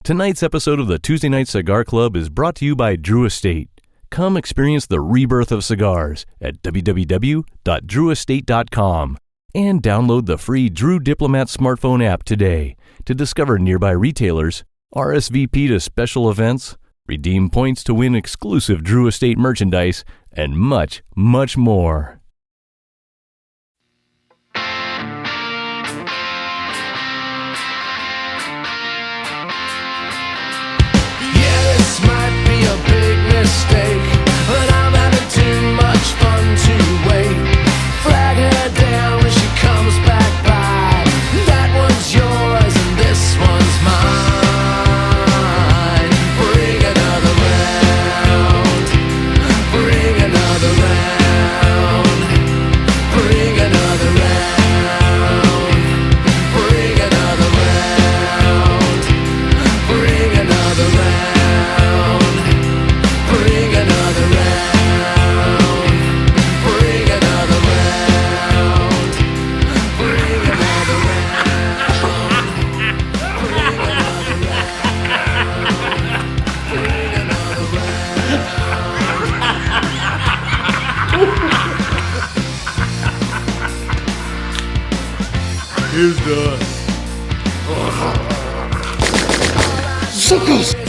Tonight's episode of the Tuesday Night Cigar Club is brought to you by Drew Estate. Come experience the rebirth of cigars at www.drewestate.com and download the free Drew Diplomat smartphone app today to discover nearby retailers, RSVP to special events, redeem points to win exclusive Drew Estate merchandise, and much, much more. Might be a big mistake, but I'm having too much fun to wait. Flag her down when she comes back by. That one's yours and this one's mine. Bring another round. Bring another round. Bring another round. Bring another round. Bring another round.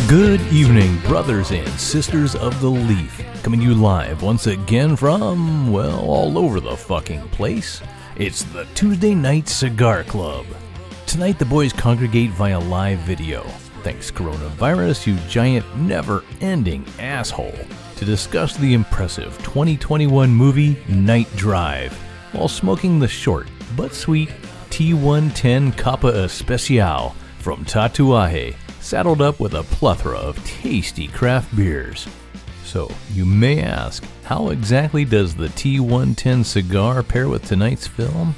Good evening, brothers and sisters of the leaf. Coming to you live once again from, well, all over the fucking place. It's the Tuesday Night Cigar Club. Tonight the boys congregate via live video. Thanks coronavirus, you giant never-ending asshole. To discuss the impressive 2021 movie Night Drive while smoking the short but sweet T110 Capa Especial from Tatuaje, saddled up with a plethora of tasty craft beers. So, you may ask, how exactly does the T110 cigar pair with tonight's film?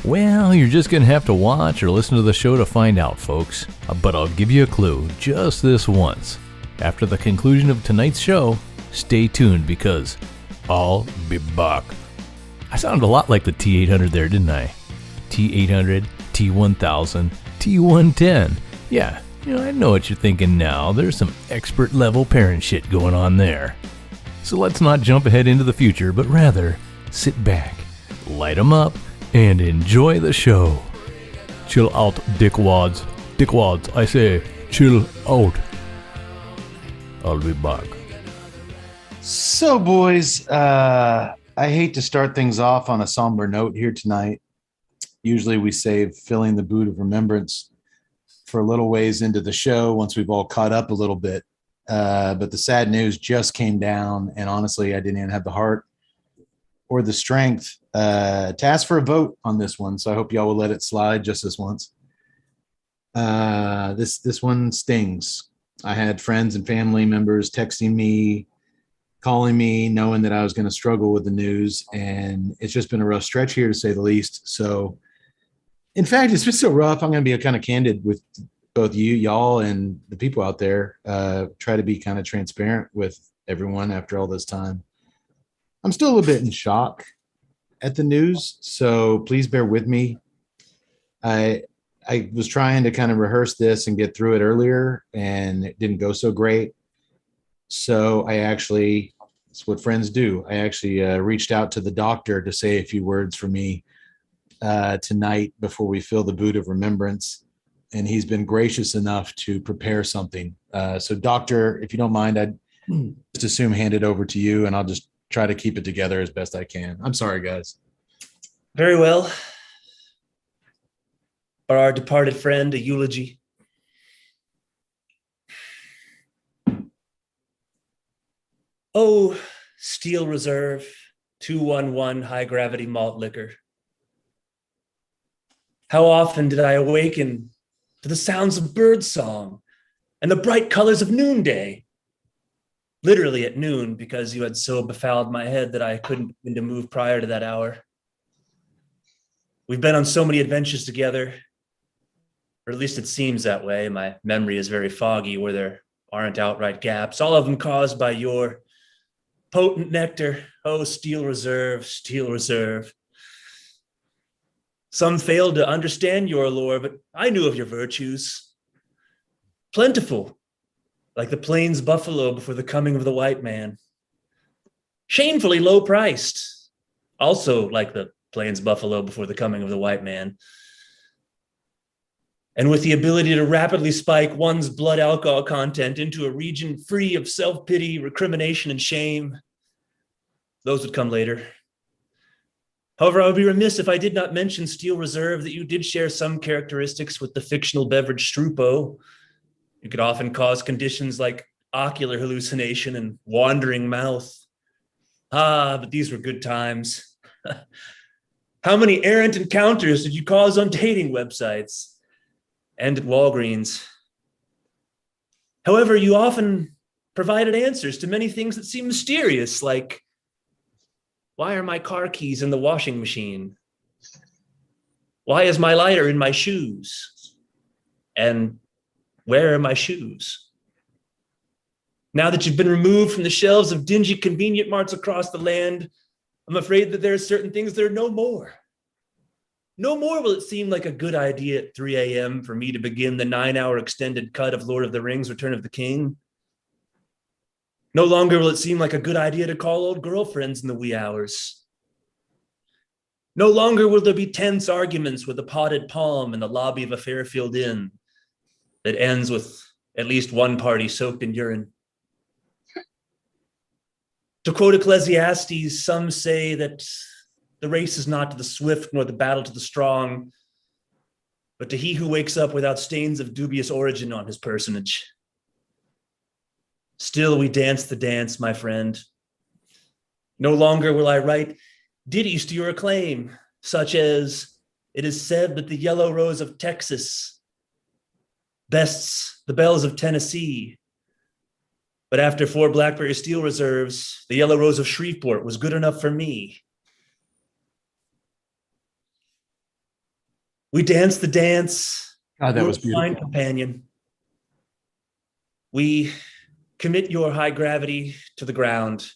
Well, you're just going to have to watch or listen to the show to find out, folks. But I'll give you a clue, just this once. After the conclusion of tonight's show, stay tuned because I'll be back. I sounded a lot like the T800 there, didn't I? T800, T1000, T110. Yeah. You know, I know what you're thinking now. There's some expert level parent shit going on there. So let's not jump ahead into the future, but rather sit back, light 'em up, and enjoy the show. Chill out, dickwads. Dickwads, I say, chill out. I'll be back. So, boys, I hate to start things off on a somber note here tonight. Usually we save filling the boot of remembrance for a little ways into the show once we've all caught up a little bit. But the sad news just came down, and honestly, I didn't even have the heart or the strength to ask for a vote on this one. So I hope y'all will let it slide just this once. This one stings. I had friends and family members texting me, calling me, knowing that I was going to struggle with the news, and it's just been a rough stretch here to say the least. So in fact, it's been so rough. I'm going to be kind of candid with both y'all and the people out there. Try to be kind of transparent with everyone after all this time. I'm still a little bit in shock at the news, so please bear with me. I was trying to kind of rehearse this and get through it earlier, and it didn't go so great. So it's what friends do. I actually reached out to the doctor to say a few words for me tonight before we fill the boot of remembrance, and he's been gracious enough to prepare something. So doctor, if you don't mind, I'd just assume hand it over to you, and I'll just try to keep it together as best I can. I'm sorry, guys. Very well. For our departed friend, a eulogy. Oh, Steel Reserve 211 high gravity malt liquor. How often did I awaken to the sounds of birdsong and the bright colors of noonday? Literally at noon, because you had so befouled my head that I couldn't begin to move prior to that hour. We've been on so many adventures together, or at least it seems that way. My memory is very foggy where there aren't outright gaps, all of them caused by your potent nectar. Oh, Steel Reserve, Steel Reserve. Some failed to understand your allure, but I knew of your virtues. plentiful, like the plains buffalo before the coming of the white man. Shamefully low priced, also like the plains buffalo before the coming of the white man. And with the ability to rapidly spike one's blood alcohol content into a region free of self-pity, recrimination, and shame. Those would come later. However, I would be remiss if I did not mention Steel Reserve that you did share some characteristics with the fictional beverage Strupo. You could often cause conditions like ocular hallucination and wandering mouth. Ah, but these were good times. How many errant encounters did you cause on dating websites and at Walgreens? However, you often provided answers to many things that seem mysterious, like, why are my car keys in the washing machine? Why is my lighter in my shoes? And where are my shoes? Now that you've been removed from the shelves of dingy convenient marts across the land, I'm afraid that there are certain things that are no more. No more will it seem like a good idea at 3 a.m. for me to begin the 9-hour extended cut of Lord of the Rings, Return of the King. No longer will it seem like a good idea to call old girlfriends in the wee hours. No longer will there be tense arguments with a potted palm in the lobby of a Fairfield Inn that ends with at least one party soaked in urine. To quote Ecclesiastes, some say that the race is not to the swift nor the battle to the strong, but to he who wakes up without stains of dubious origin on his personage. Still we dance the dance, my friend. No longer will I write ditties to your acclaim, such as, it is said that the yellow rose of Texas bests the bells of Tennessee. But after 4 Blackberry Steel Reserves, the yellow rose of Shreveport was good enough for me. We dance the dance. God, that was beautiful. Fine companion. We commit your high gravity to the ground,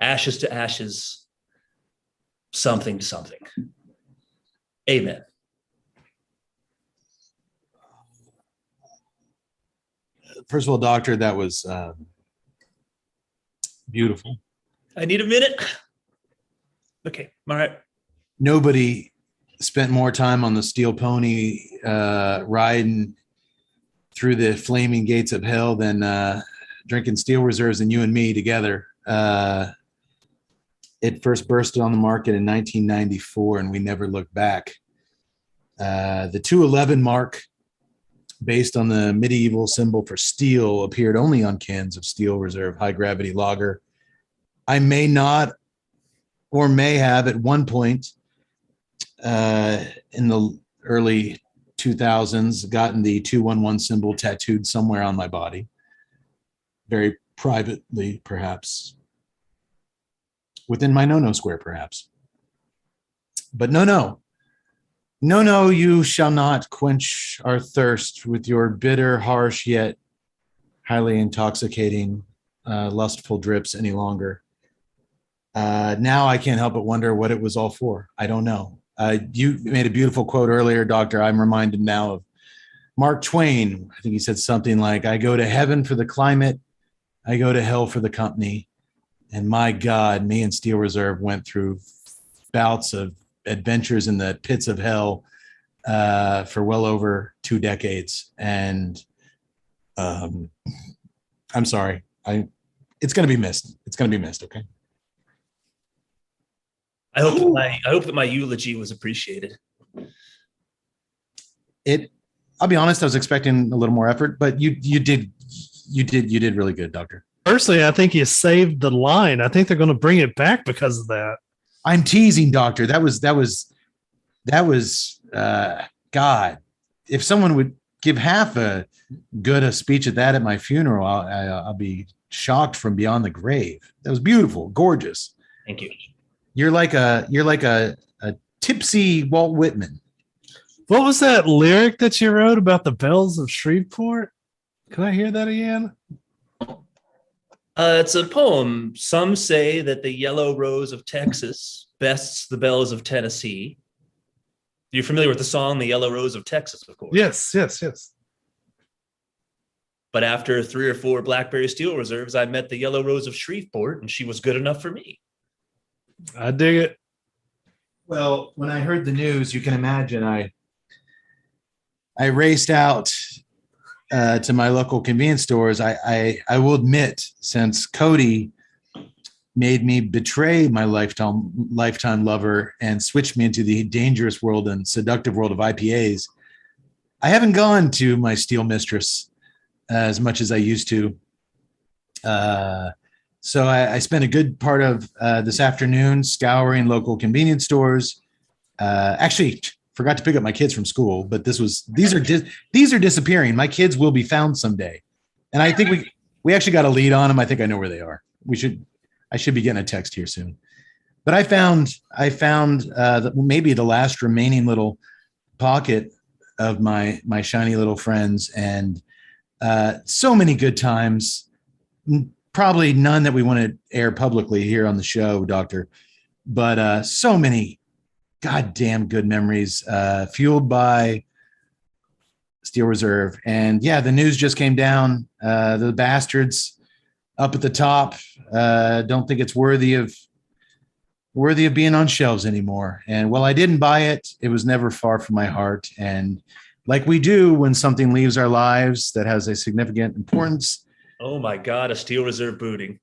ashes to ashes, something to something. Amen. First of all, doctor, that was beautiful. I need a minute. Okay, all right. Nobody spent more time on the steel pony riding through the flaming gates of hell than drinking Steel Reserves and you and me together. It first bursted on the market in 1994, and we never looked back. The 211 mark, based on the medieval symbol for steel, appeared only on cans of Steel Reserve high gravity lager. I may not or may have at one point in the early 2000s gotten the 211 symbol tattooed somewhere on my body, very privately, perhaps within my no-no square, perhaps. But no, you shall not quench our thirst with your bitter, harsh, yet highly intoxicating, lustful drips any longer. Now I can't help but wonder what it was all for. I don't know. You made a beautiful quote earlier, Doctor. I'm reminded now of Mark Twain. I think he said something like, I go to heaven for the climate, I go to hell for the company. And my God, me and Steel Reserve went through bouts of adventures in the pits of hell for well over 2 decades. And I'm sorry. It's going to be missed. It's going to be missed. Okay. I hope that my eulogy was appreciated. I'll be honest, I was expecting a little more effort, but you did really good, Doctor. Personally, I think you saved the line. I think they're going to bring it back because of that. I'm teasing, Doctor. That was God. If someone would give half a speech at that at my funeral, I'll be shocked from beyond the grave. That was beautiful, gorgeous. Thank you. You're like a tipsy Walt Whitman. What was that lyric that you wrote about the bells of Shreveport? Can I hear that again? It's a poem. Some say that the yellow rose of Texas bests the bells of Tennessee. You're familiar with the song, The Yellow Rose of Texas, of course. Yes. But after 3 or 4 Blackberry Steel Reserves, I met the Yellow Rose of Shreveport, and she was good enough for me. I dig it. Well, when I heard the news, you can imagine I raced out to my local convenience stores. I will admit, since Cody made me betray my lifetime lover and switched me into the dangerous world and seductive world of IPAs, I haven't gone to my Steel Mistress as much as I used to. So I spent a good part of this afternoon scouring local convenience stores. Actually, forgot to pick up my kids from school, but these are disappearing. My kids will be found someday, and I think we actually got a lead on them. I think I know where they are. I should be getting a text here soon. But I found maybe the last remaining little pocket of my shiny little friends, and so many good times. Probably none that we want to air publicly here on the show, Doctor, but so many goddamn good memories fueled by Steel Reserve. And yeah, the news just came down. The bastards up at the top don't think it's worthy of being on shelves anymore. And while I didn't buy it, it was never far from my heart. And like we do when something leaves our lives that has a significant importance. Oh my God, a Steel Reserve booting.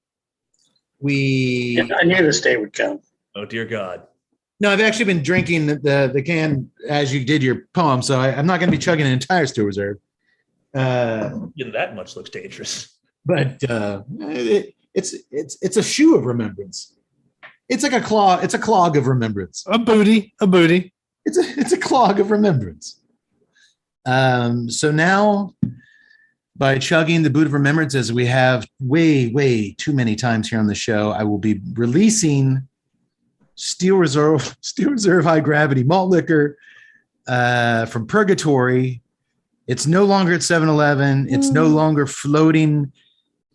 I knew this day would come. Oh dear God. No, I've actually been drinking the can as you did your poem, so I'm not going to be chugging an entire Steel Reserve. Even that much looks dangerous. But it's a shoe of remembrance. It's like a claw. It's a clog of remembrance. A booty. It's a clog of remembrance. So now, by chugging the boot of remembrance, as we have way too many times here on the show, I will be releasing Steel Reserve High Gravity Malt Liquor from Purgatory. It's no longer at 7-Eleven. It's no longer floating,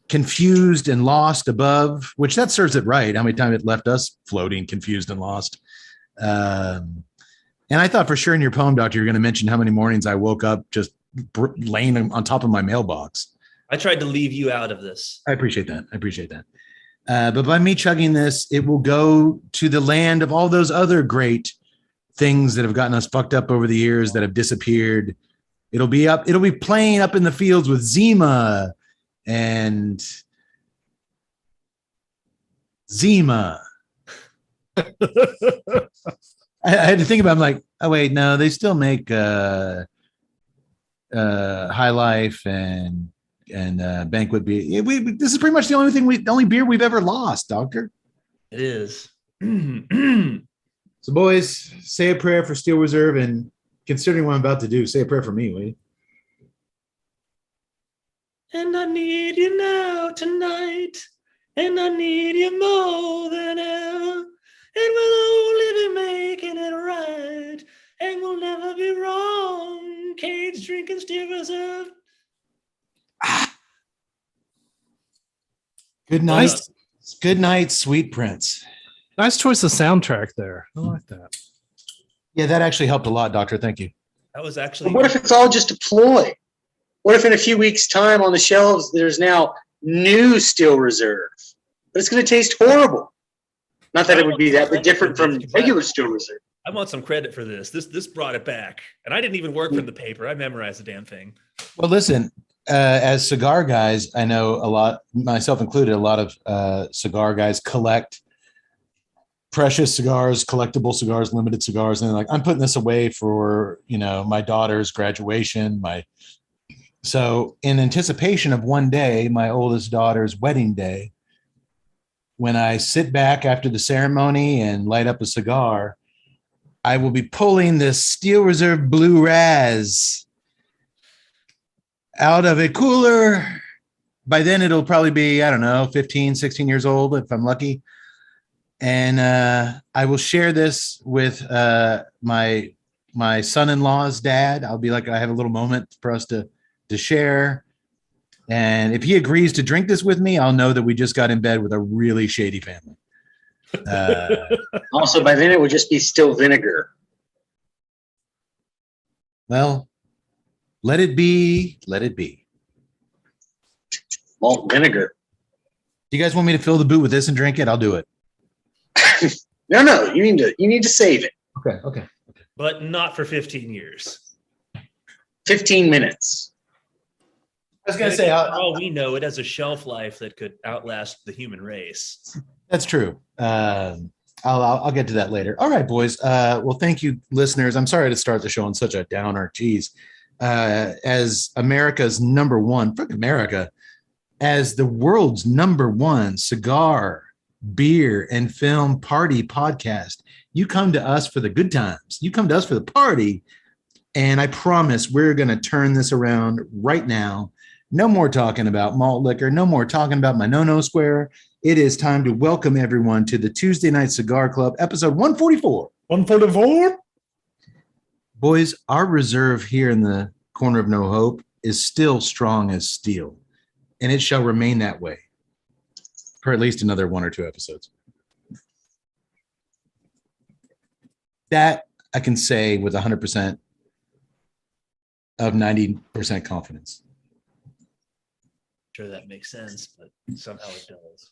confused and lost above, which that serves it right. How many times it left us floating, confused and lost. And I thought for sure in your poem, Doctor, you're going to mention how many mornings I woke up just laying on top of my mailbox. I tried to leave you out of this. I appreciate that. But by me chugging this, it will go to the land of all those other great things that have gotten us fucked up over the years that have disappeared. It'll be playing up in the fields with Zima and Zima. I had to think about it. I'm like, oh wait, no, they still make High Life and Banquet beer. This is pretty much the only beer we've ever lost, Doctor. It is. So boys, say a prayer for Steel Reserve, and considering what I'm about to do, say a prayer for me, will you? And I need you now tonight, and I need you more than ever, and we'll only be making it right, and we'll never be wrong. Cage drinking Steel Reserve. Good night. Good night, sweet prince. Nice choice of soundtrack there. I like that. Yeah, that actually helped a lot, Doctor. Thank you. That was actually. What if it's all just a ploy? What if in a few weeks' time on the shelves there's now new Steel Reserve, but it's going to taste horrible? Not that it would be that bit different from regular Steel Reserve. I want some credit for this. This brought it back, and I didn't even work for the paper. I memorized the damn thing. Well, listen, as cigar guys, I know a lot, myself included, a lot of cigar guys collect precious cigars, collectible cigars, limited cigars. And they're like, I'm putting this away for, my daughter's graduation. So in anticipation of one day, my oldest daughter's wedding day, when I sit back after the ceremony and light up a cigar, I will be pulling this Steel Reserve Blue Raz out of a cooler. By then it'll probably be, 15, 16 years old if I'm lucky. And I will share this with my son-in-law's dad. I'll be like, I have a little moment for us to share. And if he agrees to drink this with me, I'll know that we just got in bed with a really shady family. Also, by then it would just be still vinegar. Well, let it be. Let it be. Malt vinegar. Do you guys want me to fill the boot with this and drink it? I'll do it. No. You need to save it. Okay. But not for 15 years. 15 minutes. I was gonna say, for all we know, it has a shelf life that could outlast the human race. that's true. I'll get to that later. All right, boys. Well, thank you, listeners. I'm sorry to start the show on such a downer. Geez, as America's number one, fuck America, as the world's number one cigar, beer, and film party podcast, you come to us for the good times. You come to us for the party, and I promise we're going to turn this around right now. No more talking about malt liquor. No more talking about my no-no square. It is time to welcome everyone to the Tuesday Night Cigar Club, episode 144. 144? Boys, our reserve here in the corner of No Hope is still strong as steel, and it shall remain that way for at least another 1 or 2 episodes. That I can say with 100% of 90% confidence. Sure, that makes sense, but somehow it does.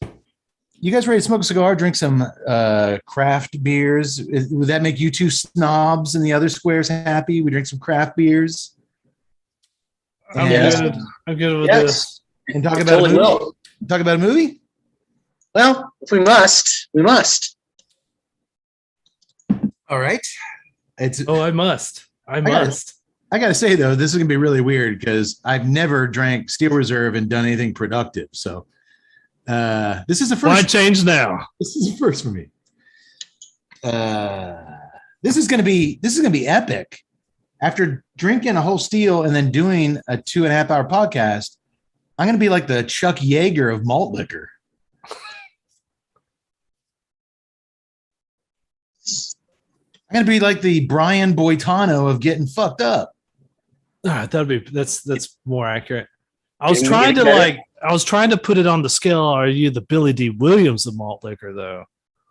You guys ready to smoke a cigar, drink some craft beers? Would that make you two snobs and the other squares happy? We drink some craft beers. I'm And, good with Yes. this. and talk about Totally a movie. will. Talk about a movie? Well, if we must, we must. All right. It's Oh, I must. I got it. must. I gotta say though, this is gonna be really weird because I've never drank Steel Reserve and done anything productive. So this is the Why first. change now? This is the first for me. This is gonna be epic. After drinking a whole steel and then doing a 2.5 hour podcast, I'm gonna be like the Chuck Yeager of malt liquor. I'm gonna be like the Brian Boitano of getting fucked up. That's more accurate. I was Can we trying get to better? I was trying to put it on the scale. Are you the Billy D. Williams of malt liquor though?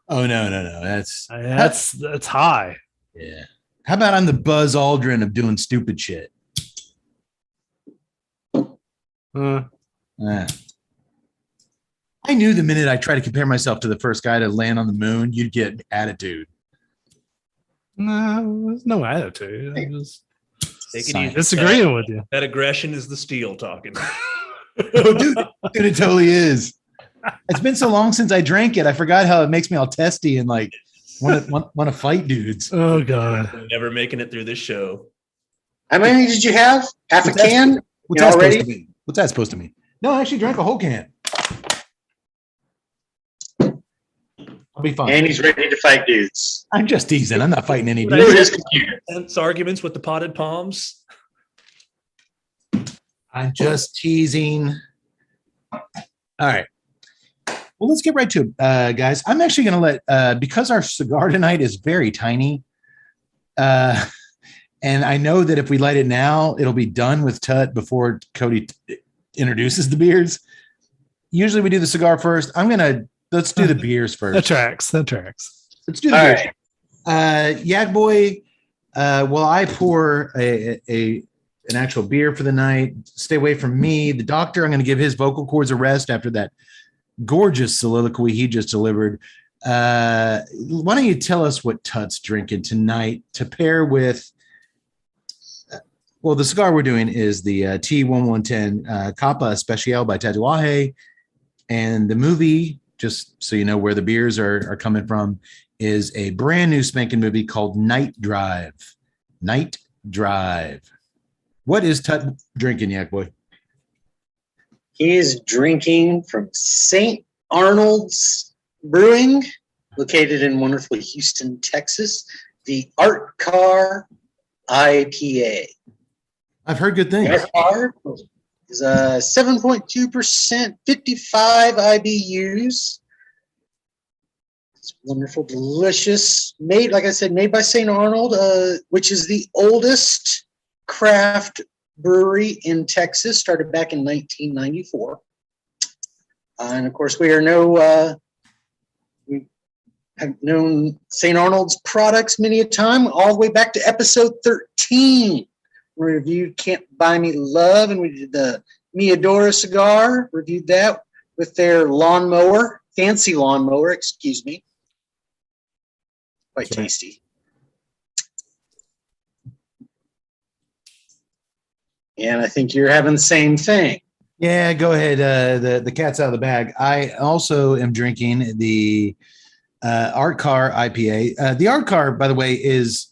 Oh no. That's high. Yeah. How about I'm the Buzz Aldrin of doing stupid shit? Uh, I knew the minute I tried to compare myself to the first guy to land on the moon, you'd get attitude. no, there's no attitude. I'm just Take it Science. easy. disagreeing with you. That aggression is the steel talking. Oh, dude, it totally is. It's been so long since I drank it. I forgot how it makes me all testy and like want to fight dudes. Oh God. We're never making it through this show. How many did you have? Half a What's that- can? What's You that supposed already? to mean? What's that supposed to mean? No, I actually drank a whole can. I'll be fine. And he's ready to fight dudes. I'm just teasing. I'm not fighting any What Look at dudes. his computer. Tense arguments with the potted palms. I'm just teasing. All right. Well, let's get right to it, guys. I'm actually going to let, because our cigar tonight is very tiny, and I know that if we light it now, it'll be done with Tut before Cody introduces the beers. Usually we do the cigar first. Let's do the beers first. That tracks. Let's do the All beers. right. Yak Boy, while I pour an actual beer for the night, stay away from me. The doctor, I'm going to give his vocal cords a rest after that gorgeous soliloquy he just delivered. Why don't you tell us what Tut's drinking tonight to pair with? Well, the cigar we're doing is the T110 Capa Especial by Tatuaje, and the movie, just so you know where the beers are coming from, is a brand new spanking movie called Night Drive. Night Drive. What is Tut drinking, Yak Boy? He is drinking from St. Arnold's Brewing, located in wonderful Houston, Texas, the Art Car IPA. I've heard good things. Art Car is 7.2%, 55 IBUs. It's wonderful, delicious. Made, like I said, made by St. Arnold, which is the oldest craft brewery in Texas, started back in 1994. And of course, we have known St. Arnold's products many a time, all the way back to episode 13. We reviewed Can't Buy Me Love, and we did the Miadora cigar. Reviewed that with their lawnmower, fancy lawnmower, excuse me. Quite That's right. tasty. And I think you're having the same thing. Yeah, go ahead. The cat's out of the bag. I also am drinking the Art Car IPA. The Art Car, by the way, is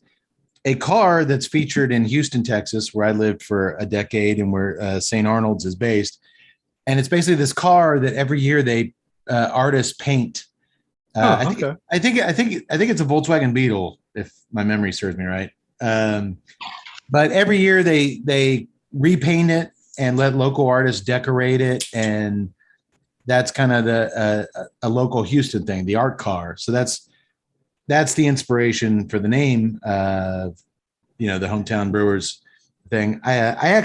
a car that's featured in Houston, Texas, where I lived for a decade and where St. Arnold's is based. And it's basically this car that every year they artists paint. I think it's a Volkswagen Beetle, if my memory serves me right. But every year they repaint it and let local artists decorate it, and that's kind of a local Houston thing, the Art Car. So that's the inspiration for the name of the hometown brewers thing. I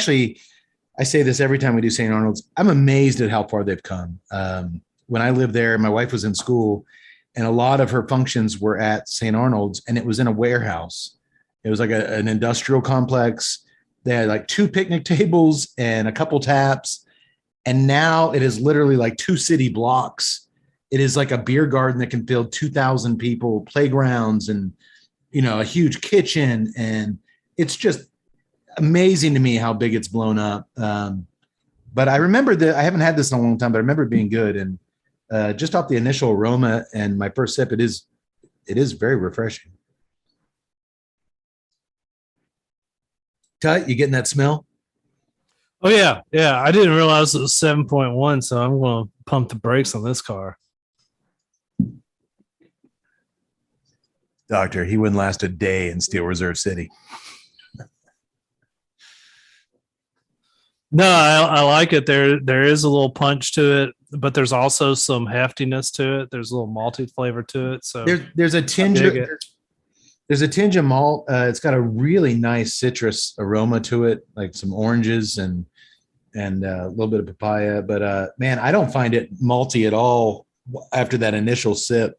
say this every time we do St. Arnold's. I'm amazed at how far they've come. When I lived there, my wife was in school, and a lot of her functions were at St. Arnold's, and it was in a warehouse. It was like an industrial complex. They had like 2 picnic tables and a couple taps. And now it is literally like 2 city blocks. It is like a beer garden that can fill 2,000 people, playgrounds, and, a huge kitchen. And it's just amazing to me how big it's blown up. But I remember I haven't had this in a long time, but I remember it being good. And just off the initial aroma and my first sip, it is very refreshing. Tut, you getting that smell? Oh yeah. I didn't realize it was 7.1, so I'm going to pump the brakes on this car. Doctor, he wouldn't last a day in Steel Reserve City. No, I like it. There is a little punch to it, but there's also some heftiness to it. There's a little malty flavor to it. So there's a tinge of malt. It's got a really nice citrus aroma to it, like some oranges and a little bit of papaya. But man, I don't find it malty at all after that initial sip.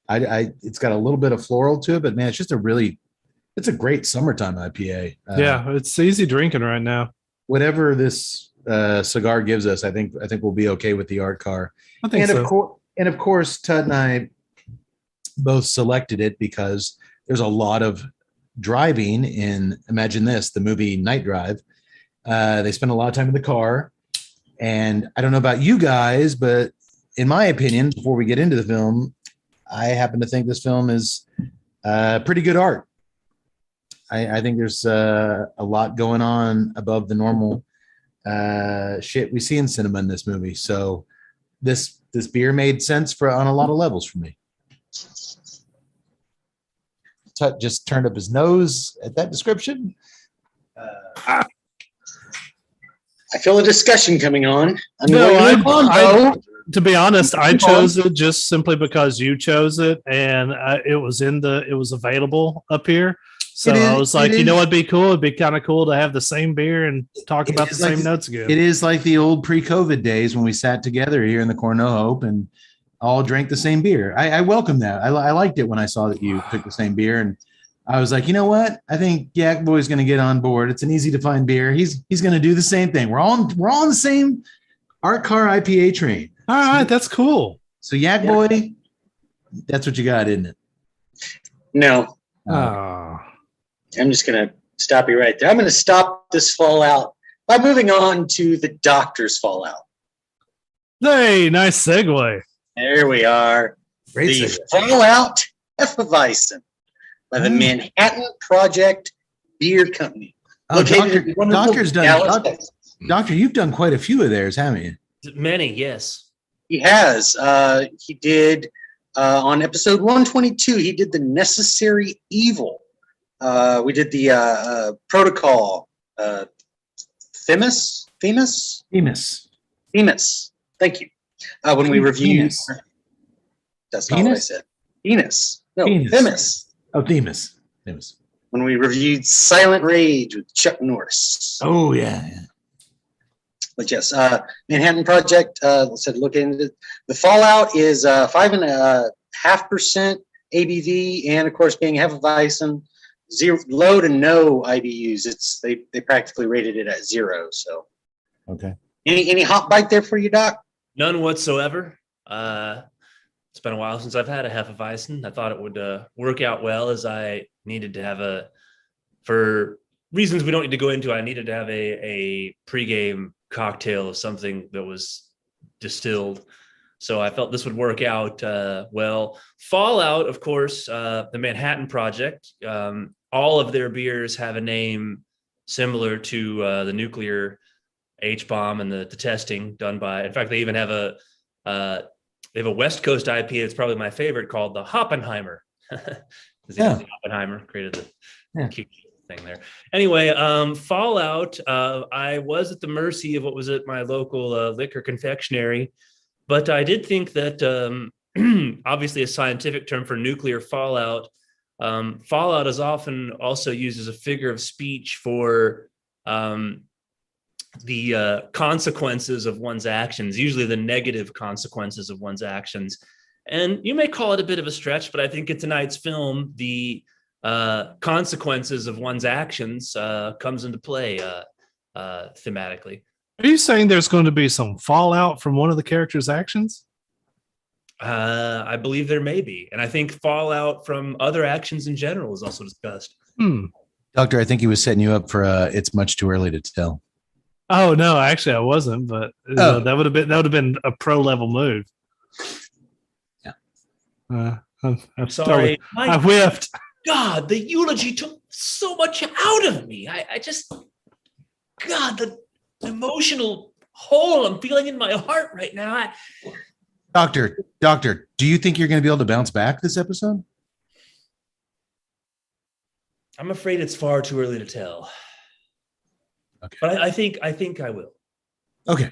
It's got a little bit of floral to it, but man, it's a great summertime IPA. Yeah, it's easy drinking right now. Whatever this cigar gives us, I think we'll be okay with the Art Car. I think so. Of course, Tut and I both selected it because there's a lot of driving in, imagine this, the movie Night Drive. They spend a lot of time in the car. And I don't know about you guys, but in my opinion, before we get into the film, I happen to think this film is pretty good art. I think there's a lot going on above the normal shit we see in cinema in this movie. So this beer made sense on a lot of levels for me. Tut just turned up his nose at that description. I feel a discussion coming on. To be honest, I chose it just simply because you chose it, and it was available up here. So I was like, what'd be cool? It'd be kind of cool to have the same beer and talk about the same notes again. It is like the old pre-COVID days when we sat together here in the Cornell Hope and all drank the same beer. I welcome that. I liked it when I saw that you took the same beer, and I was like, you know what? I think Yak Boy's going to get on board. It's an easy to find beer. He's going to do the same thing. We're all on the same Art Car IPA train. All right, that's cool. So Yak Boy, that's what you got, isn't it? No. Oh. I'm just going to stop you right there. I'm going to stop this fallout by moving on to the doctor's fallout. Hey, nice segue. There we are. Great the segue. Fallout Hefeweizen by the Manhattan Project Beer Company. Doctor's done. Doctor, you've done quite a few of theirs, haven't you? Many, yes. He has. He did on episode 122. He did the Necessary Evil. We did the Protocol. Themis. Thank you. When we reviewed. That's not what I said. Venus. No, Themis. Oh, Themis. When we reviewed Silent Rage with Chuck Norris. Oh, yeah. But yes, Manhattan Project said look into it. The Fallout is 5.5% ABV, and of course, being Hefeweizen, low to no IBUs. They practically rated it at 0. So okay, Any hot bite there for you, Doc? None whatsoever. It's been a while since I've had a Hefeweizen. I thought it would work out well, as I needed to have for reasons we don't need to go into, I needed to have a pregame cocktail of something that was distilled. So I felt this would work out well. Fallout, of course, the Manhattan Project. All of their beers have a name similar to the nuclear H-bomb and the testing done by. In fact, they even have a West Coast IPA. It's probably my favorite, called the Hoppenheimer. Oppenheimer created the cute thing there. Anyway, Fallout. I was at the mercy of what was at my local liquor confectionery, but I did think that obviously a scientific term for nuclear fallout. Fallout is often also used as a figure of speech for the consequences of one's actions, usually the negative consequences of one's actions. And you may call it a bit of a stretch, but I think in tonight's film, the consequences of one's actions comes into play thematically. Are you saying there's going to be some fallout from one of the characters' actions? I believe there may be. And I think fallout from other actions in general is also discussed. Doctor, I think he was setting you up for it's much too early to tell. Oh no, actually I wasn't, but that would have been a pro level move. Yeah. I'm sorry. I whiffed. God, the eulogy took so much out of me. I just, God, the emotional hole I'm feeling in my heart right now. Doctor, do you think you're going to be able to bounce back this episode? I'm afraid it's far too early to tell. Okay. But I think I will. Okay.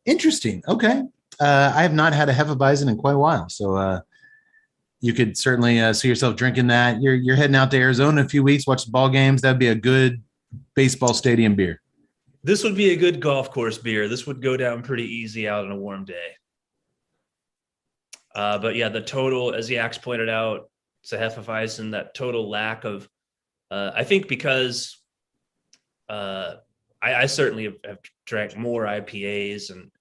Interesting. Okay. I have not had a Hefeweizen in quite a while, so you could certainly see yourself drinking that. You're heading out to Arizona in a few weeks, watch the ball games. That'd be a good baseball stadium beer. This would be a good golf course beer. This would go down pretty easy out on a warm day. But yeah, the total, as Yax pointed out, it's a Hefeweizen, that total lack of, I think because I certainly have drank more IPAs and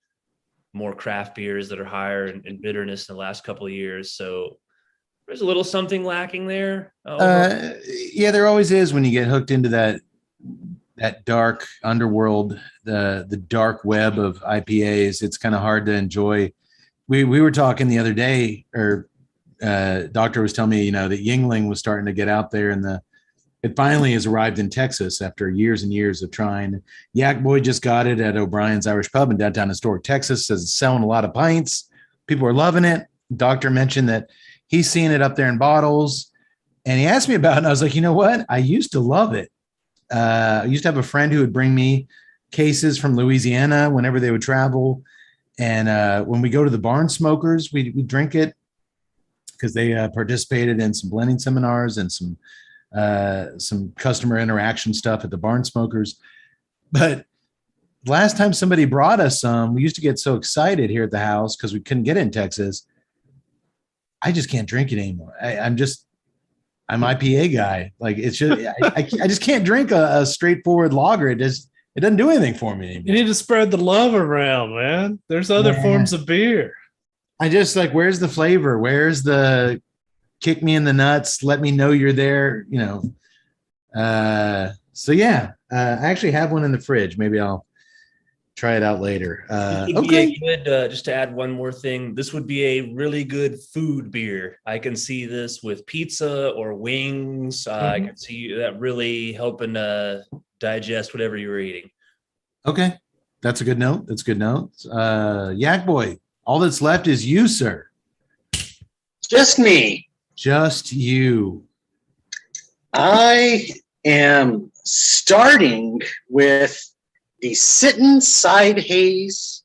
more craft beers that are higher in bitterness in the last couple of years. So there's a little something lacking there. Yeah, there always is when you get hooked into that dark underworld, the dark web of IPAs. It's kind of hard to enjoy. We were talking the other day, or Doctor was telling me, that Yingling was starting to get out there, and it finally has arrived in Texas after years and years of trying. Yak Boy just got it at O'Brien's Irish Pub in downtown historic Texas. Says it's selling a lot of pints. People are loving it. Doctor mentioned that he's seeing it up there in bottles, and he asked me about it, and I was like, you know what? I used to love it. I used to have a friend who would bring me cases from Louisiana whenever they would travel. And when we go to the Barn Smokers, we drink it because they participated in some blending seminars and some customer interaction stuff at the Barn Smokers. But last time somebody brought us some, we used to get so excited here at the house because we couldn't get it in Texas. I just can't drink it anymore. I'm IPA guy. Like, it's just, I just can't drink a straightforward lager. It doesn't do anything for me anymore. You need to spread the love around, man. There's other forms of beer. I just where's the flavor? Where's the kick me in the nuts? Let me know you're there. So yeah, I actually have one in the fridge. Maybe I'll try it out later. Okay. Just to add one more thing, this would be a really good food beer. I can see this with pizza or wings. I can see that really helping digest whatever you were eating. Okay. That's a good note. Yak Boy, all that's left is you, sir. Just me. Just you. I am starting with the Sittin' Side Hazy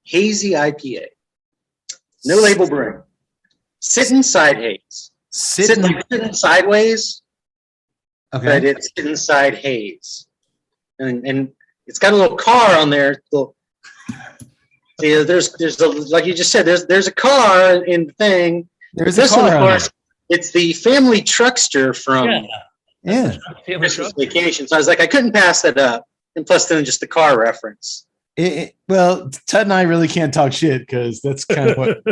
IPA. No label brewing. Sittin' Side Haze. Sitting sideways. Okay. But it's inside haze. And it's got a little car on there. See, there's a, like you just said, there's a car in the thing. There's a car. Of course, it's the family truckster from Yeah. Christmas vacation. So I was like, I couldn't pass that up. And plus, then just the car reference. Well, Tut and I really can't talk shit because that's kind of what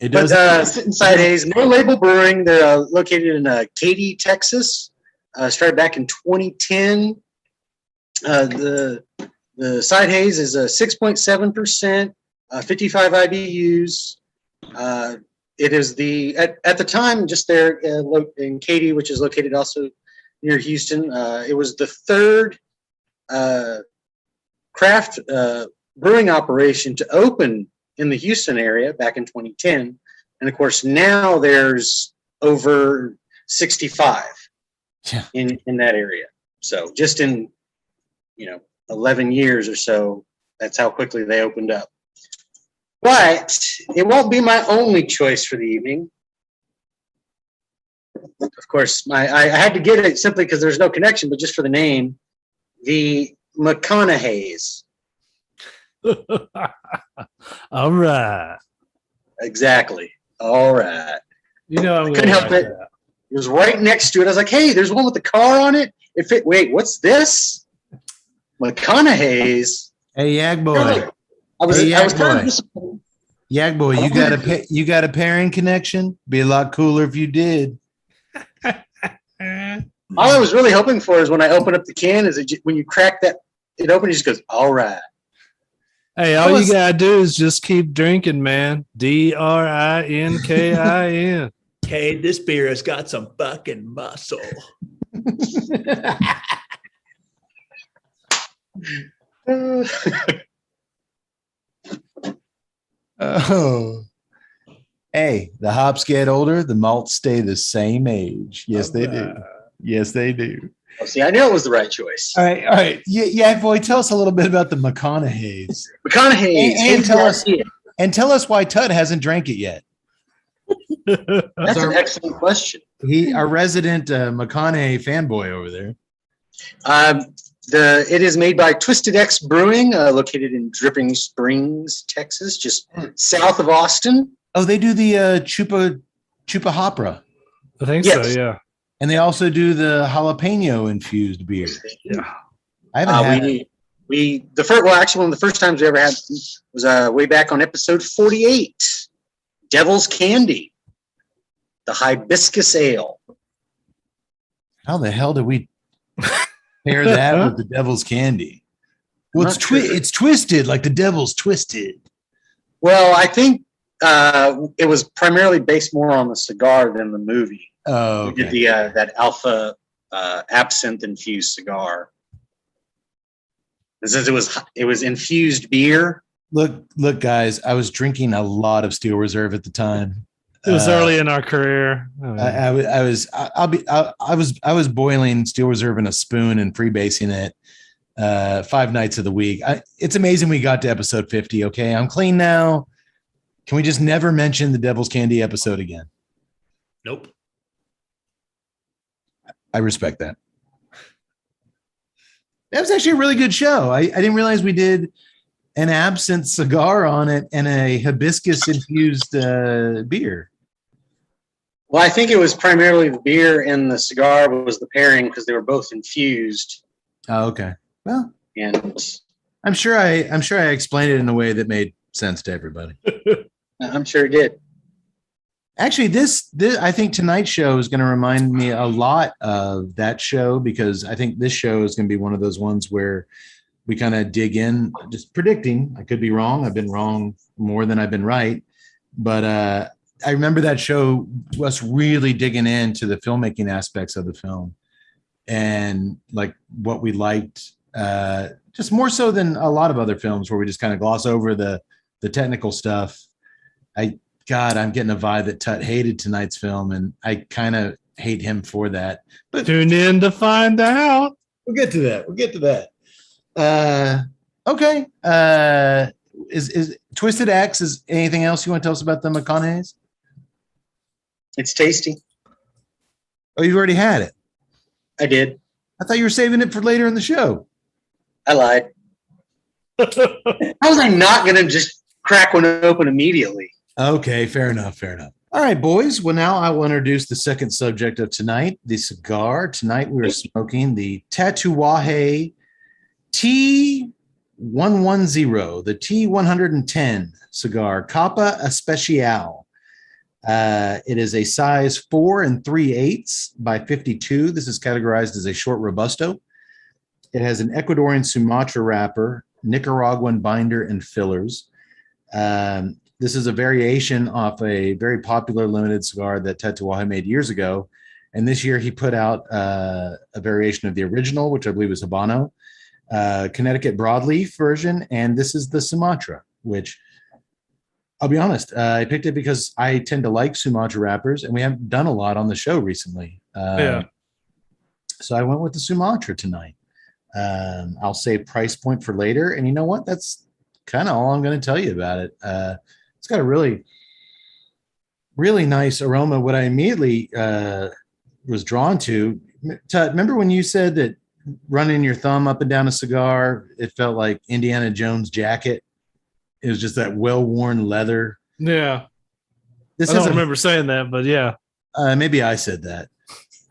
it does. Sit inside Haze, No Label Brewing. They're located in Katy, Texas. Started back in 2010. The Side Haze is 6.7%, 55 IBUs. It is at the time just there in Katy, which is located also near Houston. It was the third craft brewing operation to open in the Houston area back in 2010. And of course, now there's over 65 in that area. So just in, 11 years or so, that's how quickly they opened up. But it won't be my only choice for the evening. Of course, I had to get it simply because there's no connection, but just for the name, the McConaughey's. All right. Exactly. All right. I couldn't help it. It was right next to it. I was like, hey, there's one with the car on it. Wait, what's this? McConaughey's. Hey, Yag Boy. I was kind of disappointed. Yag Boy, you got a pairing connection? Be a lot cooler if you did. All I was really hoping for is when I open up the can, when you crack that, it opens, it just goes, all right. Hey, all you gotta do is just keep drinking, man. DRINKIN. Hey, this beer has got some fucking muscle. Oh. Hey, the hops get older, the malts stay the same age. Yes, they do. Yes, they do. Oh, see, I knew it was the right choice. All right. Yeah, boy, tell us a little bit about the McConaughey's. McConaughey's. And tell us why Tut hasn't drank it yet. That's an excellent question. Our resident McConaughey fanboy over there. It is made by Twisted X Brewing, located in Dripping Springs, Texas, just south of Austin. Oh, they do the Chupa Hopra. I think so, yeah. And they also do the jalapeno infused beer. Yeah. I haven't had it. One of the first times we ever had was way back on episode 48. Devil's Candy, the hibiscus ale. How the hell did we pair that with the Devil's Candy? Well, it's twisted like the Devil's Twisted. Well, I think it was primarily based more on the cigar than the movie. Oh, okay. We did that alpha absinthe infused cigar. And since it was infused beer. Look, guys, I was drinking a lot of Steel Reserve at the time. It was early in our career. I was boiling Steel Reserve in a spoon and freebasing it 5 nights of the week. It's amazing we got to episode 50. Okay, I'm clean now. Can we just never mention the Devil's Candy episode again? Nope. I respect that. That was actually a really good show. I didn't realize we did an absinthe cigar on it and a hibiscus infused beer. Well, I think it was primarily the beer and the cigar was the pairing because they were both infused. Oh, okay. Well, and I'm sure I explained it in a way that made sense to everybody. I'm sure it did. Actually, this I think tonight's show is going to remind me a lot of that show because I think this show is going to be one of those ones where we kind of dig in, just predicting. I could be wrong. I've been wrong more than I've been right. But I remember that show, us really digging into the filmmaking aspects of the film and like what we liked, just more so than a lot of other films where we just kind of gloss over the technical stuff. I'm getting a vibe that Tut hated tonight's film, and I kind of hate him for that. But tune in to find out. We'll get to that. Okay. Is Twisted X, is anything else you want to tell us about the McConaughey's? It's tasty. Oh, you've already had it? I did. I thought you were saving it for later in the show. I lied. How was I not going to just crack one open immediately? Okay, fair enough. All right, boys. Well, now I will introduce the second subject of tonight, the cigar. Tonight we are smoking the Tatuaje T110, the T110 cigar, Capa Especial. It is a size 4 3/8 by 52. This is categorized as a short Robusto. It has an Ecuadorian Sumatra wrapper, Nicaraguan binder, and fillers. This is a variation off a very popular limited cigar that Tatuaje made years ago. And this year he put out a variation of the original, which I believe is Habano, Connecticut broadleaf version. And this is the Sumatra, which I'll be honest, I picked it because I tend to like Sumatra wrappers, and we haven't done a lot on the show recently. So I went with the Sumatra tonight. I'll save price point for later. And you know what? That's kind of all I'm going to tell you about it. It's got a really, really nice aroma. What I immediately was drawn to, remember when you said that running your thumb up and down a cigar, it felt like Indiana Jones' jacket? It was just that well-worn leather. Yeah. I don't remember saying that, but yeah. Maybe I said that.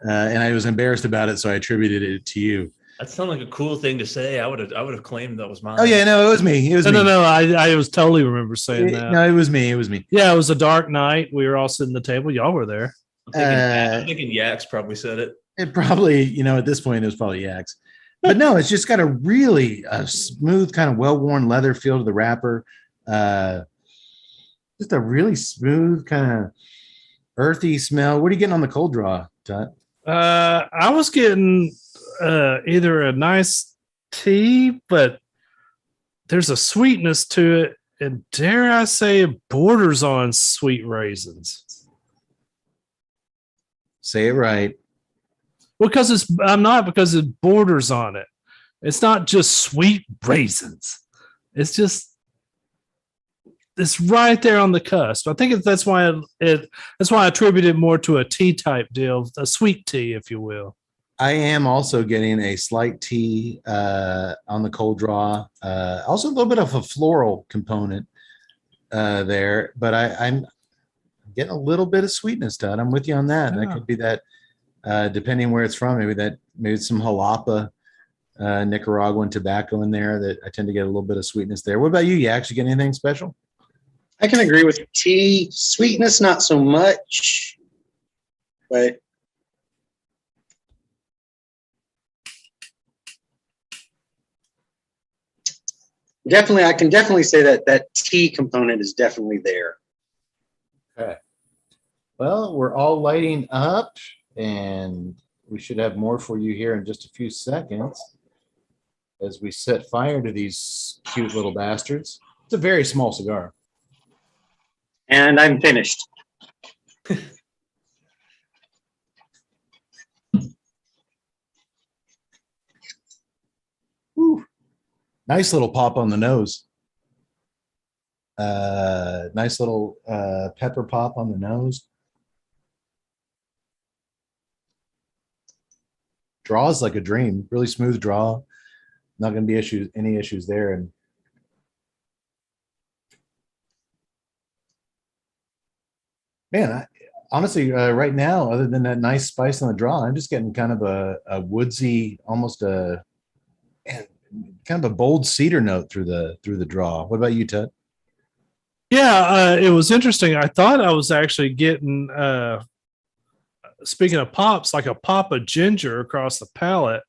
And I was embarrassed about it, so I attributed it to you. That sounded like a cool thing to say. I would have claimed that was mine. Oh yeah, no, it was me. It was me. No. I was totally remember saying that. No, it was me. It was me. Yeah, it was a dark night. We were all sitting at the table. Y'all were there. I'm thinking Yaks probably said it. It probably, at this point, it was probably Yaks. But no, it's just got a really smooth, kind of well-worn leather feel to the wrapper. Just a really smooth, kind of earthy smell. What are you getting on the cold draw, Tut? I was getting either a nice tea, but there's a sweetness to it, and dare I say it borders on sweet raisins. Say it right. Because it borders on it. It's not just sweet raisins. It's right there on the cusp. I think that's why I attribute it more to a tea type deal, a sweet tea, if you will. I am also getting a slight tea on the cold draw. Also a little bit of a floral component there, but I'm getting a little bit of sweetness to it. I'm with you on that. Yeah. That could be that, depending where it's from. Maybe some jalapa, Nicaraguan tobacco in there that I tend to get a little bit of sweetness there. What about you? You actually get anything special? I can agree with tea. Sweetness, not so much, but definitely, I can definitely say that tea component is definitely there. Okay. Well, we're all lighting up, and we should have more for you here in just a few seconds as we set fire to these cute little bastards. It's a very small cigar. And I'm finished. Nice little pop on the nose. Nice little pepper pop on the nose. Draws like a dream. Really smooth draw. Not going to be any issues there. And man, honestly, right now, other than that nice spice on the draw, I'm just getting kind of a woodsy, almost kind of a bold cedar note through the draw. What about you, Ted? Yeah, it was interesting. I thought I was actually getting, speaking of pops, like a pop of ginger across the palate,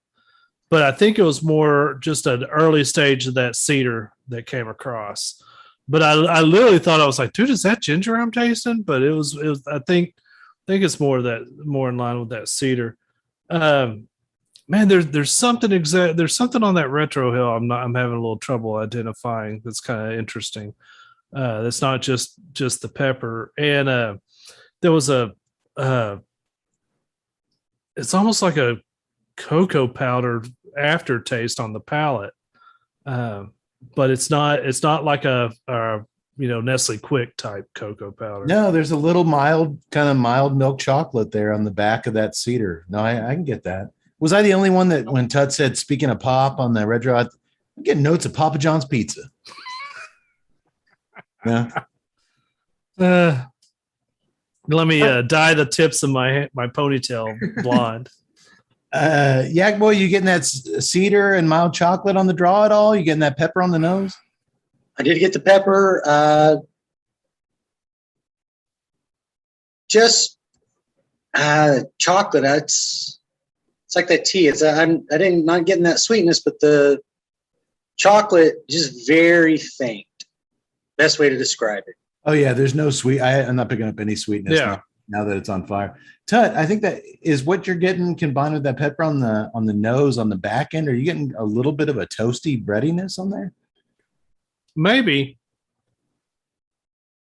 but I think it was more just an early stage of that cedar that came across. But I literally thought, I was like, dude, is that ginger I'm tasting? But it was I think it's more in line with that cedar. Man, there's something there's something on that retro hill I'm having a little trouble identifying. That's kind of interesting. That's not just the pepper. And there was it's almost like a cocoa powder aftertaste on the palate. But it's not like a Nestle Quick type cocoa powder. No, there's a little mild milk chocolate there on the back of that cedar. No, I can get that. Was I the only one that when Tut said, speaking of pop on the red draw, I'm getting notes of Papa John's pizza? Yeah. Let me dye the tips of my ponytail blonde. Yak Boy, you getting that cedar and mild chocolate on the draw at all? You getting that pepper on the nose? I did get the pepper. Just chocolate. It's like that tea. I didn't not getting that sweetness, but the chocolate just very faint. Best way to describe it. Oh yeah, there's no sweet. I'm not picking up any sweetness now that it's on fire. Tut, I think that is what you're getting combined with that pepper on the nose on the back end. Are you getting a little bit of a toasty breadiness on there? Maybe.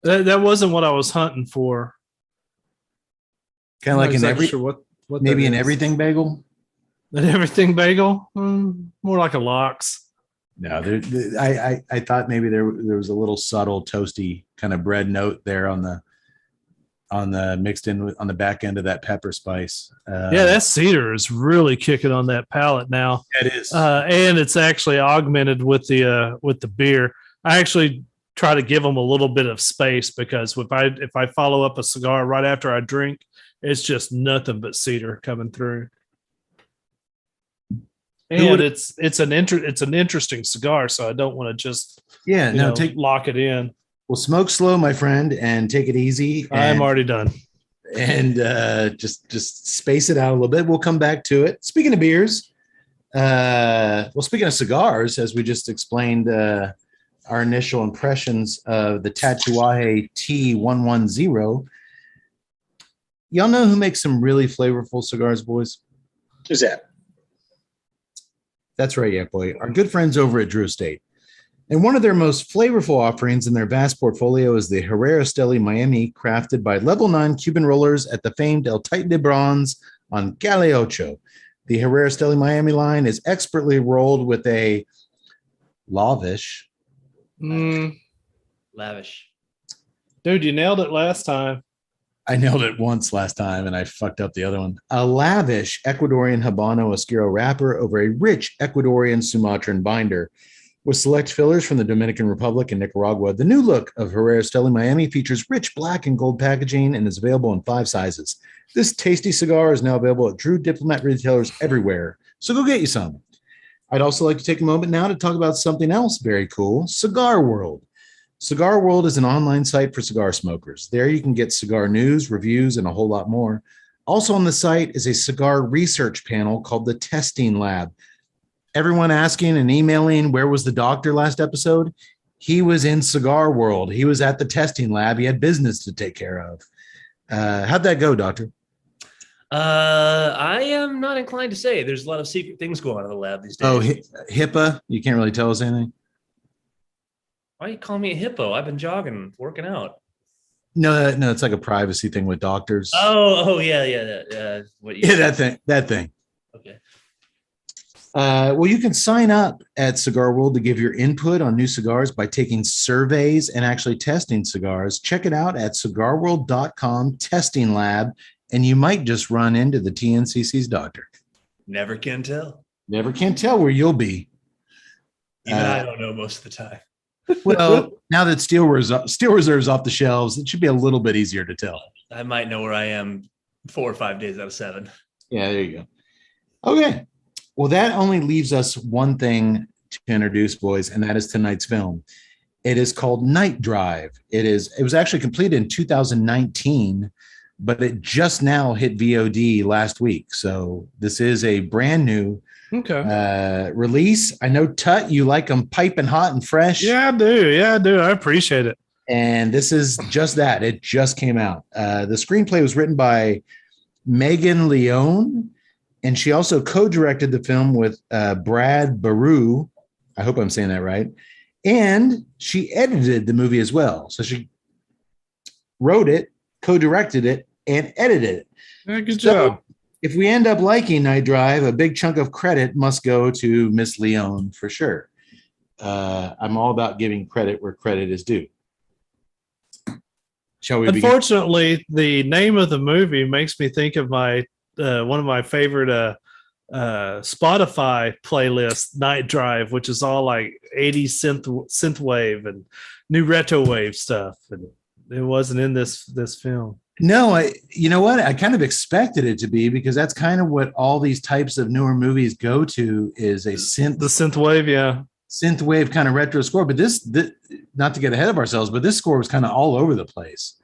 That wasn't what I was hunting for. Kind of like what maybe an everything bagel. An everything bagel, more like a lox. No, I thought maybe there was a little subtle toasty kind of bread note there on the mixed in on the back end of that pepper spice. Yeah, that cedar is really kicking on that palate now. It is, and it's actually augmented with the beer. I actually try to give them a little bit of space because if I follow up a cigar right after I drink, it's just nothing but cedar coming through. And it's an interesting cigar, so I don't want to just lock it in. Well, smoke slow, my friend, and take it easy. I'm already done. And just space it out a little bit. We'll come back to it. Speaking of beers, speaking of cigars, as we just explained, our initial impressions of the Tatuaje T110. Y'all know who makes some really flavorful cigars, boys? Who's that? That's right, yeah, boy. Our good friends over at Drew Estate. And one of their most flavorful offerings in their vast portfolio is the Herrera Esteli Miami, crafted by Level 9 Cuban rollers at the famed El Tite de Bronze on Calle Ocho. The Herrera Esteli Miami line is expertly rolled with a lavish. Lavish. Dude, you nailed it last time. I nailed it once last time, and I fucked up the other one. A lavish Ecuadorian Habano Oscuro wrapper over a rich Ecuadorian Sumatran binder. With select fillers from the Dominican Republic and Nicaragua, the new look of Herrera Esteli Miami features rich black and gold packaging and is available in 5 sizes. This tasty cigar is now available at Drew Diplomat retailers everywhere, so go get you some. I'd also like to take a moment now to talk about something else very cool, Cigar World. Cigar World is an online site for cigar smokers. There you can get cigar news, reviews, and a whole lot more. Also on the site is a cigar research panel called the Testing Lab. Everyone asking and emailing, where was the doctor last episode? He was in Cigar World. He was at the testing lab. He had business to take care of. How'd that go, doctor? I am not inclined to say. There's a lot of secret things going on in the lab these days. Oh, HIPAA? You can't really tell us anything? Why you call me a hippo? I've been jogging, working out. No, it's like a privacy thing with doctors. Oh, yeah. That thing. Okay. Well, you can sign up at Cigar World to give your input on new cigars by taking surveys and actually testing cigars. Check it out at cigarworld.com testing lab, and you might just run into the TNCC's doctor. Never can tell. Never can tell where you'll be. Even I don't know most of the time. Well, now that Steel Reserve's off the shelves, it should be a little bit easier to tell. I might know where I am 4 or 5 days out of 7. Yeah, there you go. Okay. Well, that only leaves us one thing to introduce, boys, and that is tonight's film. It is called Night Drive. It was actually completed in 2019, but it just now hit VOD last week. So this is a brand new release. I know, Tut, you like them piping hot and fresh. Yeah, I do. I appreciate it. And this is just that. It just came out. The screenplay was written by Megan Leone, and she also co-directed the film with Brad Baru. I hope I'm saying that right. And she edited the movie as well. So she wrote it, co-directed it, and edited it. Yeah, good job. If we end up liking Night Drive, a big chunk of credit must go to Miss Leone for sure. I'm all about giving credit where credit is due. Shall we? Unfortunately, the name of the movie makes me think of my one of my favorite Spotify playlists, Night Drive, which is all like 80s synth wave and new retro wave stuff, and it wasn't in this film. No, you know what? I kind of expected it to be, because that's kind of what all these types of newer movies go to, is a The synth wave, yeah. synth wave kind of retro score. But this, not to get ahead of ourselves, but this score was kind of all over the place.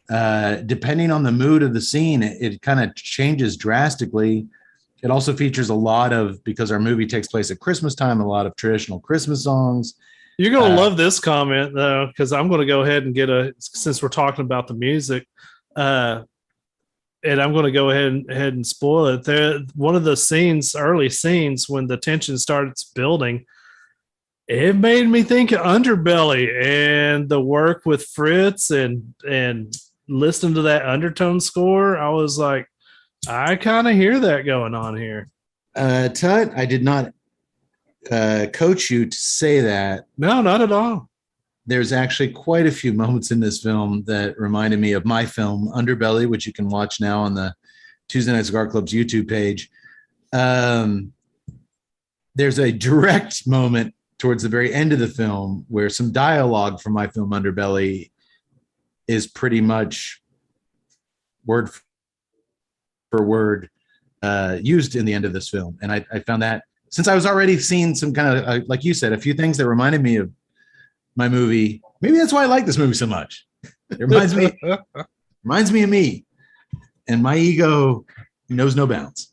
Depending on the mood of the scene, it kind of changes drastically. It also features a lot of, because our movie takes place at Christmas time, a lot of traditional Christmas songs. You're going to love this comment, though, because I'm going to go ahead and since we're talking about the music, and I'm going to go ahead and spoil it. One of the early scenes, when the tension starts building, it made me think of Underbelly and the work with Fritz and listening to that undertone score. I was like, I kind of hear that going on here. Tut, I did not coach you to say that. No, not at all. There's actually quite a few moments in this film that reminded me of my film, Underbelly, which you can watch now on the Tuesday Night Cigar Club's YouTube page. There's a direct moment towards the very end of the film where some dialogue from my film, Underbelly, is pretty much word for word used in the end of this film. And I found that, since I was already seeing some kind of, like you said, a few things that reminded me of my movie. Maybe that's why I like this movie so much. It reminds me of me, and my ego knows no bounds.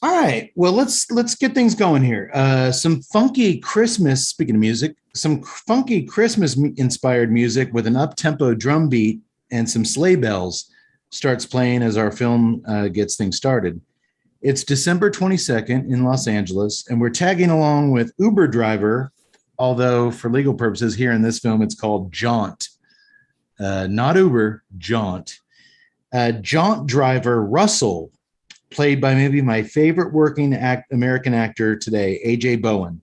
All right, well, let's get things going here. Some funky Christmas, speaking of music, some funky Christmas inspired music with an up-tempo drum beat and some sleigh bells starts playing as our film gets things started. It's December 22nd in Los Angeles, and we're tagging along with Uber driver, although for legal purposes here in this film, it's called Jaunt. Not Uber, Jaunt. Jaunt driver Russell, played by maybe my favorite working American actor today, A.J. Bowen.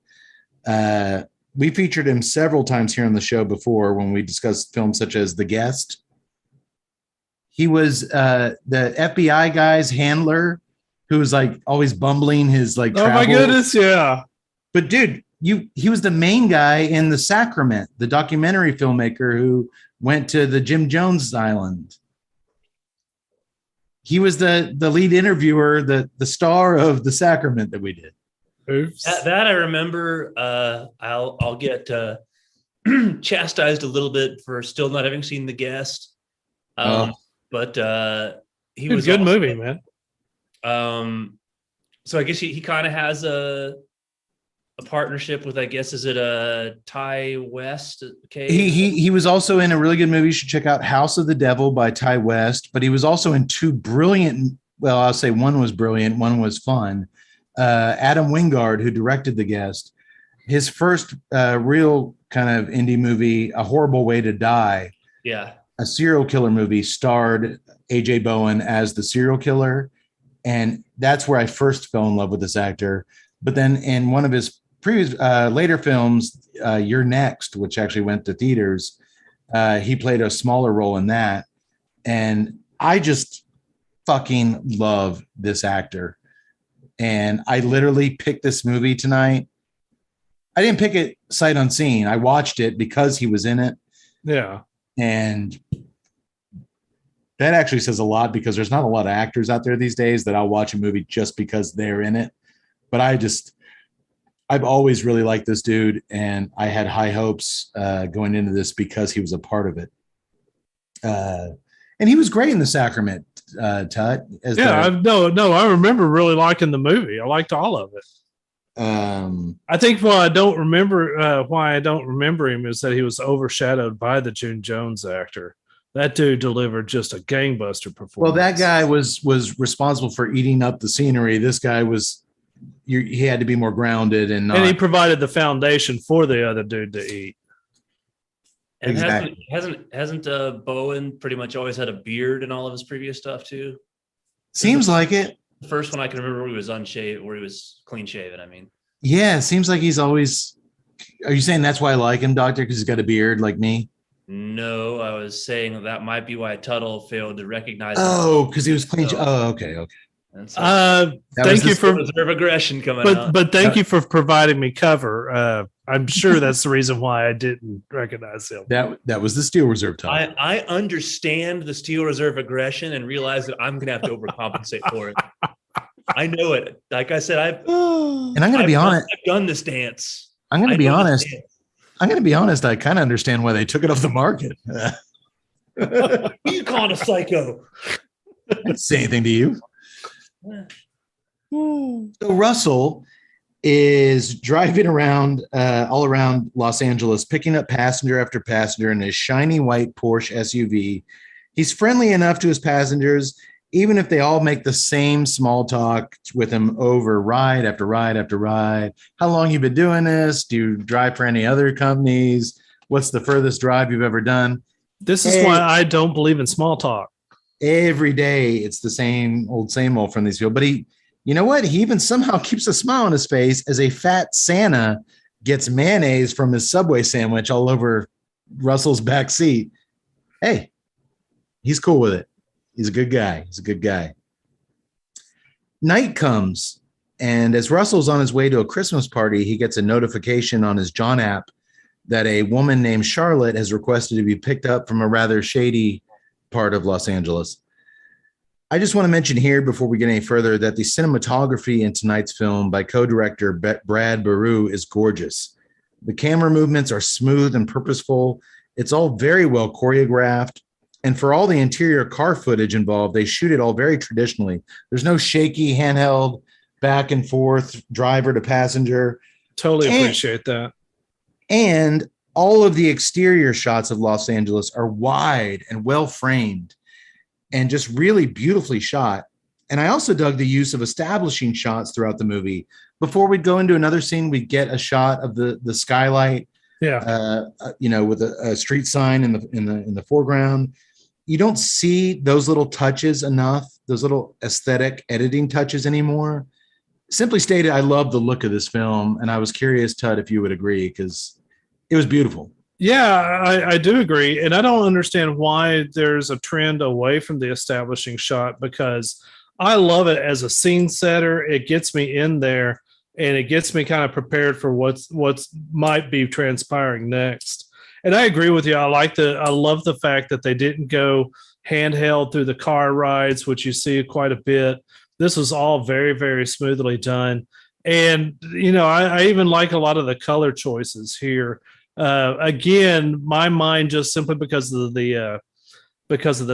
We featured him several times here on the show before when we discussed films such as The Guest. He was the FBI guy's handler, who was like always bumbling his like travel. Oh my goodness, yeah. But dude, he was the main guy in The Sacrament, the documentary filmmaker who went to the Jim Jones Island. He was the lead interviewer, the star of The Sacrament that we did. Oops. That I remember. I'll get chastised a little bit for still not having seen The Guest. But he was a good also, movie, man. So I guess he kind of has a partnership with, I guess, is it a Ty West? Okay. He was also in a really good movie you should check out, House of the Devil by Ty West, but he was also in two brilliant, well, I'll say one was brilliant, one was fun. Adam Wingard, who directed The Guest, his first real kind of indie movie, A Horrible Way to Die. Yeah. A serial killer movie, starred A.J. Bowen as the serial killer. And that's where I first fell in love with this actor. But then in one of his previous later films, You're Next, which actually went to theaters, he played a smaller role in that. And I just fucking love this actor. And I literally picked this movie tonight. I didn't pick it sight unseen. I watched it because he was in it. Yeah. And that actually says a lot, because there's not a lot of actors out there these days that I'll watch a movie just because they're in it. But I've always really liked this dude, and I had high hopes going into this because he was a part of it. And he was great in The Sacrament, Tut. I remember really liking the movie. I liked all of it. I think why I don't remember him is that he was overshadowed by the June Jones actor. That dude delivered just a gangbuster performance. Well, that guy was responsible for eating up the scenery. This guy he had to be more grounded and he provided the foundation for the other dude to eat. And exactly. hasn't Bowen pretty much always had a beard in all of his previous stuff too? Seems like it. The first one I can remember where he was unshaved, where he was clean shaven. I mean, yeah, it seems like he's always. Are you saying that's why I like him, Doctor? Because he's got a beard like me? No, I was saying that might be why Tuttle failed to recognize. Oh, because he was clean. Oh, okay. And thank you for reserve aggression coming out. But thank you for providing me cover. I'm sure that's the reason why I didn't recognize him. That was the Steel Reserve time. I understand the Steel Reserve aggression and realize that I'm gonna have to overcompensate for it. I know it. Like I said, I've done this dance. I'm gonna be honest. I kind of understand why they took it off the market. You called a psycho. I didn't say anything to you. So Russell is driving around all around Los Angeles, picking up passenger after passenger in his shiny white Porsche SUV. He's friendly enough to his passengers, even if they all make the same small talk with him over ride after ride after ride. How long you been doing this? Do you drive for any other companies? What's the furthest drive you've ever done? This is why I don't believe in small talk. Every day it's the same old from these people. But you know what? He even somehow keeps a smile on his face as a fat Santa gets mayonnaise from his Subway sandwich all over Russell's back seat. Hey, he's cool with it. He's a good guy. Night comes, and as Russell's on his way to a Christmas party, he gets a notification on his John app that a woman named Charlotte has requested to be picked up from a rather shady part of Los Angeles. I just want to mention here before we get any further that the cinematography in tonight's film by co-director Brad Baru is gorgeous. The camera movements are smooth and purposeful. It's all very well choreographed. And for all the interior car footage involved, they shoot it all very traditionally. There's no shaky handheld back and forth driver to passenger. Totally appreciate that. And all of the exterior shots of Los Angeles are wide and well framed and just really beautifully shot. And I also dug the use of establishing shots throughout the movie. Before we'd go into another scene, we'd get a shot of the skylight, with a street sign in the foreground. You don't see those little touches enough, those little aesthetic editing touches anymore. Simply stated, I love the look of this film, and I was curious, Tut, if you would agree, because it was beautiful. Yeah, I do agree. And I don't understand why there's a trend away from the establishing shot, because I love it as a scene setter. It gets me in there and it gets me kind of prepared for what's might be transpiring next. And I agree with you. I love the fact that they didn't go handheld through the car rides, which you see quite a bit. This was all very, very smoothly done. And, I even like a lot of the color choices here. Again, my mind, just simply because of the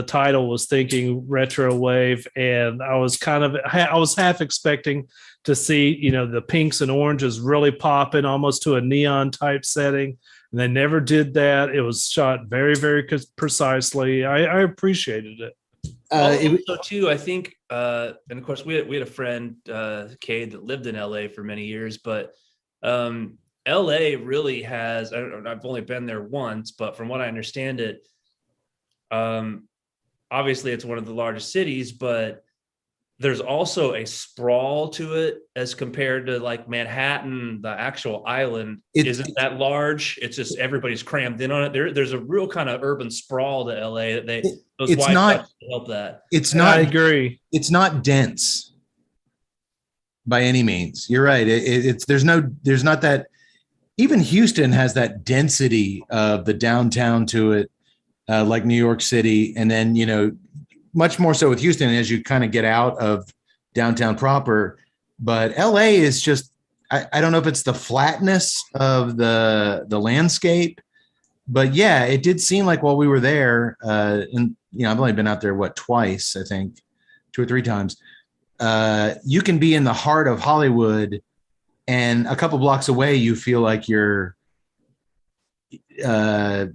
title, was thinking retro wave, and I was half expecting to see the pinks and oranges really popping almost to a neon type setting, and they never did that. It was shot very, very precisely. I appreciated it. Also, too, I think, and of course, we had a friend, Cade, that lived in LA for many years, but LA really has, I've only been there once, but from what I understand it, obviously it's one of the largest cities, but there's also a sprawl to it as compared to like Manhattan. The actual island isn't that large. It's just everybody's crammed in on it. There's a real kind of urban sprawl to LA that it's not help that. It's not. I agree. It's not dense by any means. You're right. There's not that. Even Houston has that density of the downtown to it, like New York City. And then, much more so with Houston as you kind of get out of downtown proper. But LA is just, I don't know if it's the flatness of the landscape, but yeah, it did seem like while we were there, and I've only been out there, twice, I think, 2 or 3 times. You can be in the heart of Hollywood, and a couple blocks away, you feel like you're in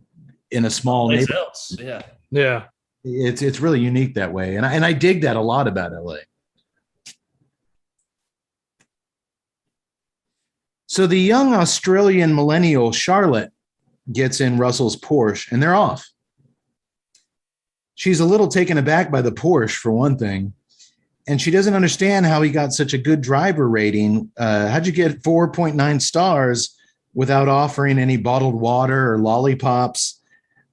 a small neighborhood. Yeah. It's really unique that way, and I dig that a lot about LA. So the young Australian millennial Charlotte gets in Russell's Porsche, and they're off. She's a little taken aback by the Porsche, for one thing. And she doesn't understand how he got such a good driver rating. How'd you get 4.9 stars without offering any bottled water or lollipops?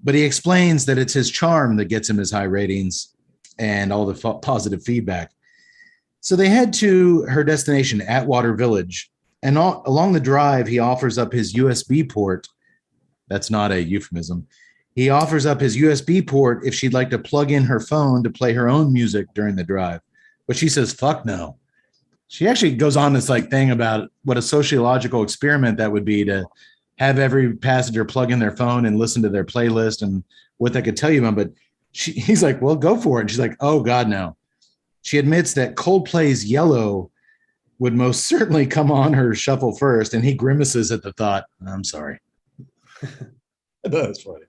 But he explains that it's his charm that gets him his high ratings and all the positive feedback. So they head to her destination, Atwater Village. And along the drive, he offers up his USB port. That's not a euphemism. He offers up his USB port if she'd like to plug in her phone to play her own music during the drive. But she says, fuck no. She actually goes on this like thing about what a sociological experiment that would be to have every passenger plug in their phone and listen to their playlist and what that could tell you about. But he's like, well, go for it. And she's like, oh, God, no. She admits that Coldplay's Yellow would most certainly come on her shuffle first. And he grimaces at the thought. I'm sorry. That's funny.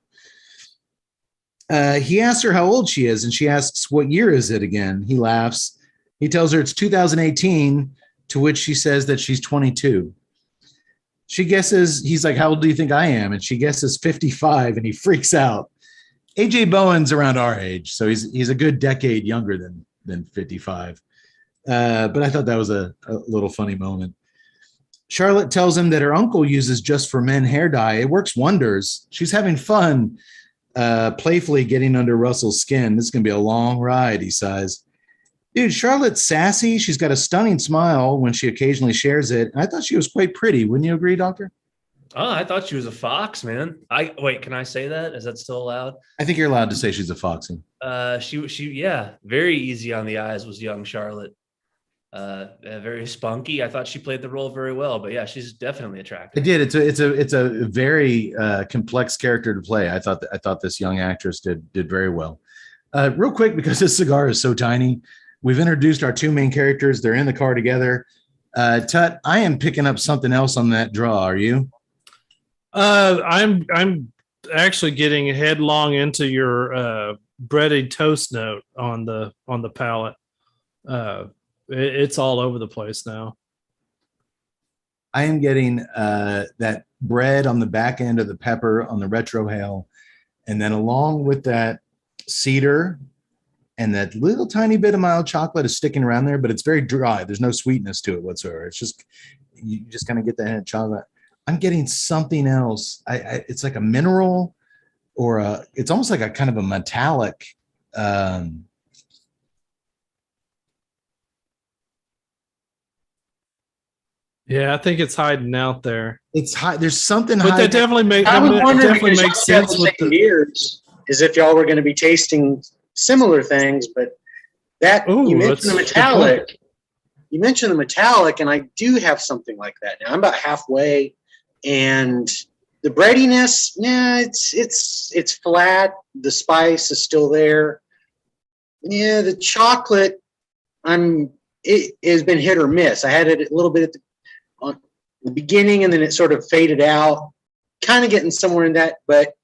He asks her how old she is, and she asks, what year is it again? He laughs. He tells her it's 2018, to which she says that she's 22. She guesses, he's like, how old do you think I am? And she guesses 55, and he freaks out. AJ Bowen's around our age, so he's a good decade younger than 55. But I thought that was a little funny moment. Charlotte tells him that her uncle uses Just for Men hair dye. It works wonders. She's having fun, playfully getting under Russell's skin. This is going to be a long ride, he sighs. Dude, Charlotte's sassy. She's got a stunning smile when she occasionally shares it. And I thought she was quite pretty. Wouldn't you agree, Doctor? Oh, I thought she was a fox, man. Wait, can I say that? Is that still allowed? I think you're allowed to say she's a foxy. Yeah, very easy on the eyes was young Charlotte. Very spunky. I thought she played the role very well, but yeah, she's definitely attractive. I did. It's a very complex character to play. I thought this young actress did very well. Real quick, because this cigar is so tiny, we've introduced our two main characters. They're in the car together. Tut, I am picking up something else on that draw. Are you? I'm actually getting headlong into your breaded toast note on the palate. It's all over the place now. I am getting that bread on the back end of the pepper on the retrohale, and then along with that cedar and that little tiny bit of mild chocolate is sticking around there, but it's very dry. There's no sweetness to it whatsoever. It's just, you just kind of get that hint of chocolate. I'm getting something else. It's like a mineral or it's almost like a kind of a metallic. Yeah, I think it's hiding out there. It's high. There's something, but that definitely makes sense with the years. Is if y'all were going to be tasting similar things, but that you mentioned the metallic. You mentioned the metallic, and I do have something like that now. I'm about halfway, and the breadiness, it's flat. The spice is still there. Yeah, the chocolate, it has been hit or miss. I had it a little bit on the beginning, and then it sort of faded out. Kind of getting somewhere in that, but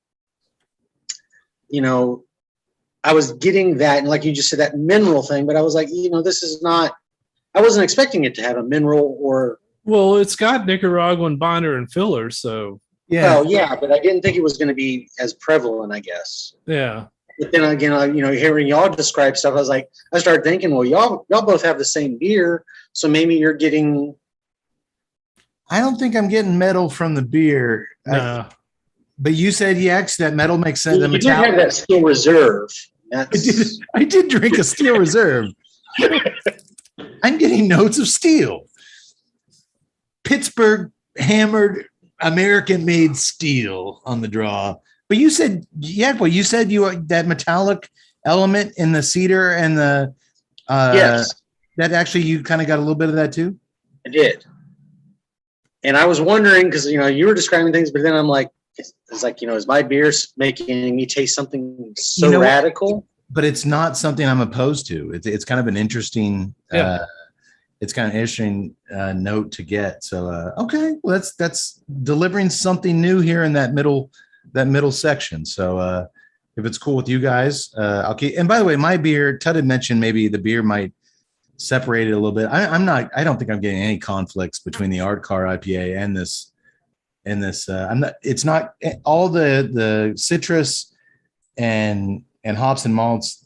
I was getting that, and like you just said, that mineral thing. But I was like, this is not. I wasn't expecting it to have a mineral or. Well, it's got Nicaraguan binder and filler, so. Yeah. Well, yeah, but I didn't think it was going to be as prevalent, I guess. Yeah. But then again, hearing y'all describe stuff, I started thinking, well, y'all both have the same beer, so maybe you're getting. I don't think I'm getting metal from the beer. No. But you said, that metal makes sense. You did have that Steel Reserve. I did drink a Steel Reserve. I'm getting notes of steel. Pittsburgh hammered American-made steel on the draw. But you said, you said that metallic element in the cedar and the yes, that actually you kind of got a little bit of that too. I did, and I was wondering because you were describing things, but then I'm like, it's like is my beer making me taste something so radical? But it's not something I'm opposed to. It's kind of an interesting. It's kind of an interesting note to get. So okay, well that's delivering something new here in that middle section. So if it's cool with you guys, I'll keep. And by the way, my beer, Tud had mentioned maybe the beer might separate it a little bit. I don't think I'm getting any conflicts between the Art Car IPA and this. It's not all the citrus and hops and malts.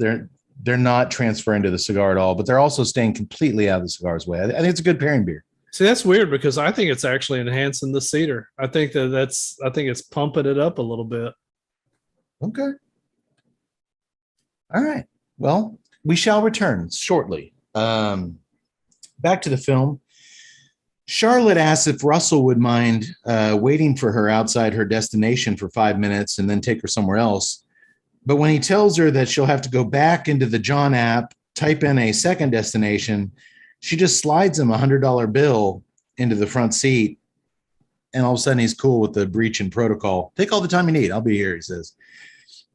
They're not transferring to the cigar at all, but they're also staying completely out of the cigar's way. I think it's a good pairing beer. See, that's weird because I think it's actually enhancing the cedar. I think it's pumping it up a little bit. Okay. All right. Well, we shall return shortly. back to the film. Charlotte asks if Russell would mind waiting for her outside her destination for 5 minutes and then take her somewhere else. But when he tells her that she'll have to go back into the John app, type in a second destination, she just slides him $100 bill into the front seat. And all of a sudden he's cool with the breach in protocol. Take all the time you need. I'll be here, he says.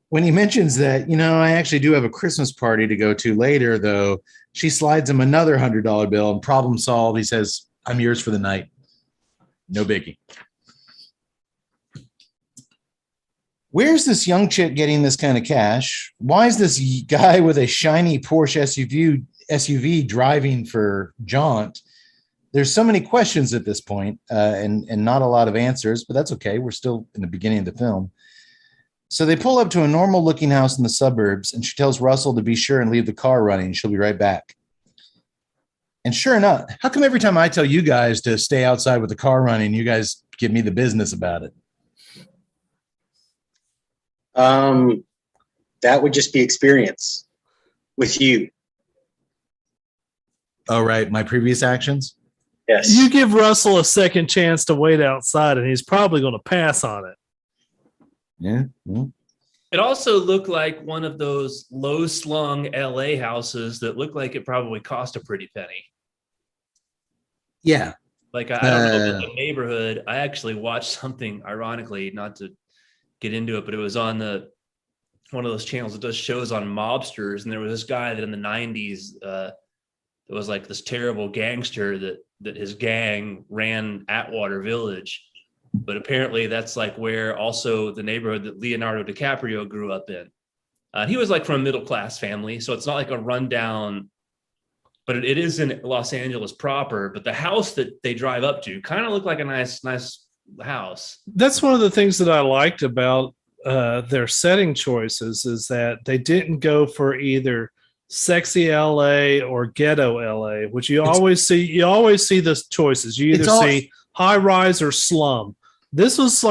When he mentions that, I actually do have a Christmas party to go to later, though, she slides him another $100 bill and problem solved. He says, I'm yours for the night. No biggie. Where's this young chick getting this kind of cash? Why is this guy with a shiny Porsche SUV driving for Jaunt? There's so many questions at this point, and not a lot of answers, but that's okay. We're still in the beginning of the film. So they pull up to a normal looking house in the suburbs, and she tells Russell to be sure and leave the car running. She'll be right back. And sure enough, how come every time I tell you guys to stay outside with the car running, you guys give me the business about it? That would just be experience with you. Oh, right. My previous actions? Yes. You give Russell a second chance to wait outside, and he's probably going to pass on it. Yeah. Well. It also looked like one of those low-slung LA houses that looked like it probably cost a pretty penny. Yeah. Like, I don't know about the neighborhood. I actually watched something, ironically, not to get into it, but it was on one of those channels that does shows on mobsters. And there was this guy that in the 90s, that was like this terrible gangster that his gang ran Atwater Village. But apparently that's like where also the neighborhood that Leonardo DiCaprio grew up in. He was like from a middle-class family. So it's not like a rundown, but it is in Los Angeles proper. But the house that they drive up to kind of looked like a nice house. That's one of the things that I liked about their setting choices is that they didn't go for either sexy LA or ghetto LA, which you always see. You always see the choices. You either see high rise or slum. This was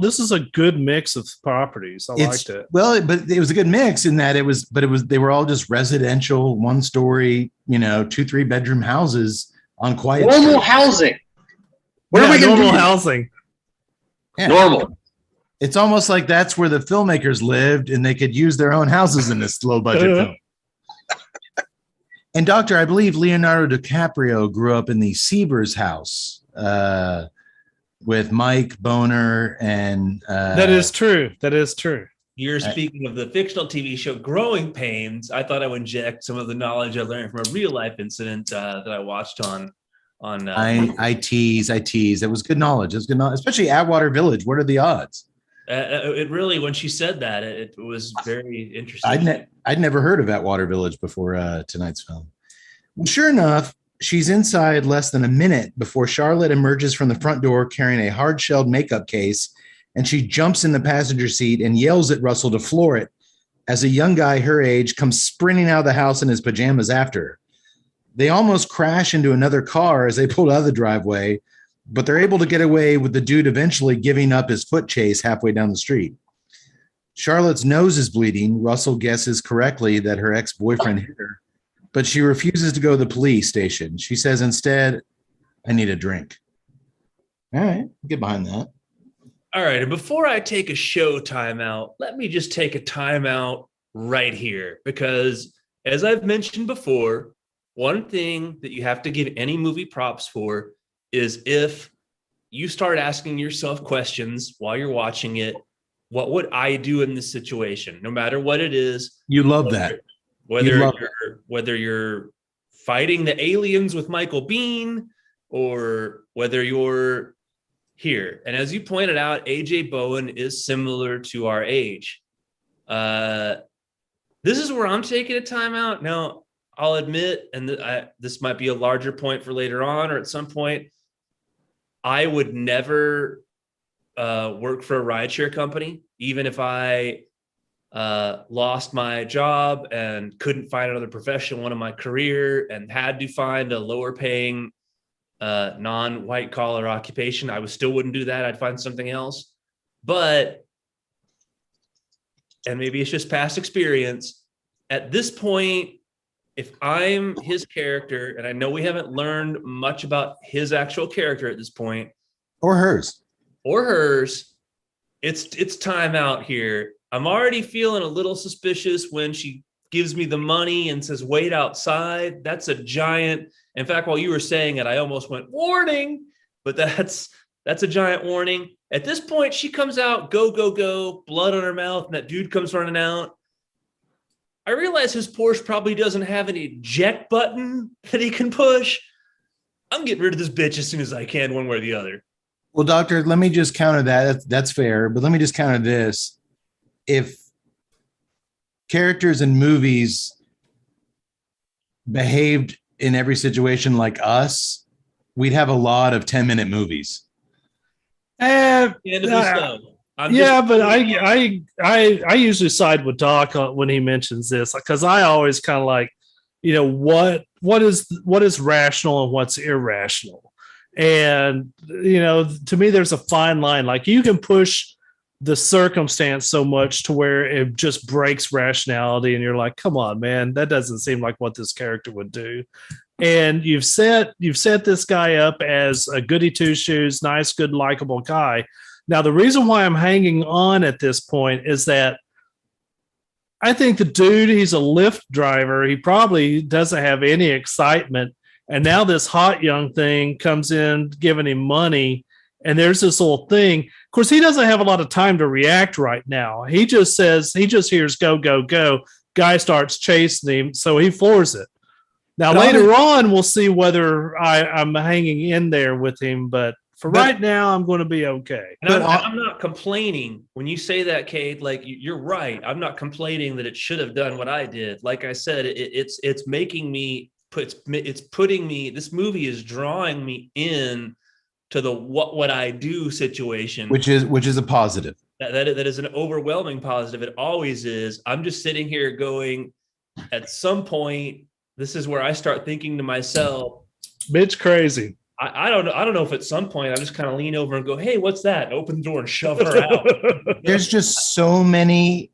this is a good mix of properties. I liked it. Well, but it was a good mix in that they were all just residential, 1-story, 2-3 bedroom houses on quiet normal street. Housing. What are we going to do? Normal housing. Yeah. Normal. It's almost like that's where the filmmakers lived, and they could use their own houses in this low budget film. And Doctor, I believe Leonardo DiCaprio grew up in the Siebers house with Mike Boner and that is true. That is true. You're speaking of the fictional TV show Growing Pains. I thought I would inject some of the knowledge I learned from a real life incident that I watched on. I tease. It was good knowledge. It was good knowledge, especially Atwater Village. What are the odds? It really, when she said that, it was very interesting. I'd never heard of Atwater Village before tonight's film. Well, sure enough, she's inside less than a minute before Charlotte emerges from the front door carrying a hard-shelled makeup case, and she jumps in the passenger seat and yells at Russell to floor it as a young guy her age comes sprinting out of the house in his pajamas after her. They almost crash into another car as they pull out of the driveway, but they're able to get away with the dude eventually giving up his foot chase halfway down the street. Charlotte's nose is bleeding. Russell guesses correctly that her ex-boyfriend hit her, but she refuses to go to the police station. She says instead, I need a drink. All right, get behind that. All right, and before I take a show timeout, let me just take a timeout right here, because as I've mentioned before, one thing that you have to give any movie props for is if you start asking yourself questions while you're watching it, what would I do in this situation? No matter what it is. You love that. Whether you're fighting the aliens with Michael Biehn or whether you're here. And as you pointed out, AJ Bowen is similar to our age. This is where I'm taking a timeout. Now, I'll admit, and this might be a larger point for later on or at some point, I would never work for a rideshare company, even if I lost my job and couldn't find another profession, one of my career, and had to find a lower paying non-white collar occupation. I still wouldn't do that. I'd find something else. But, and maybe it's just past experience, at this point, if I'm his character, and I know we haven't learned much about his actual character at this point, or hers, it's time out here. I'm already feeling a little suspicious when she gives me the money and says, wait outside. That's a giant. In fact, while you were saying it, I almost went warning, but that's a giant warning. At this point, she comes out, go, go, go, blood on her mouth, and that dude comes running out. I realize his Porsche probably doesn't have an eject button that he can push. I'm getting rid of this bitch as soon as I can, one way or the other. Well, doctor, let me just counter that. That's fair, but let me just counter this. If characters in movies behaved in every situation like us, we'd have a lot of 10-minute movies. But I usually side with Doc when he mentions this, because I always kind of like, what is rational and what's irrational. And, to me, there's a fine line. Like, you can push the circumstance so much to where it just breaks rationality. And you're like, come on, man, that doesn't seem like what this character would do. And you've set this guy up as a goody two shoes, nice, good, likable guy. Now, the reason why I'm hanging on at this point is that I think the dude, he's a Lyft driver. He probably doesn't have any excitement. And now this hot young thing comes in giving him money. And there's this whole thing. Of course, he doesn't have a lot of time to react right now. He just hears go, go, go. Guy starts chasing him. So he floors it. Now, later on, we'll see whether I'm hanging in there with him. But right now, I'm going to be okay. And I'm not complaining when you say that, Cade. Like, you're right. I'm not complaining that it should have done what I did. Like I said, it's making me it's putting me. This movie is drawing me in to the what would I do situation, which is a positive. That is an overwhelming positive. It always is. I'm just sitting here going, at some point, this is where I start thinking to myself, bitch crazy. I don't know if at some point I just kind of lean over and go, hey, what's that? Open the door and shove her out. There's just so many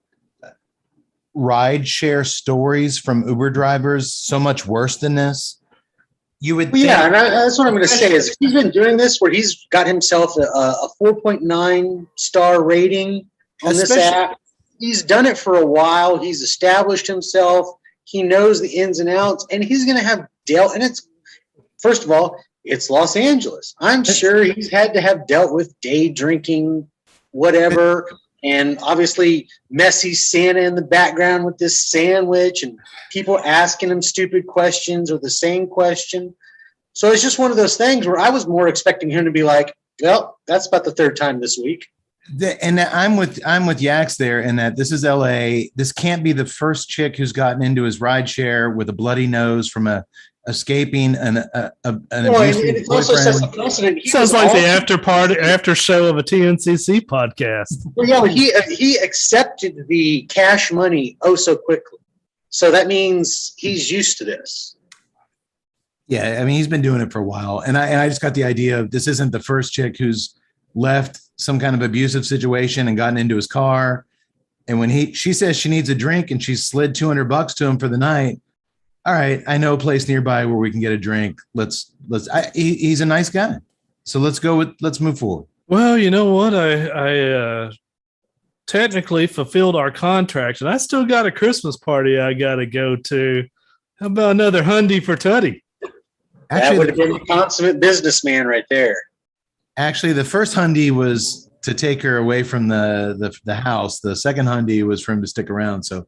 ride share stories from Uber drivers, so much worse than this. You would think, and that's what I'm going to say is he's been doing this where he's got himself a 4.9 star rating on this app. He's done it for a while. He's established himself. He knows the ins and outs, and he's going to have dealt. And it's, first of all, it's Los Angeles. I'm sure he's had to have dealt with day drinking, whatever, and obviously messy Santa in the background with this sandwich and people asking him stupid questions or the same question. So it's just one of those things where I was more expecting him to be like, well, that's about the third time this week. And I'm with Yax there in that this is LA. This can't be the first chick who's gotten into his ride share with a bloody nose from escaping an abusive it also boyfriend. sets a precedent. Sounds like the after show of a TNCC podcast. Well, yeah, but he accepted the cash money so quickly. So that means he's used to this. Yeah, I mean, he's been doing it for a while. And I just got the idea of this isn't the first chick who's left some kind of abusive situation and gotten into his car. And when she says she needs a drink and she slid $200 to him for the night. All right, I know a place nearby where we can get a drink. He's a nice guy. So let's move forward. Well, you know what? I technically fulfilled our contract and I still got a Christmas party I got to go to. How about another Hyundai for Tutty? That would have been the consummate businessman right there. Actually, the first Hyundai was to take her away from the house. The second Hyundai was for him to stick around. So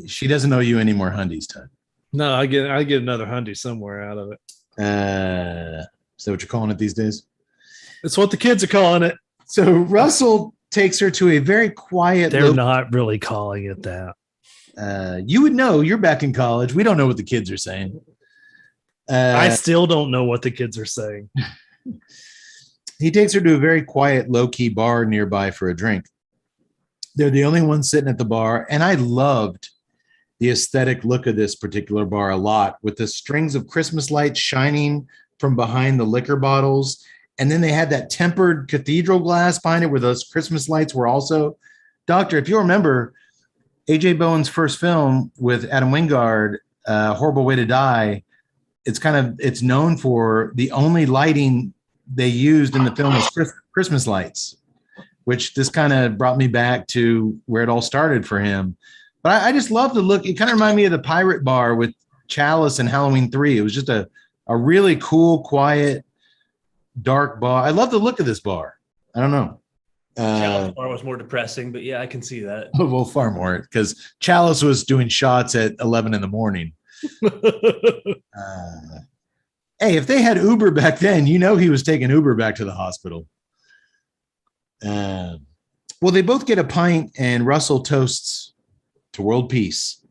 she doesn't owe you any more Hyundais, Tud. No, I get another Hyundai somewhere out of it. Is that what you're calling it these days? It's what the kids are calling it. So Russell takes her to a very quiet. They're not really calling it that. You would know. You're back in college. We don't know what the kids are saying. I still don't know what the kids are saying. He takes her to a very quiet, low-key bar nearby for a drink. They're the only ones sitting at the bar, and I loved the aesthetic look of this particular bar a lot, with the strings of Christmas lights shining from behind the liquor bottles, and then they had that tempered cathedral glass behind it where those Christmas lights were also. Doctor, if you remember, A.J. Bowen's first film with Adam Wingard, Horrible Way to Die, it's known for the only lighting they used in the film was Christmas lights, which this kind of brought me back to where it all started for him. But I just love the look. It kind of reminded me of the Pirate Bar with Chalice and Halloween 3. It was just a really cool, quiet, dark bar. I love the look of this bar. I don't know. Chalice bar was more depressing, but yeah, I can see that. Well, far more, because Chalice was doing shots at 11 in the morning. Hey, if they had Uber back then, he was taking Uber back to the hospital. Well, they both get a pint, and Russell toasts to world peace.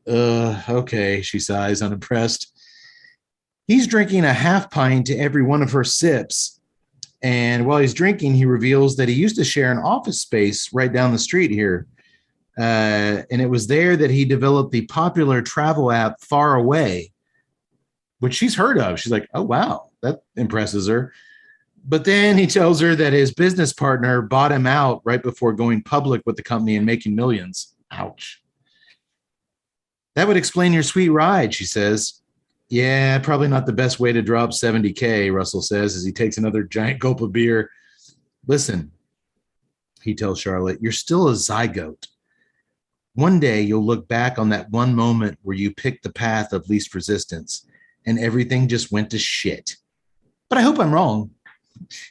Okay, she sighs, unimpressed. He's drinking a half pint to every one of her sips. And while he's drinking, he reveals that he used to share an office space right down the street here. And it was there that he developed the popular travel app Far Away, which she's heard of. She's like, oh, wow, that impresses her. But then he tells her that his business partner bought him out right before going public with the company and making millions. Ouch. That would explain your sweet ride, she says. Yeah, probably not the best way to drop $70K, Russell says as he takes another giant gulp of beer. Listen, he tells Charlotte, you're still a zygote. One day you'll look back on that one moment where you picked the path of least resistance and everything just went to shit. But I hope I'm wrong,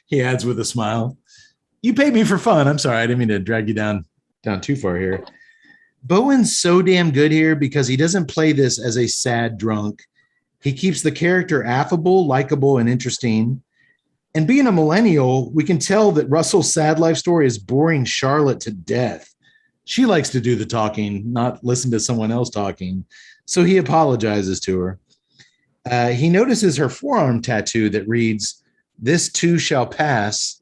he adds with a smile. You paid me for fun. I'm sorry, I didn't mean to drag you down too far here. Bowen's so damn good here because he doesn't play this as a sad drunk. He keeps the character affable, likable, and interesting. And being a millennial, we can tell that Russell's sad life story is boring Charlotte to death. She likes to do the talking, not listen to someone else talking. So he apologizes to her. He notices her forearm tattoo that reads, "This too shall pass."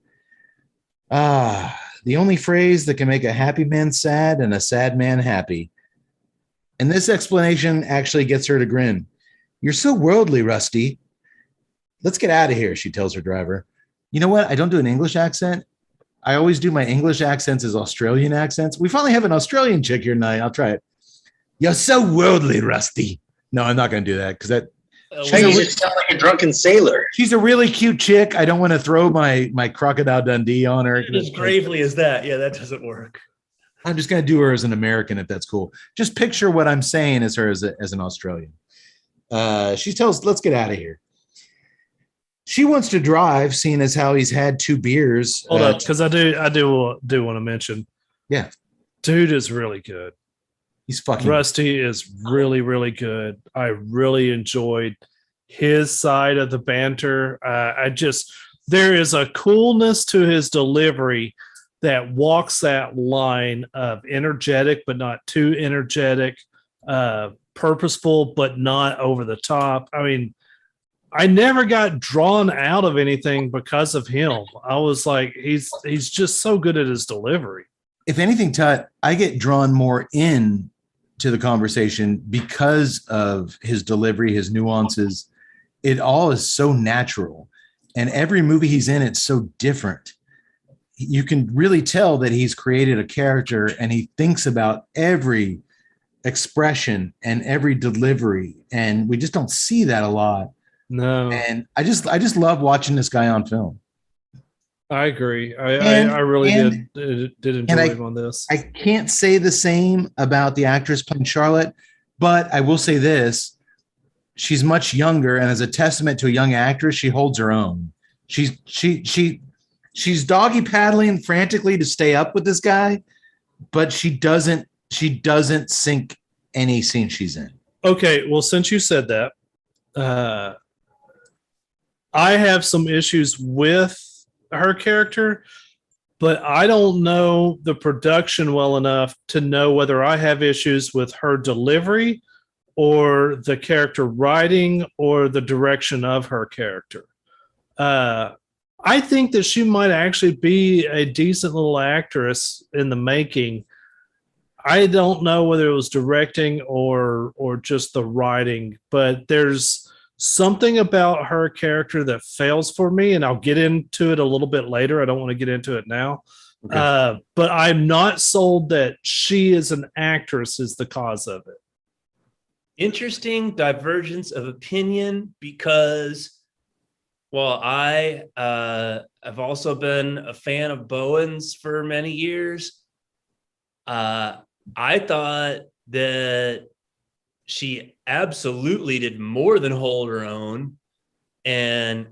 The only phrase that can make a happy man sad and a sad man happy. And this explanation actually gets her to grin. You're so worldly, Rusty. Let's get out of here, she tells her driver. You know what? I don't do an English accent. I always do my English accents as Australian accents. We finally have an Australian chick here tonight. I'll try it. You're so worldly, Rusty. No, I'm not going to do that because that. You just sound like a drunken sailor. She's a really cute chick. I don't want to throw my Crocodile Dundee on her. As gravely as that. Yeah, that doesn't work. I'm just going to do her as an American if that's cool. Just picture what I'm saying as her as an Australian. She tells, let's get out of here. She wants to drive, seeing as how he's had 2 beers. Hold up, because I do want to mention. Yeah. Dude is really good. He's fucking Rusty is really, really good. I really enjoyed his side of the banter. There is a coolness to his delivery that walks that line of energetic, but not too energetic, purposeful, but not over the top. I mean, I never got drawn out of anything because of him. I was like, he's just so good at his delivery. If anything, Tut, I get drawn more in to the conversation because of his delivery, his nuances. It all is so natural. And every movie he's in, it's so different. You can really tell that he's created a character and he thinks about every expression and every delivery. And we just don't see that a lot. No. And I just love watching this guy on film. I agree. I really did enjoy him on this. I can't say the same about the actress playing Charlotte, but I will say this. She's much younger, and as a testament to a young actress, she holds her own. She's doggy paddling frantically to stay up with this guy, but she doesn't sink any scene she's in. Okay, well, since you said that, I have some issues with her character, but I don't know the production well enough to know whether I have issues with her delivery or the character writing or the direction of her character. I think that she might actually be a decent little actress in the making. I don't know whether it was directing or just the writing, but there's something about her character that fails for me, and I'll get into it a little bit later. I don't want to get into it now. Okay. But I'm not sold that she as an actress is the cause of it. interesting divergence of opinion because, well, I have also been a fan of Bowen's for many years. I thought that she absolutely did more than hold her own. And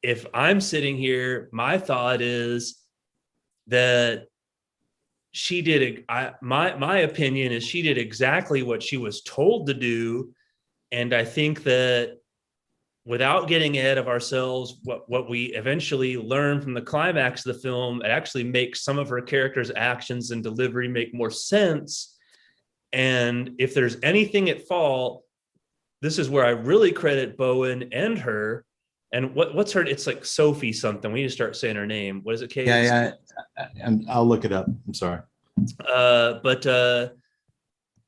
if I'm sitting here, my thought is that she did, my opinion is she did exactly what she was told to do. And I think that without getting ahead of ourselves, what we eventually learn from the climax of the film, it actually makes some of her character's actions and delivery make more sense. And if there's anything at fault, this is where I really credit Bowen and her. And what's her? It's like Sophie something. We need to start saying her name. What is it, Kate? Yeah. I'll look it up. I'm sorry. But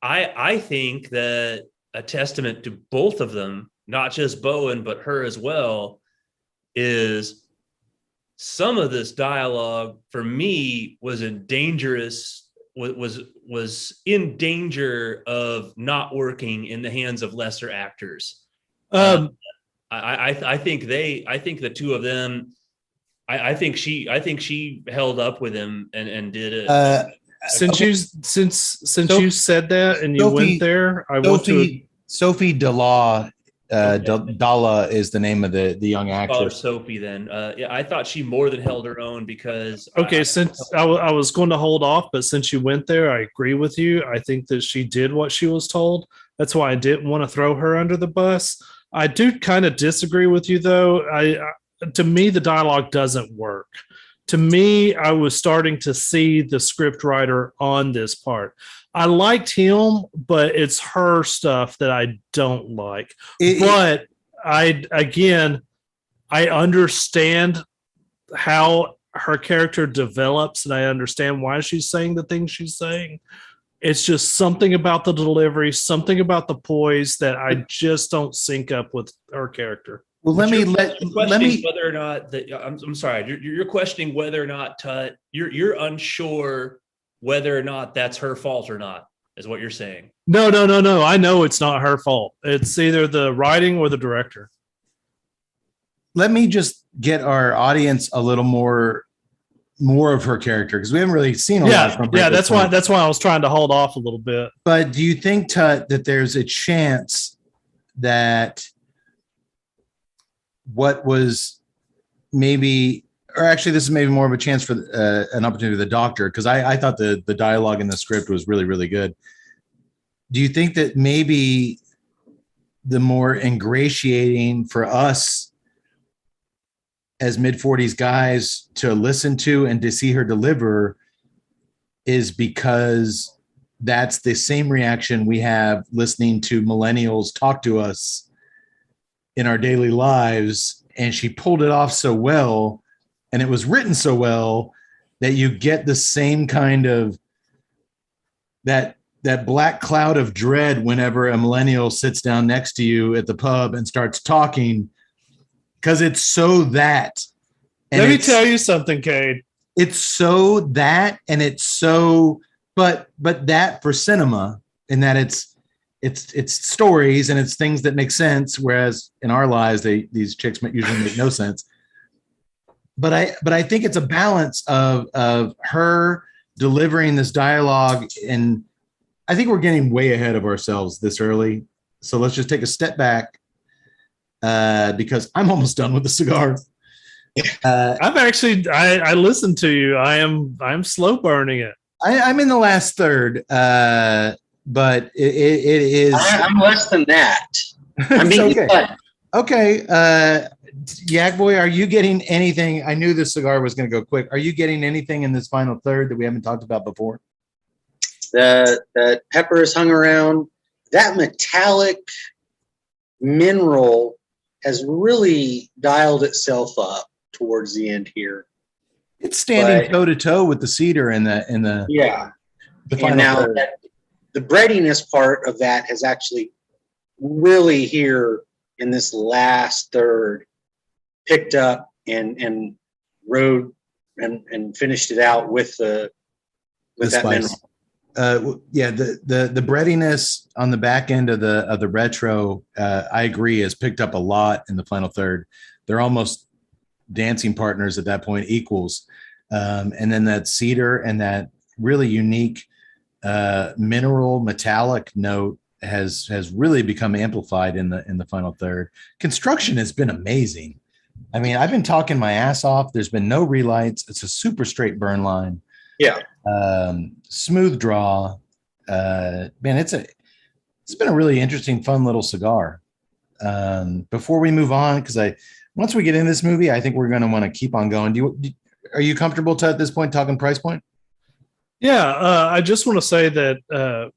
I think that a testament to both of them, not just Bowen, but her as well, is some of this dialogue for me was in danger of not working in the hands of lesser actors. I think the two of them, I think she held up with him and did it. Since you said that and you went there, Sophie Dalla. Dalla is the name of the young actress. Sophie. Then, yeah, I thought she more than held her own because. Okay, since I was going to hold off, but since you went there, I agree with you. I think that she did what she was told. That's why I didn't want to throw her under the bus. I do kind of disagree with you, though. To me, the dialogue doesn't work. To me, I was starting to see the script writer on this part. I liked him, but it's her stuff that I don't like. But I understand how her character develops, and I understand why she's saying the things she's saying. It's just something about the delivery, something about the poise that I just don't sync up with her character. Well, let me whether or not that I'm sorry, you're questioning whether or not Tut, you're unsure whether or not that's her fault or not, is what you're saying. No. I know it's not her fault. It's either the writing or the director. Let me just get our audience a little more of her character, because we haven't really seen a lot from her. Yeah, that's why I was trying to hold off a little bit. But do you think, Tut, that there's a chance that what was maybe, or actually this is maybe more of a chance for an opportunity for the doctor, because I thought the dialogue in the script was really, really good. Do you think that maybe the more ingratiating for us as mid-40s guys to listen to and to see her deliver is because that's the same reaction we have listening to millennials talk to us in our daily lives, and she pulled it off so well, and it was written so well that you get the same kind of that black cloud of dread whenever a millennial sits down next to you at the pub and starts talking, because it's so that. And let me tell you something, Cade. It's so that, and it's so, but that for cinema, in that it's stories and it's things that make sense, whereas in our lives these chicks usually make no sense. But I think it's a balance of her delivering this dialogue, and I think we're getting way ahead of ourselves this early. So let's just take a step back, because I'm almost done with the cigar. I listened to you. I'm slow burning it. I'm in the last third, but it is. I'm less than that. I'm being okay. Yak Boy, are you getting anything? I knew this cigar was going to go quick. Are you getting anything in this final third that we haven't talked about before? The pepper is hung around. That metallic mineral has really dialed itself up towards the end here. It's standing toe to toe with the cedar in the yeah. The final and now third. The breadiness part of that has actually really here in this last third picked up and rode and finished it out with that spice. mineral. Yeah, the breadiness on the back end of the retro, I agree, has picked up a lot in the final third. They're almost dancing partners at that point, equals. And then that cedar and that really unique mineral metallic note has really become amplified in the final third. Construction has been amazing. I mean, I've been talking my ass off. There's been no relights. It's a super straight burn line. Yeah. Smooth draw. Man, it's been a really interesting, fun little cigar. Before we move on, because once we get in this movie, I think we're going to want to keep on going. Are you comfortable at this point talking price point? Yeah, I just want to say that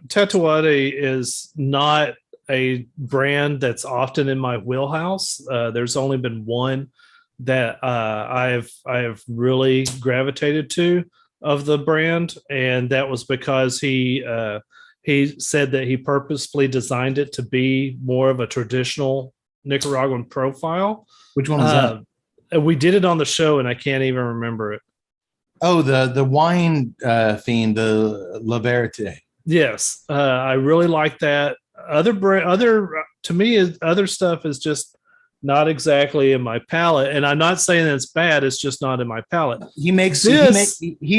Tatuaje is not a brand that's often in my wheelhouse. There's only been one that I have really gravitated to of the brand, and that was because he said that he purposefully designed it to be more of a traditional Nicaraguan profile. Which one was that? We did it on the show, and I can't even remember it. Oh, the wine theme, the La Verite. Yes, I really like that. To me, other stuff is just not exactly in my palate, and I'm not saying that it's bad. It's just not in my palate. He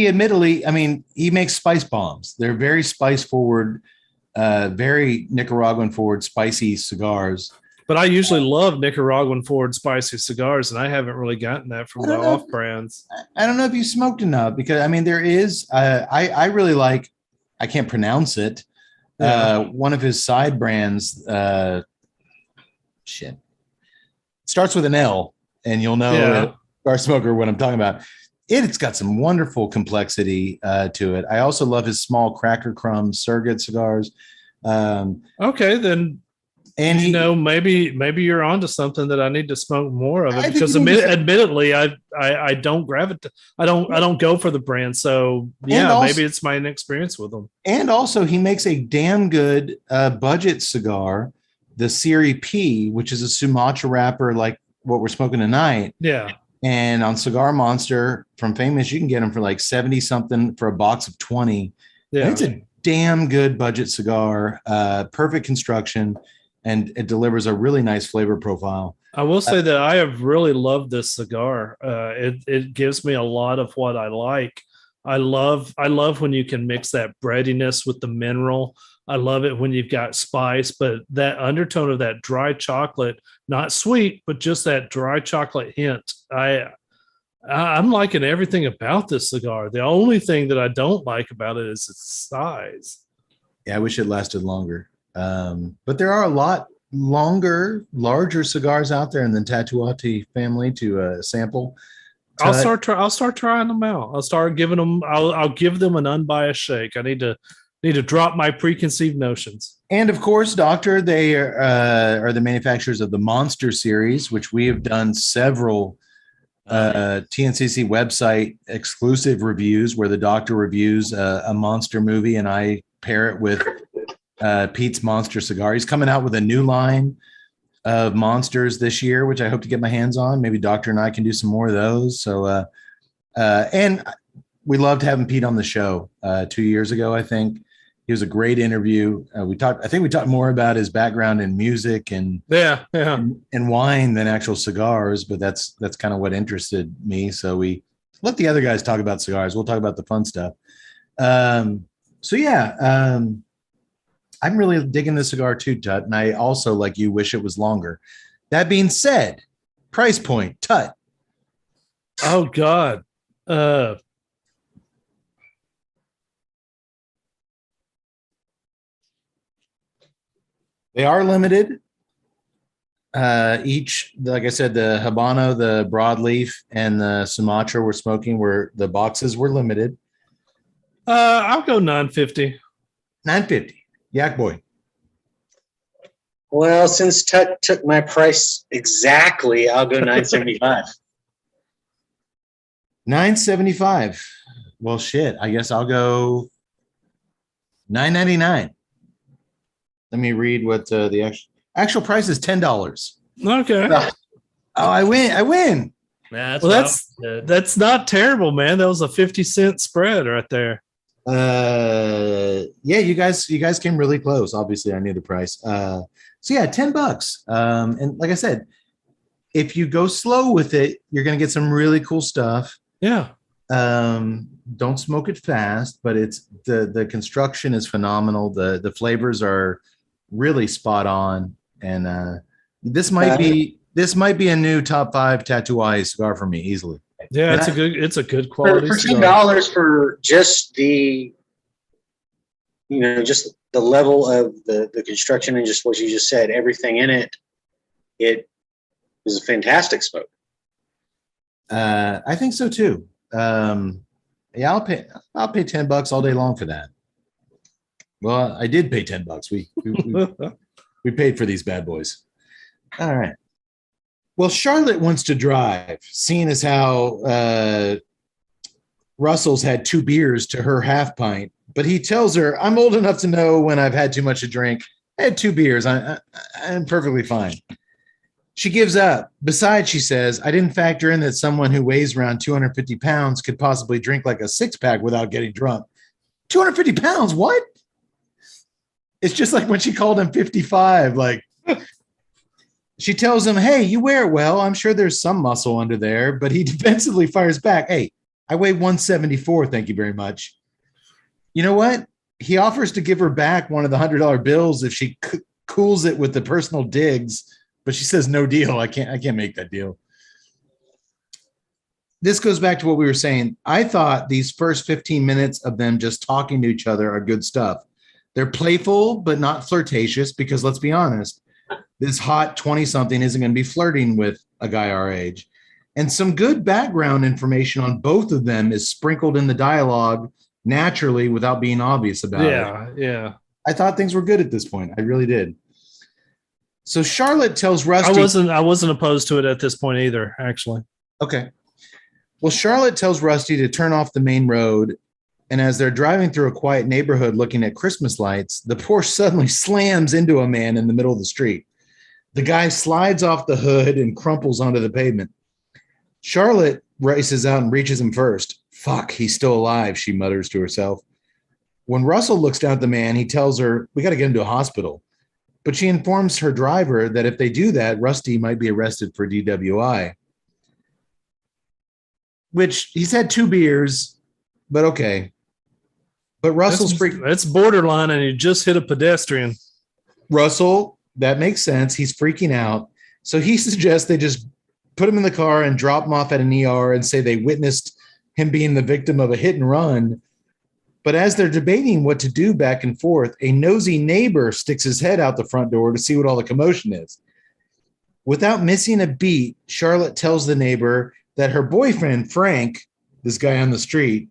admittedly, I mean, he makes spice bombs. They're very spice forward, very Nicaraguan forward, spicy cigars. But I usually love Nicaraguan forward spicy cigars, and I haven't really gotten that from the off brands. I don't know if you smoked enough, because I mean, there is. I really like. I can't pronounce it. One of his side brands. Shit. Starts with an L, and you'll know Cigar Smoker what I'm talking about. It's got some wonderful complexity to it. I also love his small cracker crumb surrogate cigars. Okay, then. And maybe you're onto something that I need to smoke more of it, because admittedly I don't gravitate. I don't go for the brand. So maybe it's my inexperience with them. And also he makes a damn good budget cigar, the Series P, which is a Sumatra wrapper like what we're smoking tonight. Yeah. And on Cigar Monster from Famous, you can get them for like 70 something for a box of 20. Yeah. And it's a damn good budget cigar, perfect construction. And it delivers a really nice flavor profile. I will say that I have really loved this cigar. It gives me a lot of what I like. I love when you can mix that breadiness with the mineral. I love it when you've got spice, but that undertone of that dry chocolate, not sweet, but just that dry chocolate hint. I'm liking everything about this cigar. The only thing that I don't like about it is its size. Yeah, I wish it lasted longer. But there are a lot larger cigars out there in the Tatuaje family to sample. I'll start trying them out. I'll start giving them. I'll give them an unbiased shake. I need to drop my preconceived notions. And of course, Doctor, they are the manufacturers of the Monster series, which we have done several TNCC website exclusive reviews where the Doctor reviews a Monster movie, and I pair it with Pete's Monster cigar. He's coming out with a new line of Monsters this year, which I hope to get my hands on. Maybe Doctor and I can do some more of those. So, and we loved having Pete on the show 2 years ago. I think he was a great interview. I think we talked more about his background in music and wine than actual cigars, but that's kind of what interested me. So we let the other guys talk about cigars. We'll talk about the fun stuff. I'm really digging this cigar too, Tut, and I also, like you, wish it was longer. That being said, price point, Tut. Oh God. They are limited. Each, like I said, the Habano, the Broadleaf, and the Sumatra we're smoking the boxes were limited. I'll go $9.50. $9.50. Yak boy. Well, since Tut took my price exactly, I'll go $9.75. $9.75. Well, shit. I guess I'll go $9.99. Let me read what the actual price is. $10. Okay. Oh, I win. That's not terrible, man. That was a 50-cent spread right there. Yeah, you guys came really close. Obviously, I knew the price. So yeah, $10. And like I said, if you go slow with it, you're gonna get some really cool stuff. Yeah. Don't smoke it fast, but it's the construction is phenomenal. The flavors are really spot on, and this might be a new top 5 Tatuaje cigar for me easily. Yeah, And it's a good quality for cigar. $10 for just the just the level of the construction and just what you just said, everything in it, it is a fantastic smoke. I think so too. Yeah, I'll pay $10 all day long for that. Well, I did pay $10. We paid for these bad boys. All right. Well, Charlotte wants to drive, seeing as how Russell's had 2 beers to her half pint, but he tells her, "I'm old enough to know when I've had too much to drink. I had 2 beers. I'm perfectly fine." She gives up. Besides, she says, "I didn't factor in that someone who weighs around 250 pounds could possibly drink like a 6-pack without getting drunk." 250 pounds? What? It's just like when she called him 55. Like, she tells him, "Hey, you wear it well. I'm sure there's some muscle under there." But he defensively fires back, "Hey, I weigh 174. Thank you very much." You know what? He offers to give her back one of the $100 bills if she cools it with the personal digs. But she says, "No deal. I can't make that deal." This goes back to what we were saying. I thought these first 15 minutes of them just talking to each other are good stuff. They're playful, but not flirtatious, because let's be honest, this hot 20-something isn't going to be flirting with a guy our age. And some good background information on both of them is sprinkled in the dialogue naturally without being obvious about it. Yeah. I thought things were good at this point. I really did. So Charlotte tells Rusty. I wasn't opposed to it at this point either, actually. Okay. Well, Charlotte tells Rusty to turn off the main road. And as they're driving through a quiet neighborhood looking at Christmas lights, the Porsche suddenly slams into a man in the middle of the street. The guy slides off the hood and crumples onto the pavement. Charlotte races out and reaches him first. "Fuck, he's still alive," she mutters to herself. When Russell looks down at the man, he tells her, "We got to get him to a hospital." But she informs her driver that if they do that, Rusty might be arrested for DWI. Which, he's had 2 beers, but okay. But Russell's freaking. That's borderline, and he just hit a pedestrian. Russell, that makes sense. He's freaking out. So he suggests they just put him in the car and drop him off at an ER and say they witnessed him being the victim of a hit and run. But as they're debating what to do back and forth, a nosy neighbor sticks his head out the front door to see what all the commotion is. Without missing a beat, Charlotte tells the neighbor that her boyfriend, Frank, this guy on the street,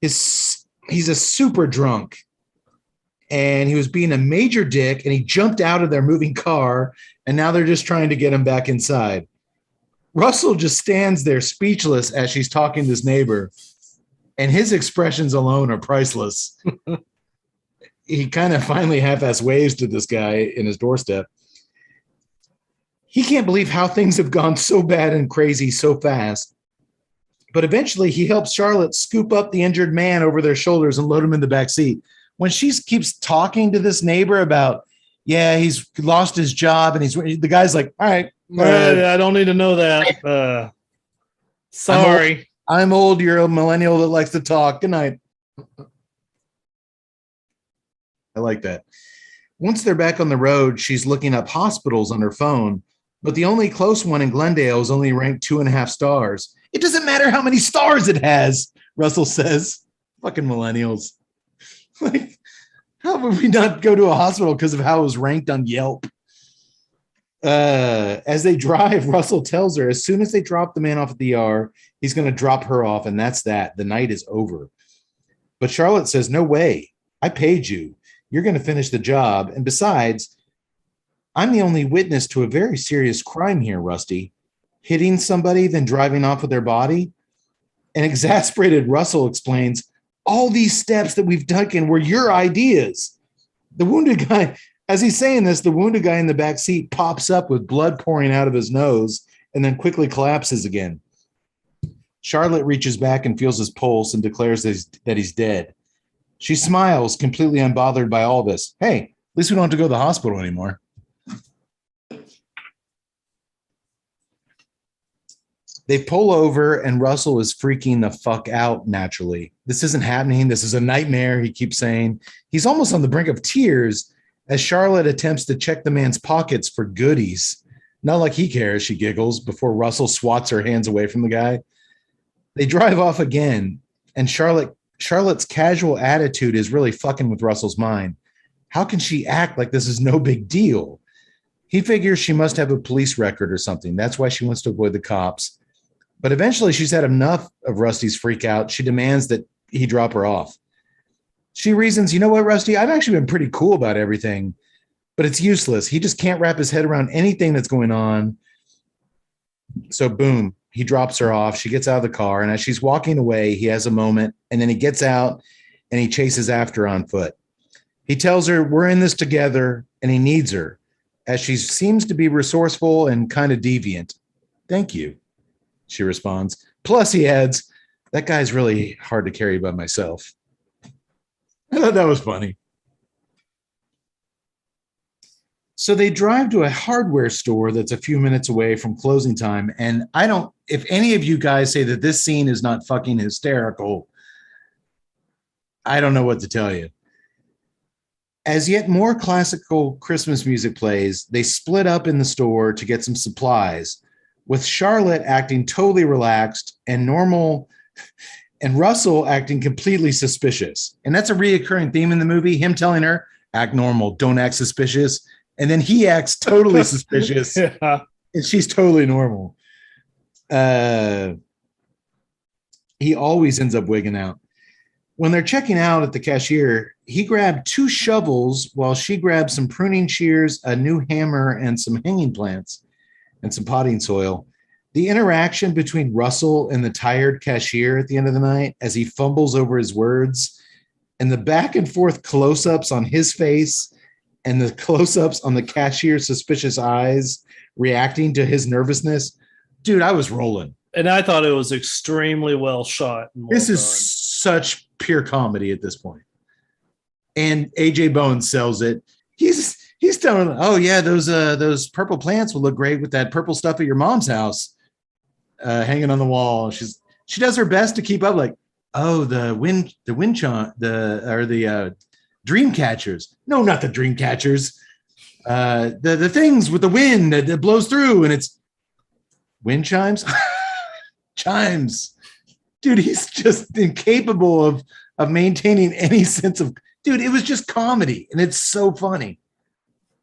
he's a super drunk. And he was being a major dick, and he jumped out of their moving car, and now they're just trying to get him back inside. Russell just stands there speechless as she's talking to this neighbor. And his expressions alone are priceless. He kind of finally half-ass waves to this guy in his doorstep. He can't believe how things have gone so bad and crazy so fast. But eventually he helps Charlotte scoop up the injured man over their shoulders and load him in the back seat. When she keeps talking to this neighbor about, yeah, he's lost his job, and the guy's like, "All right. I don't need to know that. Sorry. I'm old. You're a millennial that likes to talk. Good night." I like that. Once they're back on the road, she's looking up hospitals on her phone, but the only close one in Glendale is only ranked 2.5 stars. "It doesn't matter how many stars it has," Russell says. Fucking millennials. Like, how would we not go to a hospital because of how it was ranked on Yelp? As they drive, Russell tells her as soon as they drop the man off at the ER, he's going to drop her off, and that's that. The night is over. But Charlotte says, "No way. I paid you. You're going to finish the job. And besides, I'm the only witness to a very serious crime here, Rusty. Hitting somebody, then driving off with their body." And exasperated Russell explains, "All these steps that we've taken were your ideas." The wounded guy, as he's saying this, the wounded guy in the back seat pops up with blood pouring out of his nose and then quickly collapses again. Charlotte reaches back and feels his pulse and declares that he's dead. She smiles, completely unbothered by all this. Hey, at least we don't have to go to the hospital anymore. They pull over and Russell is freaking the fuck out naturally. This isn't happening. This is a nightmare, he keeps saying. He's almost on the brink of tears as Charlotte attempts to check the man's pockets for goodies. Not like he cares, she giggles before Russell swats her hands away from the guy. They drive off again, and Charlotte's casual attitude is really fucking with Russell's mind. How can she act like this is no big deal? He figures she must have a police record or something. That's why she wants to avoid the cops. But eventually she's had enough of Rusty's freak out. She demands that he drop her off. She reasons, you know what, Rusty? I've actually been pretty cool about everything, but it's useless. He just can't wrap his head around anything that's going on. So boom, he drops her off. She gets out of the car. And as she's walking away, he has a moment. And then he gets out and he chases after her on foot. He tells her, we're in this together, and he needs her, as she seems to be resourceful and kind of deviant. Thank you, she responds. Plus, he adds, that guy's really hard to carry by myself. I thought that was funny. So they drive to a hardware store that's a few minutes away from closing time. And if any of you guys say that this scene is not fucking hysterical, I don't know what to tell you. As yet more classical Christmas music plays, they split up in the store to get some supplies, with Charlotte acting totally relaxed and normal, and Russell acting completely suspicious. And that's a reoccurring theme in the movie, him telling her, act normal, don't act suspicious. And then he acts totally suspicious, and she's totally normal. He always ends up wigging out. When they're checking out at the cashier, he grabbed 2 shovels while she grabbed some pruning shears, a new hammer, and some hanging plants and some potting soil. The interaction between Russell and the tired cashier at the end of the night as he fumbles over his words, and the back and forth close-ups on his face and the close-ups on the cashier's suspicious eyes reacting to his nervousness. Dude, I was rolling. And I thought it was extremely well shot. This is such pure comedy at this point. And AJ Bowen sells it. He's telling them, oh yeah, those purple plants will look great with that purple stuff at your mom's house hanging on the wall. She does her best to keep up, like, oh, the dream catchers. No, not the dream catchers. The things with the wind that blows through, and it's wind chimes. Chimes. Dude, he's just incapable of maintaining any sense of, dude, it was just comedy, and it's so funny.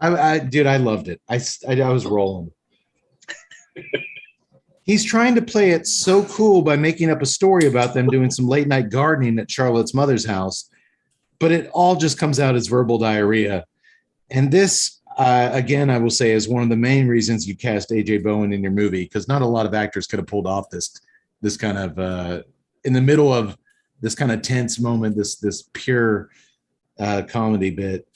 I loved it. I was rolling. He's trying to play it so cool by making up a story about them doing some late night gardening at Charlotte's mother's house, but it all just comes out as verbal diarrhea. And this, again, I will say, is one of the main reasons you cast AJ Bowen in your movie, because not a lot of actors could have pulled off this kind of in the middle of this kind of tense moment, this pure comedy bit.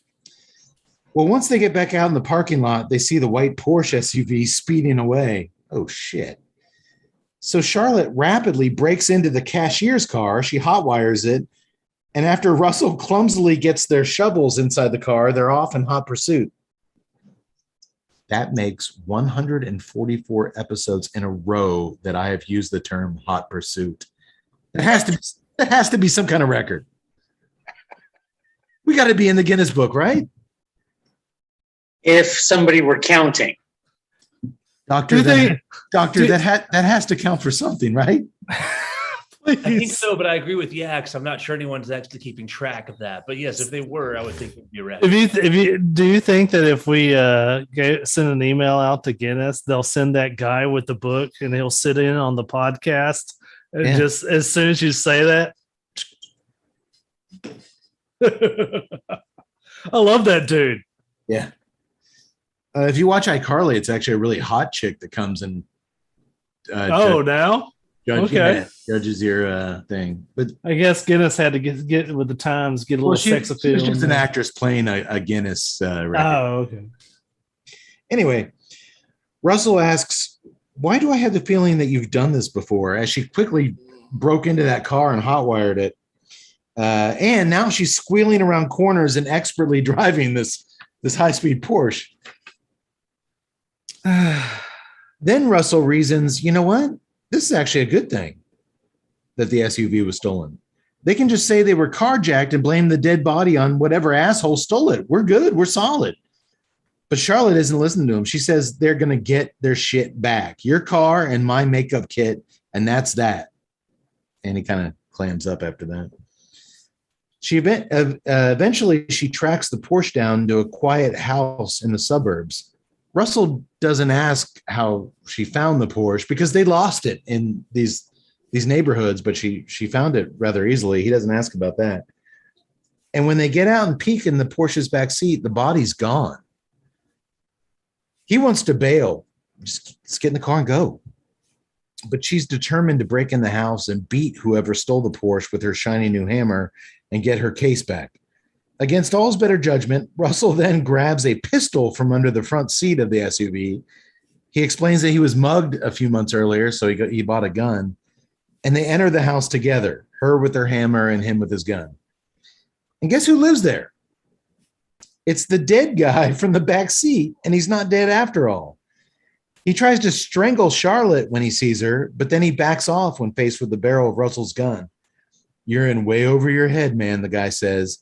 Well, once they get back out in the parking lot, they see the white Porsche SUV speeding away. Oh, shit. So Charlotte rapidly breaks into the cashier's car. She hotwires it. And after Russell clumsily gets their shovels inside the car, they're off in hot pursuit. That makes 144 episodes in a row that I have used the term hot pursuit. That has to be some kind of record. We got to be in the Guinness Book, right? If somebody were counting. Doctor, that has to count for something, right? I think so, but I agree with Yax. I'm not sure anyone's actually keeping track of that. But yes, if they were, I would think it'd be a record. Do you think that if we send an email out to Guinness, they'll send that guy with the book and he'll sit in on the podcast? And just as soon as you say that, I love that dude. Yeah. If you watch iCarly, it's actually a really hot chick that comes and judges your thing. But I guess Guinness had to get with the times, get a little sex appeal. She's just an actress playing a Guinness record. Oh, okay. Anyway, Russell asks, why do I have the feeling that you've done this before? As she quickly broke into that car and hotwired it. And now she's squealing around corners and expertly driving this high-speed Porsche. Then Russell reasons, you know what? This is actually a good thing that the SUV was stolen. They can just say they were carjacked and blame the dead body on whatever asshole stole it. We're good. We're solid. But Charlotte isn't listening to him. She says they're going to get their shit back. Your car and my makeup kit, and that's that. And he kind of clams up after that. Eventually, she tracks the Porsche down to a quiet house in the suburbs. Russell doesn't ask how she found the Porsche because they lost it in these neighborhoods, but she found it rather easily. He doesn't ask about that. And when they get out and peek in the Porsche's back seat, the body's gone. He wants to bail. Just get in the car and go. But she's determined to break in the house and beat whoever stole the Porsche with her shiny new hammer and get her case back. Against all's better judgment, Russell then grabs a pistol from under the front seat of the SUV. He explains that he was mugged a few months earlier, so he bought a gun. And they enter the house together, her with her hammer and him with his gun. And guess who lives there? It's the dead guy from the back seat, and he's not dead after all. He tries to strangle Charlotte when he sees her, but then he backs off when faced with the barrel of Russell's gun. You're in way over your head, man, the guy says.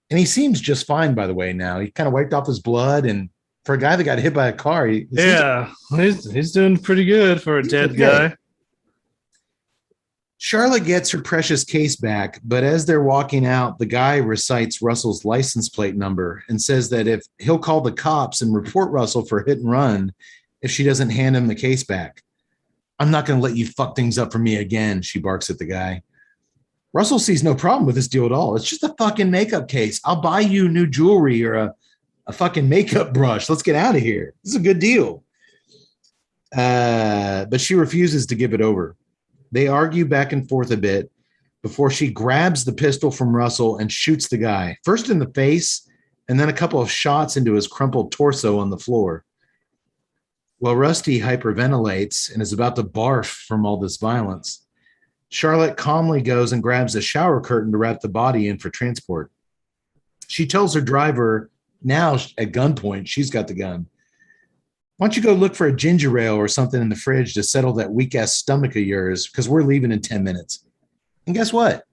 And he seems just fine, by the way, now. He kind of wiped off his blood, and for a guy that got hit by a car, he's doing pretty good for a dead guy. Charlotte gets her precious case back, but as they're walking out, the guy recites Russell's license plate number and says that if he'll call the cops and report Russell for hit and run if she doesn't hand him the case back. I'm not going to let you fuck things up for me again, she barks at the guy. Russell sees no problem with this deal at all. It's just a fucking makeup case. I'll buy you new jewelry or a fucking makeup brush. Let's get out of here. This is a good deal. But she refuses to give it over. They argue back and forth a bit before she grabs the pistol from Russell and shoots the guy, first in the face and then a couple of shots into his crumpled torso on the floor. While Rusty hyperventilates and is about to barf from all this violence, Charlotte calmly goes and grabs a shower curtain to wrap the body in for transport. She tells her driver, now at gunpoint, she's got the gun, why don't you go look for a ginger ale or something in the fridge to settle that weak-ass stomach of yours, because we're leaving in 10 minutes. And guess what?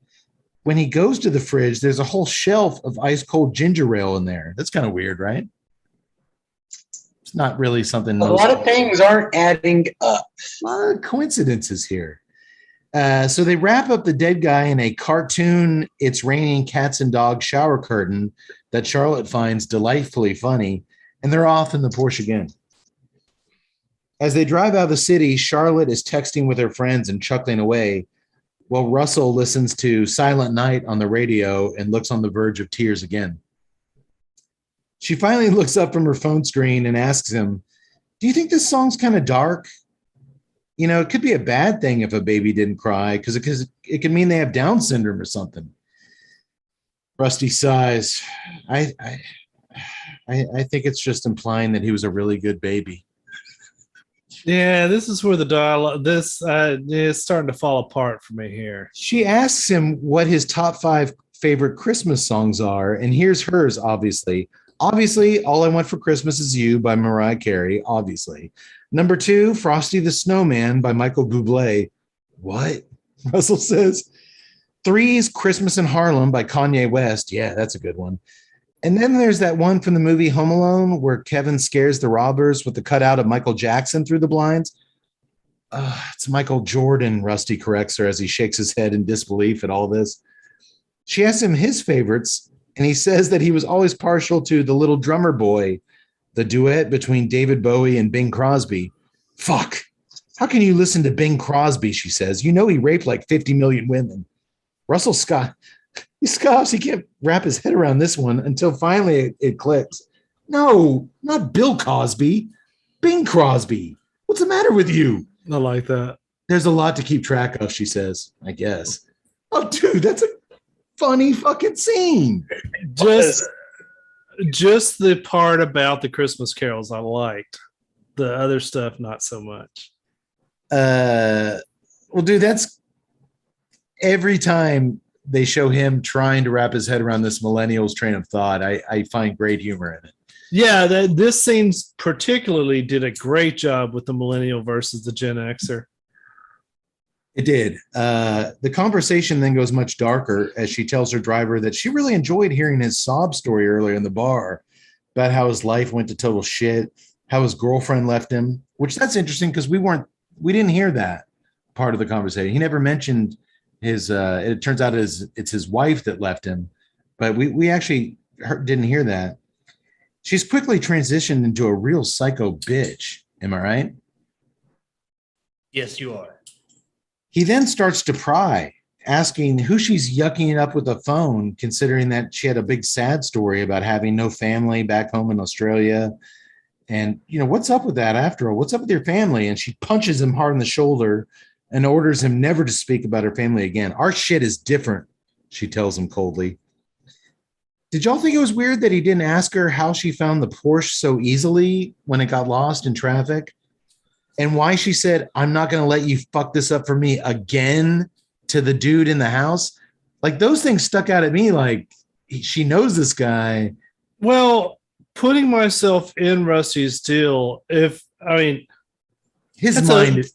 When he goes to the fridge, there's a whole shelf of ice-cold ginger ale in there. That's kind of weird, right? It's not really something. A lot of things aren't adding up. A lot of coincidences here. So they wrap up the dead guy in a cartoon It's Raining Cats and Dogs shower curtain that Charlotte finds delightfully funny, and they're off in the Porsche again. As they drive out of the city, Charlotte is texting with her friends and chuckling away, while Russell listens to Silent Night on the radio and looks on the verge of tears again. She finally looks up from her phone screen and asks him, do you think this song's kind of dark? You know, it could be a bad thing if a baby didn't cry because it could mean they have Down syndrome or something. Rusty sighs. I think it's just implying that he was a really good baby. Yeah, this is where the dialogue, this is starting to fall apart for me here. She asks him what his top 5 favorite Christmas songs are, and here's hers, obviously. Obviously, All I Want for Christmas Is You by Mariah Carey, obviously. Number 2, Frosty the Snowman by Michael Bublé. What? Russell says. 3 is Christmas in Harlem by Kanye West. Yeah, that's a good one. And then there's that one from the movie Home Alone where Kevin scares the robbers with the cutout of Michael Jackson through the blinds. It's Michael Jordan, Rusty corrects her as he shakes his head in disbelief at all this. She asks him his favorites, and he says that he was always partial to The Little Drummer Boy, the duet between David Bowie and Bing Crosby. Fuck. How can you listen to Bing Crosby, she says. You know he raped like 50 million women. Russell Scott... He scoffs. He can't wrap his head around this one until finally it clicks. No, not Bill Cosby. Bing Crosby. What's the matter with you? I like that. There's a lot to keep track of, she says, I guess. Oh, dude, that's a funny fucking scene. Just the part about the Christmas carols I liked. The other stuff, not so much. Well, dude, that's every time they show him trying to wrap his head around this millennial's train of thought. I find great humor in it. Yeah, this scene particularly did a great job with the millennial versus the Gen Xer. It did. The conversation then goes much darker as she tells her driver that she really enjoyed hearing his sob story earlier in the bar about how his life went to total shit, how his girlfriend left him, which that's interesting because we didn't hear that part of the conversation. He never mentioned his, it turns out it's his wife that left him, but we actually didn't hear that. She's quickly transitioned into a real psycho bitch. Am I right? Yes, you are. He then starts to pry, asking who she's yucking it up with the phone, considering that she had a big sad story about having no family back home in Australia. And, what's up with that after all? What's up with your family? And she punches him hard in the shoulder and orders him never to speak about her family again. Our shit is different, she tells him coldly. Did y'all think it was weird that he didn't ask her how she found the Porsche so easily when it got lost in traffic? And why she said, I'm not going to let you fuck this up for me again to the dude in the house? Like, those things stuck out at me like she knows this guy. Well, putting myself in Rusty's deal, his mind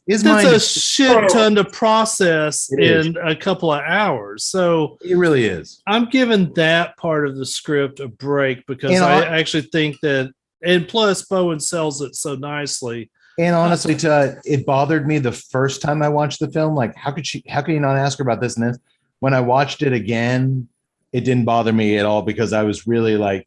that's a shit ton to process in a couple of hours. So it really is. I'm giving that part of the script a break because I actually think that, and plus Bowen sells it so nicely. And honestly, it bothered me the first time I watched the film. Like, how could you not ask her about this and this? When I watched it again, it didn't bother me at all because I was really like,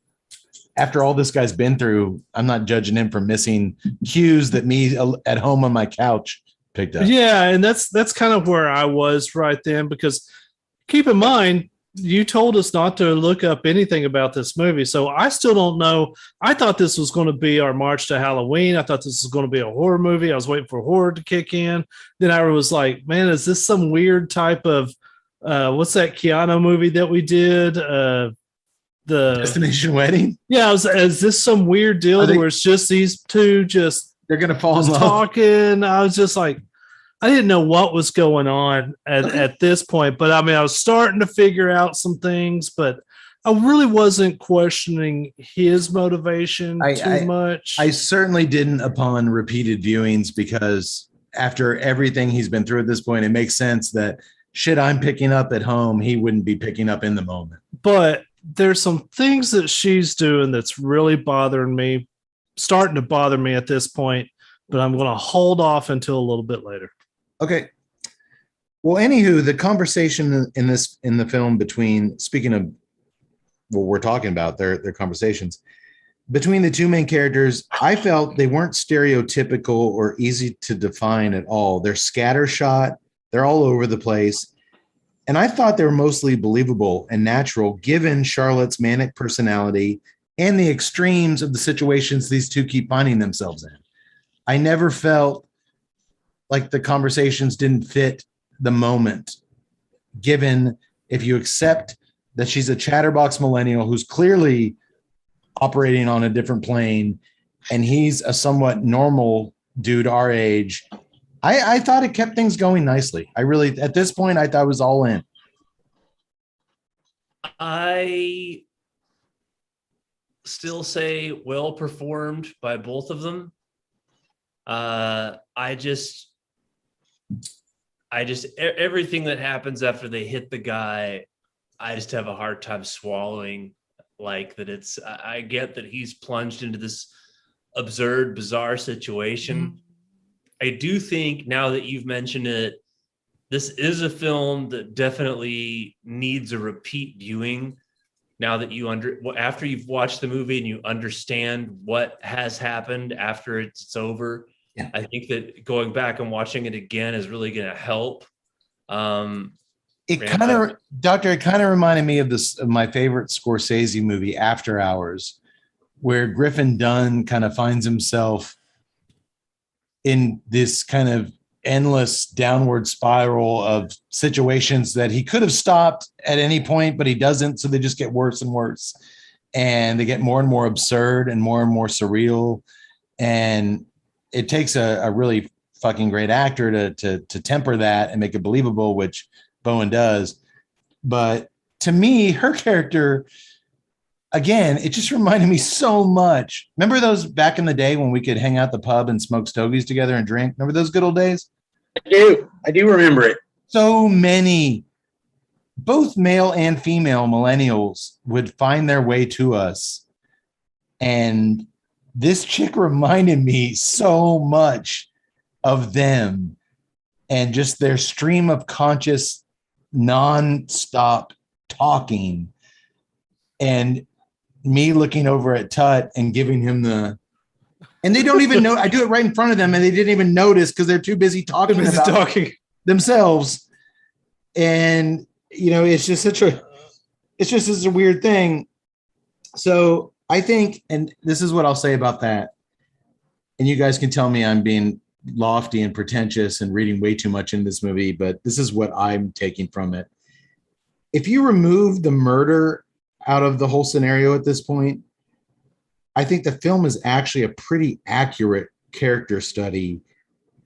after all this guy's been through, I'm not judging him for missing cues that me at home on my couch picked up. Yeah, and that's kind of where I was right then, because keep in mind, you told us not to look up anything about this movie, so I still don't know. I thought this was going to be our March to Halloween. I thought this was going to be a horror movie. I was waiting for horror to kick in. Then I was like, man, is this some weird type of what's that Keanu movie that we did? The Destination Wedding. Yeah, is this some weird deal where it's just these two they're gonna fall in love talking? I was just like, I didn't know what was going on at this point, but I was starting to figure out some things, but I really wasn't questioning his motivation too much. I certainly didn't upon repeated viewings, because after everything he's been through at this point, it makes sense that shit I'm picking up at home, he wouldn't be picking up in the moment. But there's some things that she's doing that's really starting to bother me at this point, but I'm going to hold off until a little bit later. Okay. Well, anywho, the conversation in the film between, speaking of what we're talking about, their conversations between the two main characters, I felt they weren't stereotypical or easy to define at all. They're scattershot. They're all over the place. And I thought they were mostly believable and natural, given Charlotte's manic personality and the extremes of the situations these two keep finding themselves in. I never felt like the conversations didn't fit the moment, given if you accept that she's a chatterbox millennial who's clearly operating on a different plane, and he's a somewhat normal dude our age. I thought it kept things going nicely. I really, at this point, I thought I was all in. I still say well performed by both of them. Everything that happens after they hit the guy, I just have a hard time swallowing. Like that, I get that he's plunged into this absurd, bizarre situation. Mm-hmm. I do think, now that you've mentioned it, this is a film that definitely needs a repeat viewing. Now that after you've watched the movie and you understand what has happened after it's over, yeah. I think that going back and watching it again is really going to help. It kind of reminded me of my favorite Scorsese movie, After Hours, where Griffin Dunn kind of finds himself in this kind of endless downward spiral of situations that he could have stopped at any point, but he doesn't. So they just get worse and worse, and they get more and more absurd and more surreal. And it takes a really fucking great actor to temper that and make it believable, which Bowen does. But to me, her character, again, it just reminded me so much. Remember those back in the day when we could hang out at the pub and smoke stogies together and drink? Remember those good old days? I do remember it. So many, both male and female millennials would find their way to us. And this chick reminded me so much of them and just their stream of conscious, non-stop talking. And me looking over at Tut and giving him and they don't even know. I do it right in front of them and they didn't even notice because they're too busy talking themselves. And, it's just such a weird thing. So I think, and this is what I'll say about that. And you guys can tell me I'm being lofty and pretentious and reading way too much in this movie, but this is what I'm taking from it. If you remove the murder out of the whole scenario at this point, I think the film is actually a pretty accurate character study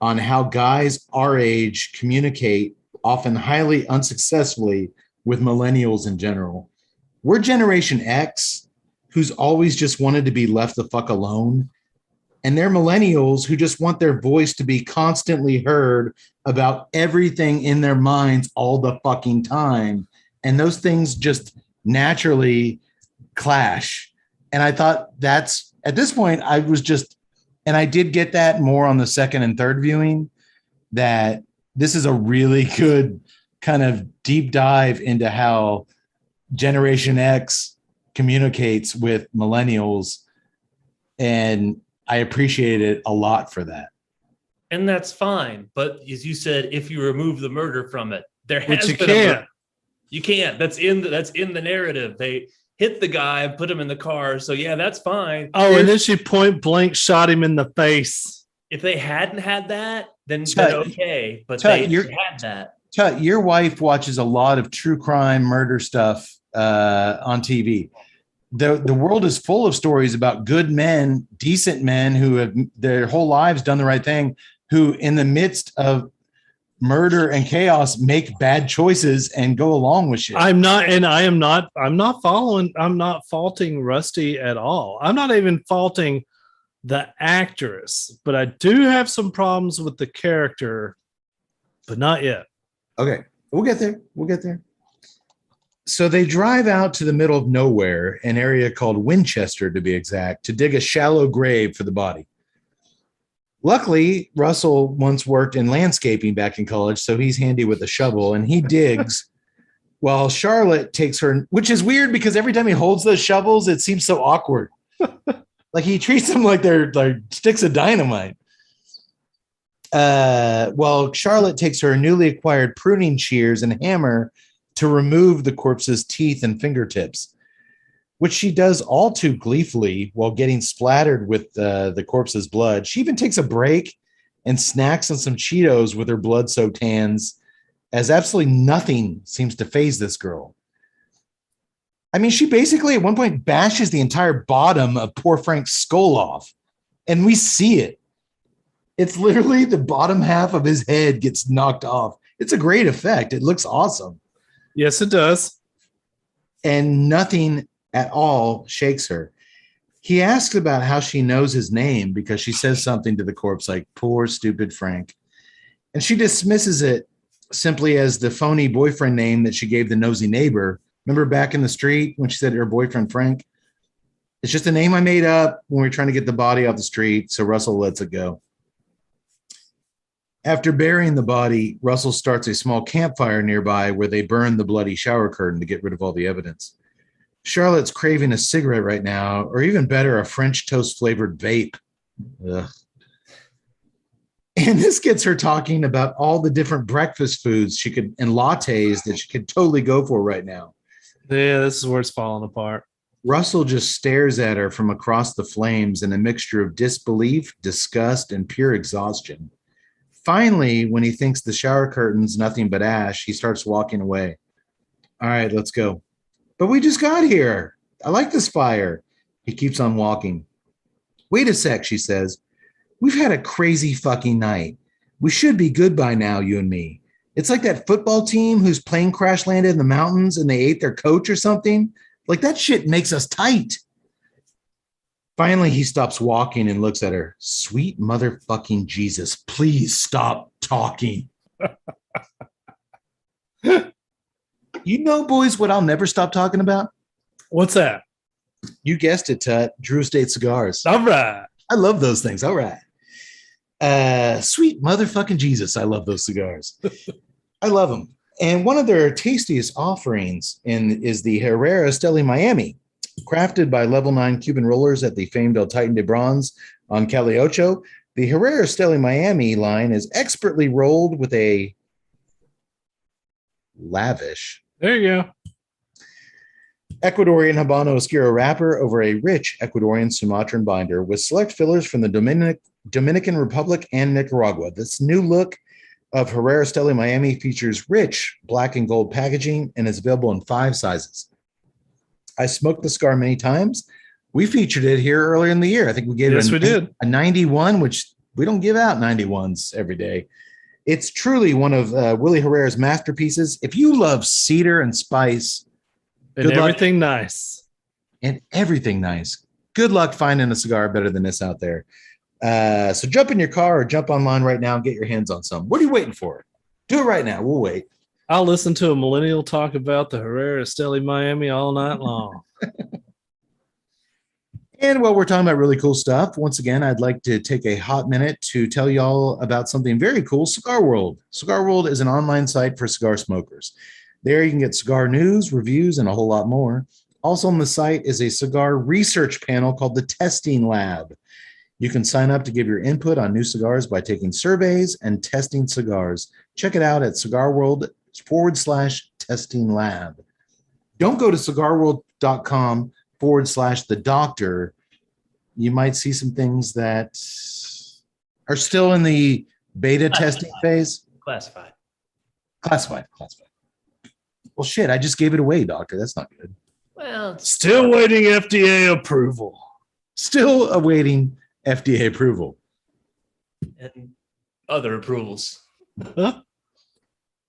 on how guys our age communicate, often highly unsuccessfully, with millennials in general. We're Generation X, who's always just wanted to be left the fuck alone. And they're millennials who just want their voice to be constantly heard about everything in their minds all the fucking time. And those things just naturally clash. And I thought that's, at this point, I was just, and I did get that more on the second and third viewing, that this is a really good kind of deep dive into how Generation X communicates with millennials. And I appreciate it a lot for that. And that's fine. But as you said, if you remove the murder from it, there has Which you been can't. a murder. You can't. That's in the narrative. They hit the guy and put him in the car. So yeah, that's fine. Oh, and then she point blank shot him in the face. If they hadn't had that, then okay. But Tut, they had that. Tut, your wife watches a lot of true crime murder stuff on TV. The world is full of stories about good men, decent men who have their whole lives done the right thing, who in the midst of murder and chaos make bad choices and go along with shit. I'm not faulting Rusty at all. I'm not even faulting the actress, but I do have some problems with the character, but not yet. Okay, we'll get there. So they drive out to the middle of nowhere, an area called Winchester to be exact, to dig a shallow grave for the body. Luckily, Russell once worked in landscaping back in college, so he's handy with a shovel, and he digs while Charlotte takes her, which is weird because every time he holds those shovels, it seems so awkward. Like he treats them like they're like sticks of dynamite. While Charlotte takes her newly acquired pruning shears and hammer to remove the corpse's teeth and fingertips, which she does all too gleefully while getting splattered with the corpse's blood. She even takes a break and snacks on some Cheetos with her blood-soaked hands, as absolutely nothing seems to faze this girl. I mean, she basically at one point bashes the entire bottom of poor Frank's skull off, and we see it. It's literally the bottom half of his head gets knocked off. It's a great effect. It looks awesome. Yes, it does. And nothing at all shakes her. He asks about how she knows his name because she says something to the corpse like, poor, stupid Frank. And she dismisses it simply as the phony boyfriend name that she gave the nosy neighbor. Remember back in the street when she said her boyfriend Frank? It's just a name I made up when we were trying to get the body off the street, so Russell lets it go. After burying the body, Russell starts a small campfire nearby where they burn the bloody shower curtain to get rid of all the evidence. Charlotte's craving a cigarette right now, or even better, a French toast flavored vape. Ugh. And this gets her talking about all the different breakfast foods she could and lattes that she could totally go for right now. Yeah, this is where it's falling apart. Russell just stares at her from across the flames in a mixture of disbelief, disgust, and pure exhaustion. Finally, when he thinks the shower curtain's nothing but ash, he starts walking away. All right, let's go. But we just got here. I like this fire. He keeps on walking. Wait a sec, she says. We've had a crazy fucking night. We should be good by now, you and me. It's like that football team whose plane crash landed in the mountains and they ate their coach or something. Like that shit makes us tight. Finally, he stops walking and looks at her. Sweet motherfucking Jesus, please stop talking. You know, boys, what I'll never stop talking about? What's that? You guessed it, Tut. Drew Estate cigars. All right. I love those things. All right. Sweet motherfucking Jesus. I love those cigars. I love them. And one of their tastiest offerings is the Herrera Esteli Miami, crafted by Level 9 Cuban rollers at the famed El Titan de Bronze on Cali Ocho. The Herrera Esteli Miami line is expertly rolled with a lavish There you go. Ecuadorian Habano Oscuro wrapper over a rich Ecuadorian Sumatran binder with select fillers from the Dominican Republic and Nicaragua. This new look of Herrera Esteli Miami features rich black and gold packaging and is available in 5 sizes. I smoked the cigar many times. We featured it here earlier in the year. I think we gave it a 91, which we don't give out 91s every day. It's truly one of Willie Herrera's masterpieces. If you love cedar and spice, and everything nice. And everything nice. Good luck finding a cigar better than this out there. So jump in your car or jump online right now and get your hands on some. What are you waiting for? Do it right now. We'll wait. I'll listen to a millennial talk about the Herrera Esteli Miami all night long. And while we're talking about really cool stuff, once again, I'd like to take a hot minute to tell y'all about something very cool, Cigar World. Cigar World is an online site for cigar smokers. There you can get cigar news, reviews, and a whole lot more. Also on the site is a cigar research panel called the Testing Lab. You can sign up to give your input on new cigars by taking surveys and testing cigars. Check it out at cigarworld.com/testing lab. Don't go to cigarworld.com/the doctor. You might see some things that are still in the beta testing phase. Classified. Well, shit, I just gave it away, doctor. That's not good. Well, Still waiting FDA approval. Still awaiting FDA approval. and other approvals.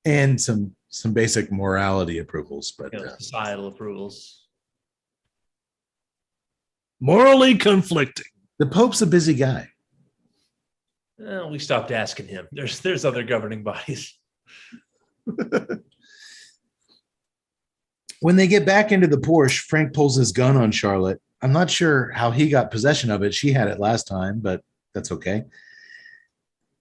And some basic morality approvals. But Societal approvals. Morally conflicting. the Pope's a busy guy. We stopped asking him. There's other governing bodies. When they get back into the Porsche, Frank pulls his gun on Charlotte. I'm not sure how he got possession of it. She had it last time, but that's okay.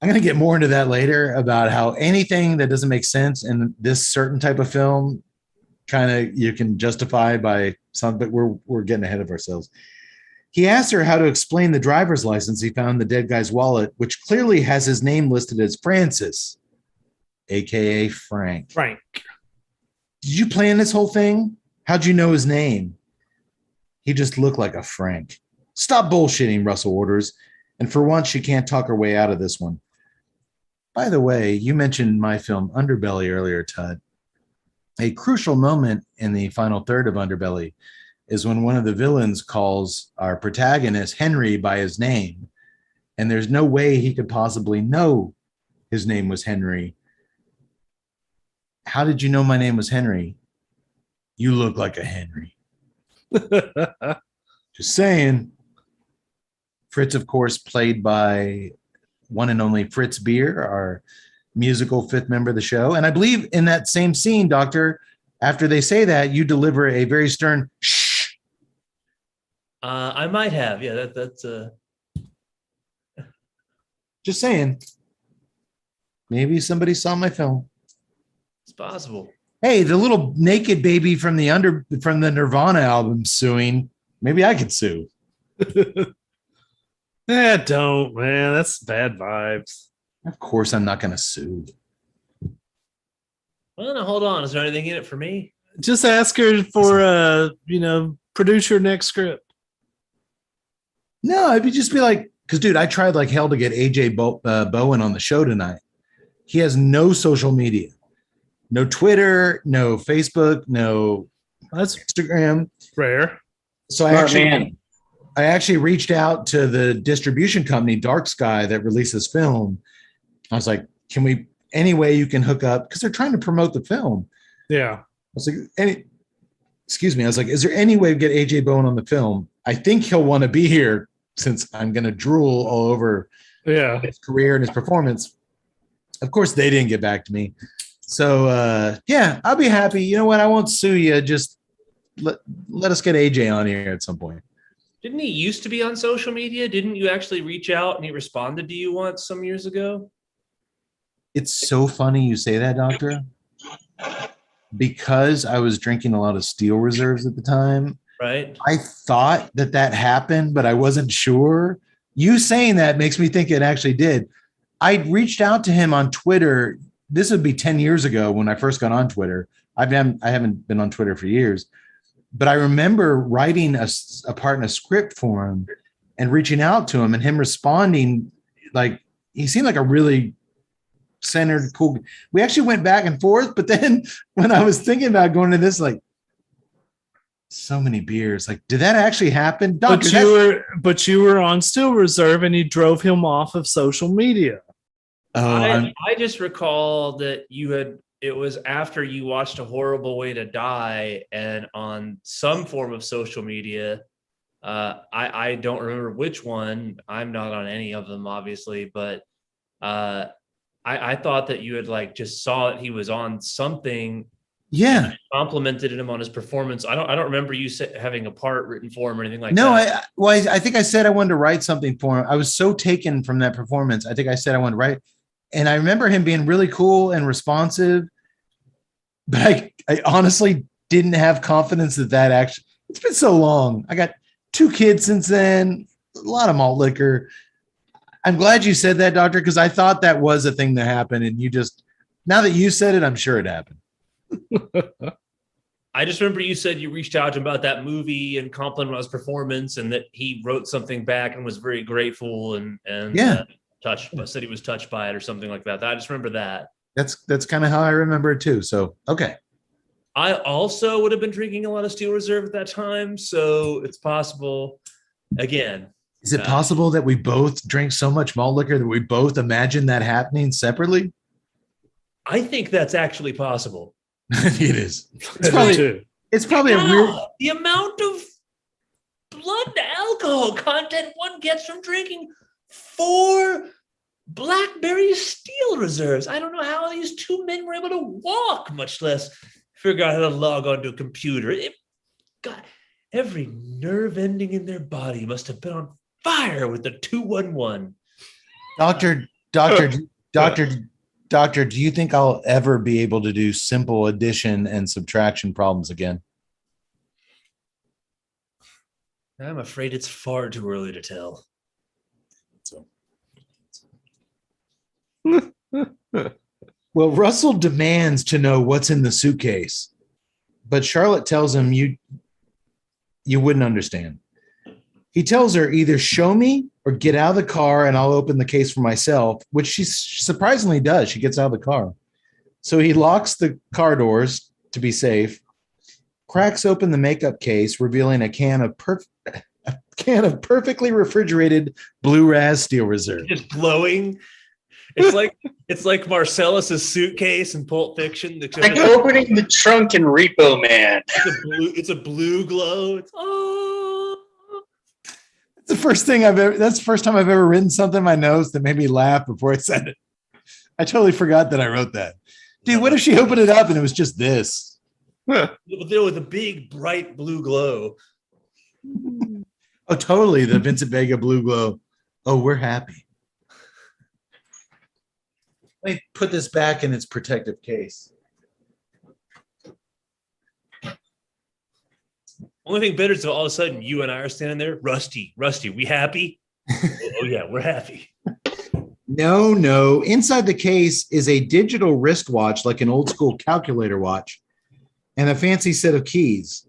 I'm going to get more into that later about how anything that doesn't make sense in this certain type of film kind of you can justify by something, but we're getting ahead of ourselves. He asked her how to explain the driver's license he found in the dead guy's wallet, which clearly has his name listed as Francis, a.k.a. Frank. Frank. Did you plan this whole thing? How'd you know his name? He just looked like a Frank. Stop bullshitting, Russell orders. And for once, she can't talk her way out of this one. By the way, you mentioned my film Underbelly earlier, Tut. A crucial moment in the final third of Underbelly is when one of the villains calls our protagonist Henry by his name. And there's no way he could possibly know his name was Henry. How did you know my name was Henry? You look like a Henry. Just saying. Fritz, of course, played by one and only Fritz Beer, our musical fifth member of the show. And I believe in that same scene, Doctor, after they say that, you deliver a very stern shh. I might have. Yeah, that's Just saying. Maybe somebody saw my film. it's possible. Hey, the little naked baby from the Nirvana album suing. Maybe I could sue. Don't, man. That's bad vibes. Of course, I'm not going to sue. Well, now hold on. Is there anything in it for me? Just ask her for produce your next script. No, I'd just be like, because, dude, I tried like hell to get AJ Bowen on the show tonight. He has no social media, no Twitter, no Facebook, no Instagram. Rare. So I actually reached out to the distribution company, Dark Sky, that releases film. I was like, can we any way you can hook up? Because they're trying to promote the film. Yeah. I was like, excuse me. I was like, is there any way to get AJ Bowen on the film? I think he'll want to be here since I'm going to drool all over his career and his performance. Of course, they didn't get back to me. So, yeah, I'll be happy. You know what? I won't sue you. Just let us get AJ on here at some point. Didn't he used to be on social media? Didn't you actually reach out and he responded to you once some years ago? It's so funny you say that, Doctor, because I was drinking a lot of Steel Reserves at the time. Right. I thought that happened, but I wasn't sure. You saying that makes me think it actually did. I reached out to him on Twitter. This would be 10 years ago when I first got on Twitter. I haven't been on Twitter for years, but I remember writing a part in a script for him and reaching out to him and him responding. Like, he seemed like a really centered, cool. We actually went back and forth, but then when I was thinking about going to this, like, so many beers, like, did that actually happen? Doctor, but you were on Steel Reserve and you drove him off of social media. I just recall that it was after you watched A Horrible Way to Die, and on some form of social media, I don't remember which one. I'm not on any of them, obviously, but I thought that you had like just saw that he was on something. Yeah, complimented him on his performance. I don't remember you having a part written for him or anything like that. No, I think I said I wanted to write something for him. I was so taken from that performance. I think I said I wanted to write, and I remember him being really cool and responsive. But I honestly didn't have confidence that actually. It's been so long. I got 2 kids since then. A lot of malt liquor. I'm glad you said that, Doctor, because I thought that was a thing that happened, and you just now that you said it, I'm sure it happened. I just remember you said you reached out to him about that movie and complimented on his performance, and that he wrote something back and was very grateful and said he was touched by it or something like that. I just remember that. That's kind of how I remember it too. So okay. I also would have been drinking a lot of Steel Reserve at that time, so it's possible. Again, is it possible that we both drink so much malt liquor that we both imagine that happening separately? I think that's actually possible. It is. It's probably a weird. The amount of blood alcohol content one gets from drinking 4 Blackberry Steel Reserves. I don't know how these 2 men were able to walk, much less figure out how to log onto a computer. God, every nerve ending in their body must have been on fire with the 211. Doctor, do you think I'll ever be able to do simple addition and subtraction problems again? I'm afraid it's far too early to tell. Well, Russell demands to know what's in the suitcase, but Charlotte tells him you wouldn't understand. He tells her either show me or get out of the car and I'll open the case for myself, which she surprisingly does. She gets out of the car. So he locks the car doors to be safe, cracks open the makeup case, revealing a can of perfectly refrigerated Blue Raz Steel Reserve. Just glowing. It's like Marcellus's suitcase in Pulp Fiction. Like opening the trunk in Repo Man. It's a blue glow. That's the first time I've ever written something in my notes that made me laugh before I said it. I totally forgot that I wrote that. Dude, what if she opened it up and it was just this? With a big, bright blue glow. Oh, totally. The Vincent Vega blue glow. Oh, we're happy. Let me put this back in its protective case. Only thing bitter is all of a sudden you and I are standing there. Rusty, we happy? Oh, yeah, we're happy. No. Inside the case is a digital wristwatch, like an old school calculator watch, and a fancy set of keys.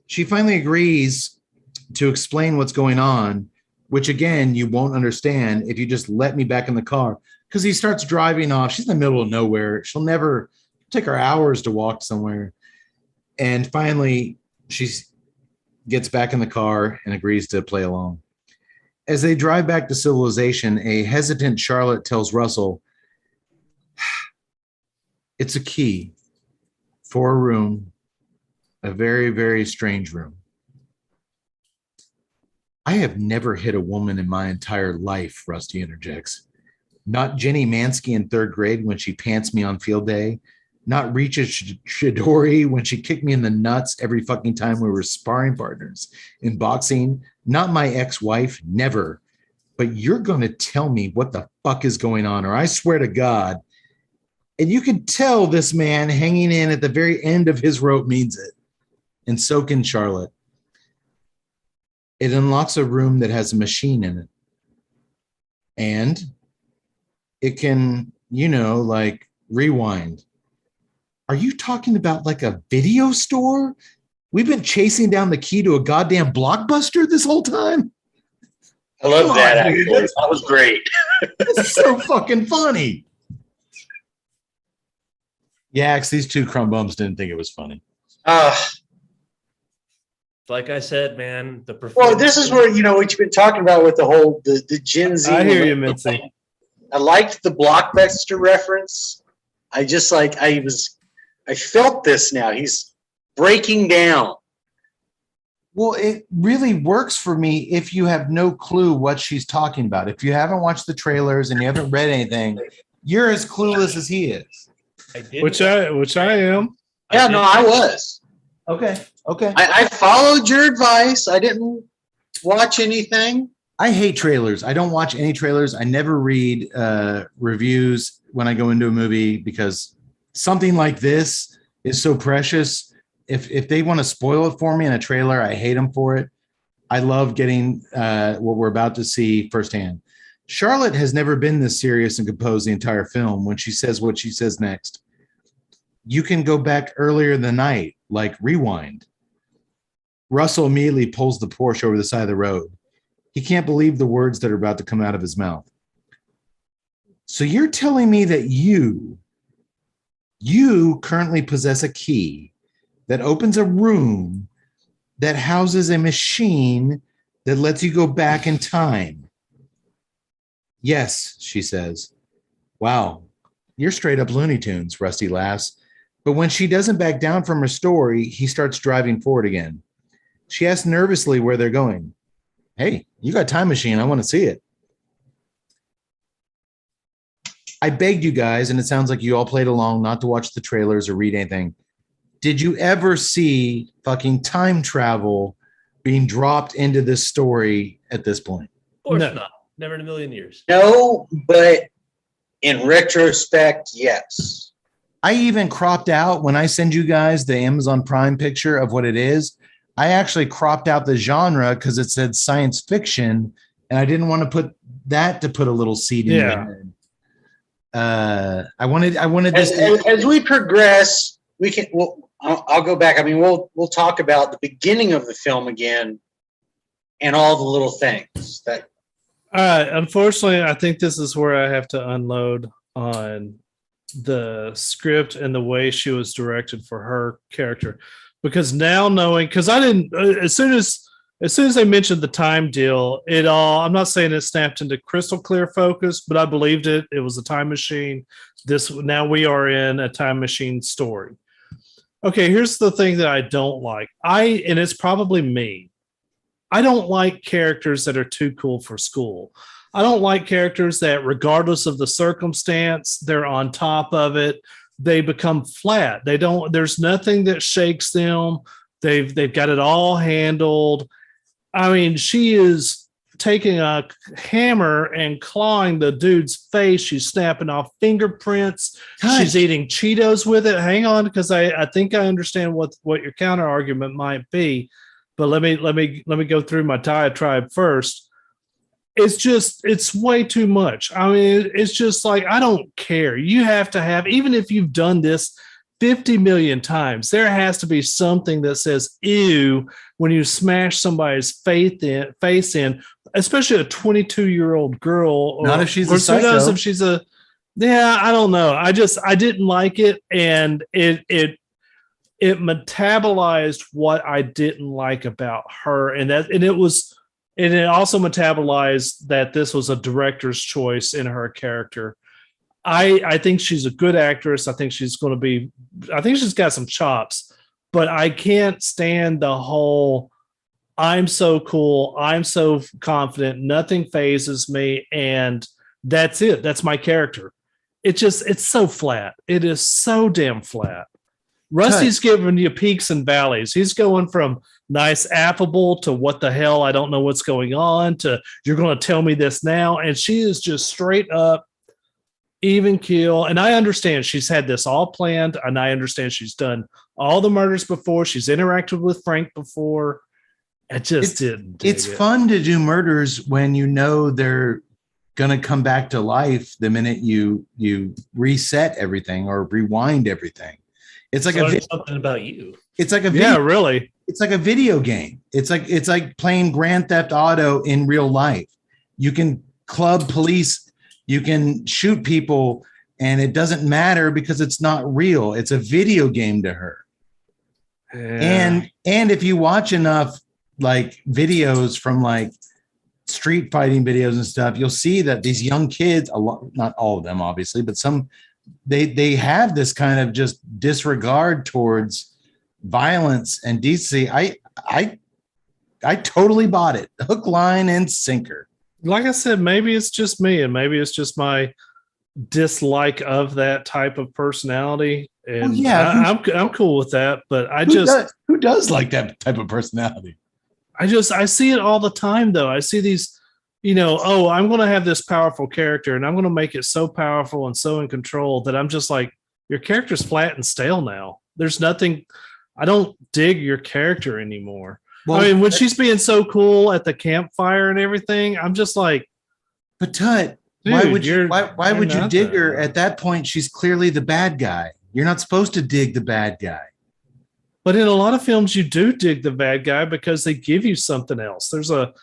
She finally agrees to explain what's going on, which again, you won't understand if you just let me back in the car. Because he starts driving off. She's in the middle of nowhere. She'll never take her hours to walk somewhere. And finally, she gets back in the car and agrees to play along. As they drive back to civilization, a hesitant Charlotte tells Russell, It's a key for a room, a very, very strange room. I have never hit a woman in my entire life, Rusty interjects. Not Jenny Mansky in third grade when she pants me on field day. Not Richa Shidori when she kicked me in the nuts every fucking time we were sparring partners in boxing. Not my ex-wife, never. But you're going to tell me what the fuck is going on, or I swear to God. And you can tell this man hanging in at the very end of his rope means it. And so can Charlotte. It unlocks a room that has a machine in it. And it can, like rewind. Are you talking about like a video store? We've been chasing down the key to a goddamn Blockbuster this whole time. I love that. Actually, that was great. This is so fucking funny. Yeah, these two crumb bums didn't think it was funny. Like I said, man, well, this is where what you've been talking about with the whole the Gen Z. I hear you, Mitzi. I liked the Blockbuster reference. I felt this now. He's breaking down. Well, it really works for me if you have no clue what she's talking about. If you haven't watched the trailers and you haven't read anything, you're as clueless as he is. Which I am. Yeah, no, I was. Okay. I followed your advice. I didn't watch anything. I hate trailers. I don't watch any trailers. I never read reviews when I go into a movie because something like this is so precious. If they want to spoil it for me in a trailer, I hate them for it. I love getting what we're about to see firsthand. Charlotte has never been this serious and composed the entire film when she says what she says next. You can go back earlier in the night, like rewind. Russell immediately pulls the Porsche over the side of the road. He can't believe the words that are about to come out of his mouth. So you're telling me that you currently possess a key that opens a room that houses a machine that lets you go back in time. Yes, she says. Wow, you're straight up Looney Tunes, Rusty laughs. But when she doesn't back down from her story, he starts driving forward again. She asks nervously where they're going. Hey, you got a time machine. I want to see it. I begged you guys, and it sounds like you all played along not to watch the trailers or read anything. Did you ever see fucking time travel being dropped into this story at this point? Of course not. Never in a million years. No, but in retrospect, yes. I even cropped out when I send you guys the Amazon Prime picture of what it is. I actually cropped out the genre because it said science fiction, and I didn't want to put a little seed in your head. I wanted this as we progress. We can. I'll go back. I mean, we'll talk about the beginning of the film again, and all the little things that. Unfortunately, I think this is where I have to unload on the script and the way she was directed for her character, because now knowing, because I didn't as soon as they mentioned the time deal, I'm not saying it snapped into crystal clear focus, but I believed it. It was a time machine. Now we are in a time machine story. Okay, here's the thing that I don't like. And it's probably me. I don't like characters that are too cool for school. I don't like characters that, regardless of the circumstance, they're on top of it. They become flat. There's nothing that shakes them. They've got it all handled. I mean, she is taking a hammer and clawing the dude's face. She's snapping off fingerprints. God. She's eating Cheetos with it. Hang on, because I think I understand what your counter argument might be. But let me go through my diatribe first. It's way too much. I mean, it's just like, I don't care. You have to have, even if you've done this 50 million times, there has to be something that says ew when you smash somebody's face in, especially a 22-year-old girl. Not if she's a psycho. Who knows if she's a, yeah, I don't know. I didn't like it, and it metabolized what I didn't like about her, and it also metabolized that this was a director's choice in her character. I think she's a good actress. I think she's got some chops, but I can't stand the whole I'm so cool, I'm so confident, nothing phases me, and that's it. That's my character. It's so flat. It is so damn flat. Rusty's giving you peaks and valleys. He's going from nice affable to what the hell, I don't know what's going on, to you're going to tell me this now. And she is just straight up even keel. And I understand she's had this all planned, and I understand she's done all the murders before. She's interacted with Frank before. I just didn't. It's fun to do murders when you know they're going to come back to life the minute you reset everything or rewind everything. It's like something about you. It's like really. It's like a video game. It's like playing Grand Theft Auto in real life. You can club police, you can shoot people, and it doesn't matter because it's not real. It's a video game to her. Yeah. And if you watch enough like videos from like street fighting videos and stuff, you'll see that these young kids, not all of them obviously, but some, they have this kind of just disregard towards violence and decency. I totally bought it, hook, line, and sinker. Like I said, maybe it's just me, and maybe it's just my dislike of that type of personality. And I'm cool with that, but who does like that type of personality? I see it all the time though. I see these, I'm going to have this powerful character and I'm going to make it so powerful and so in control that I'm just like, your character's flat and stale now. There's nothing, I don't dig your character anymore. Well, I mean, when she's being so cool at the campfire and everything, I'm just like, but Tut, why would you dig her at that point? She's clearly the bad guy. You're not supposed to dig the bad guy. But in a lot of films, you do dig the bad guy because they give you something else. There's a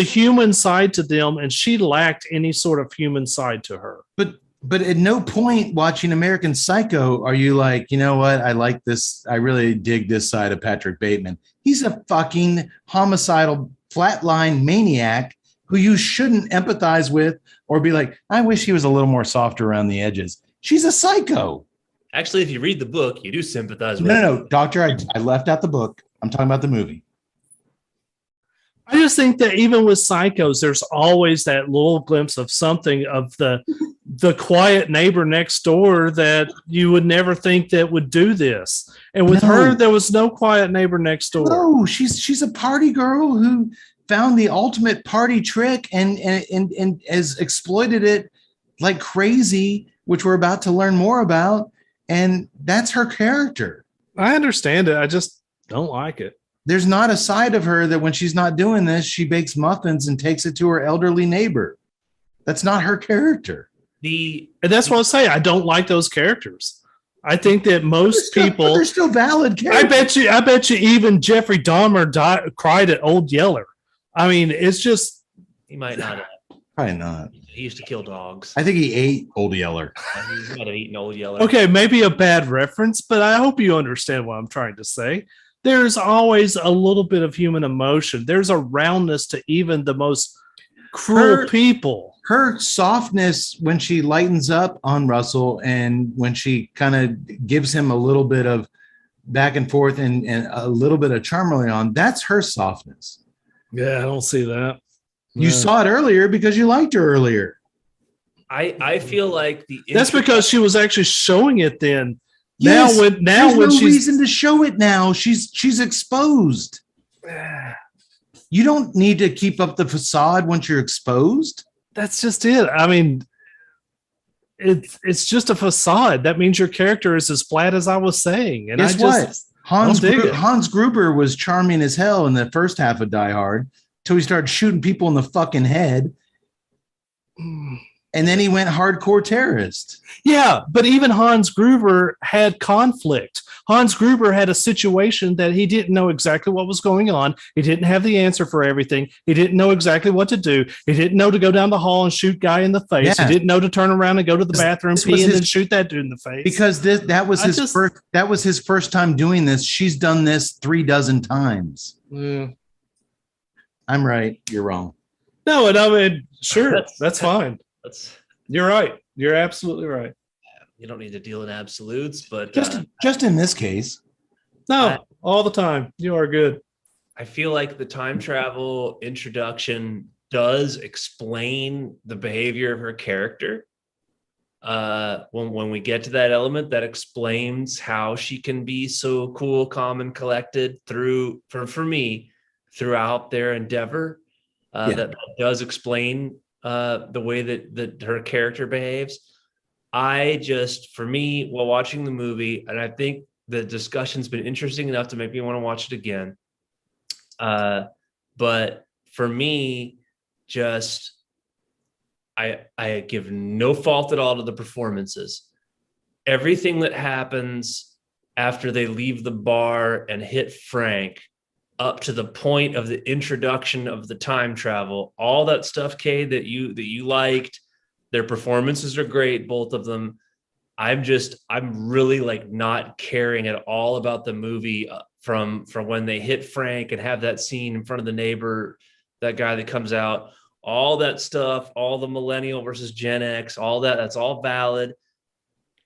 human side to them, and she lacked any sort of human side to her. But at no point watching American Psycho are you like, you know what? I like this. I really dig this side of Patrick Bateman. He's a fucking homicidal flatline maniac who you shouldn't empathize with or be like, I wish he was a little more softer around the edges. She's a psycho. Actually, if you read the book, you do sympathize with No, doctor, I left out the book. I'm talking about the movie. I just think that even with psychos, there's always that little glimpse of something of the quiet neighbor next door that you would never think that would do this. And with her, there was no quiet neighbor next door. No, she's a party girl who found the ultimate party trick and has exploited it like crazy, which we're about to learn more about. And that's her character. I understand it. I just don't like it. There's not a side of her that when she's not doing this, she bakes muffins and takes it to her elderly neighbor. That's not her character. And that's what I say. I don't like those characters. I think that most people, they're still valid characters. I bet you even Jeffrey Dahmer cried at Old Yeller. I mean, it's just, he might not have. Probably not. He used to kill dogs. I think he ate Old Yeller. He might have eaten Old Yeller. Okay, maybe a bad reference, but I hope you understand what I'm trying to say. There's always a little bit of human emotion. There's a roundness to even the most cruel people. Her softness when she lightens up on Russell and when she kind of gives him a little bit of back and forth and a little bit of charm early on, that's her softness. Yeah, I don't see that. You saw it earlier because you liked her earlier. I feel like that's because she was actually showing it then. Yes, there's no reason to show it now. She's exposed. You don't need to keep up the facade once you're exposed. That's just it. I mean, it's just a facade. That means your character is as flat as I was saying. And guess what? Hans Gruber was charming as hell in the first half of Die Hard till he started shooting people in the fucking head. And then he went hardcore terrorist. Yeah, but even Hans Gruber had conflict. Hans Gruber had a situation that he didn't know exactly what was going on. He didn't have the answer for everything. He didn't know exactly what to do. He didn't know to go down the hall and shoot guy in the face. Yeah. He didn't know to turn around and go to the bathroom, pee, and then shoot that dude in the face. Because that was his first time doing this. She's done this 36 times. I'm right. You're wrong. No, and I mean, sure, that's fine. You're right. You're absolutely right. You don't need to deal in absolutes, but just in this case. No, all the time. You are good. I feel like the time travel introduction does explain the behavior of her character. When we get to that element, that explains how she can be so cool, calm, and collected for me throughout their endeavor. That does explain the way that her character behaves. For me, while watching the movie, and I think the discussion's been interesting enough to make me want to watch it again. But for me, I give no fault at all to the performances. Everything that happens after they leave the bar and hit Frank, up to the point of the introduction of the time travel, all that stuff, Kay, that you liked. Their performances are great, both of them. I'm really like not caring at all about the movie from when they hit Frank and have that scene in front of the neighbor, that guy that comes out, all that stuff, all the millennial versus Gen X, all that's all valid.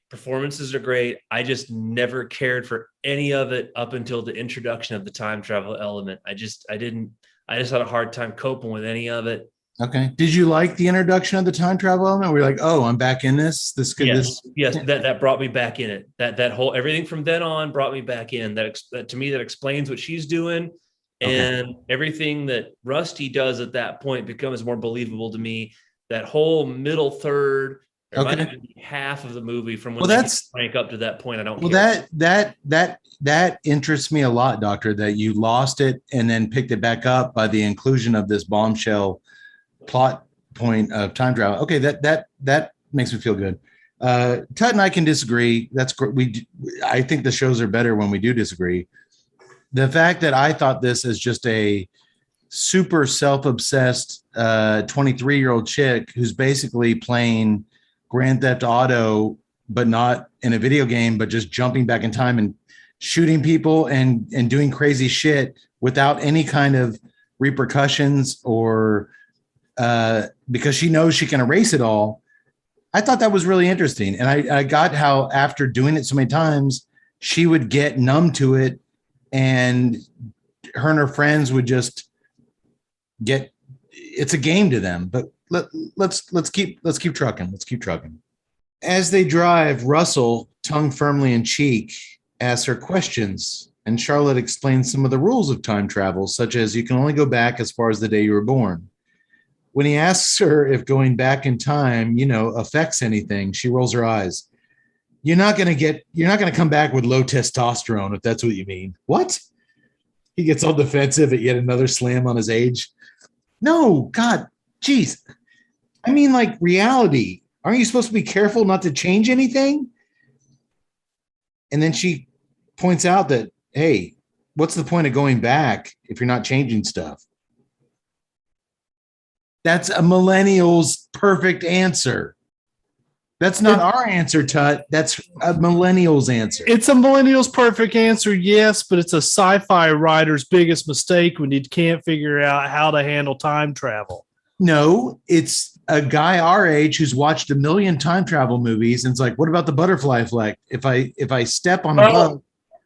Performances are great. I just never cared for any of it up until the introduction of the time travel element. I just had a hard time coping with any of it. Okay. Did you like the introduction of the time travel element? We're like, oh, I'm back in this. Yes, that brought me back in it. That whole everything from then on brought me back in. That to me, that explains what she's doing, and everything that Rusty does at that point becomes more believable to me. That whole middle third, might even be half of the movie from when they Frank up to that point. I don't. Care. That interests me a lot, Doctor. That you lost it and then picked it back up by the inclusion of this bombshell plot point of time travel. Okay, that makes me feel good. Tut and I can disagree. That's great. I think the shows are better when we do disagree. The fact that I thought this as just a super self-obsessed 23-year-old chick who's basically playing Grand Theft Auto, but not in a video game, but just jumping back in time and shooting people and doing crazy shit without any kind of repercussions or because she knows she can erase it all. I thought that was really interesting. And I got how after doing it so many times, she would get numb to it and her and her friends would just get, it's a game to them, but let's keep trucking. Let's keep trucking. As they drive, Russell, tongue firmly in cheek, asks her questions, and Charlotte explains some of the rules of time travel, such as you can only go back as far as the day you were born. When he asks her if going back in time, affects anything, she rolls her eyes. You're not going to come back with low testosterone if that's what you mean. What? He gets all defensive at yet another slam on his age. No, God, geez. I mean, like reality. Aren't you supposed to be careful not to change anything? And then she points out that, hey, what's the point of going back if you're not changing stuff? That's a millennial's perfect answer. That's not our answer, Tut. That's a millennial's answer. It's a millennial's perfect answer, yes, but it's a sci-fi writer's biggest mistake when you can't figure out how to handle time travel. No, it's a guy our age who's watched a million time travel movies and it's like, what about the butterfly effect? If I step on a bug,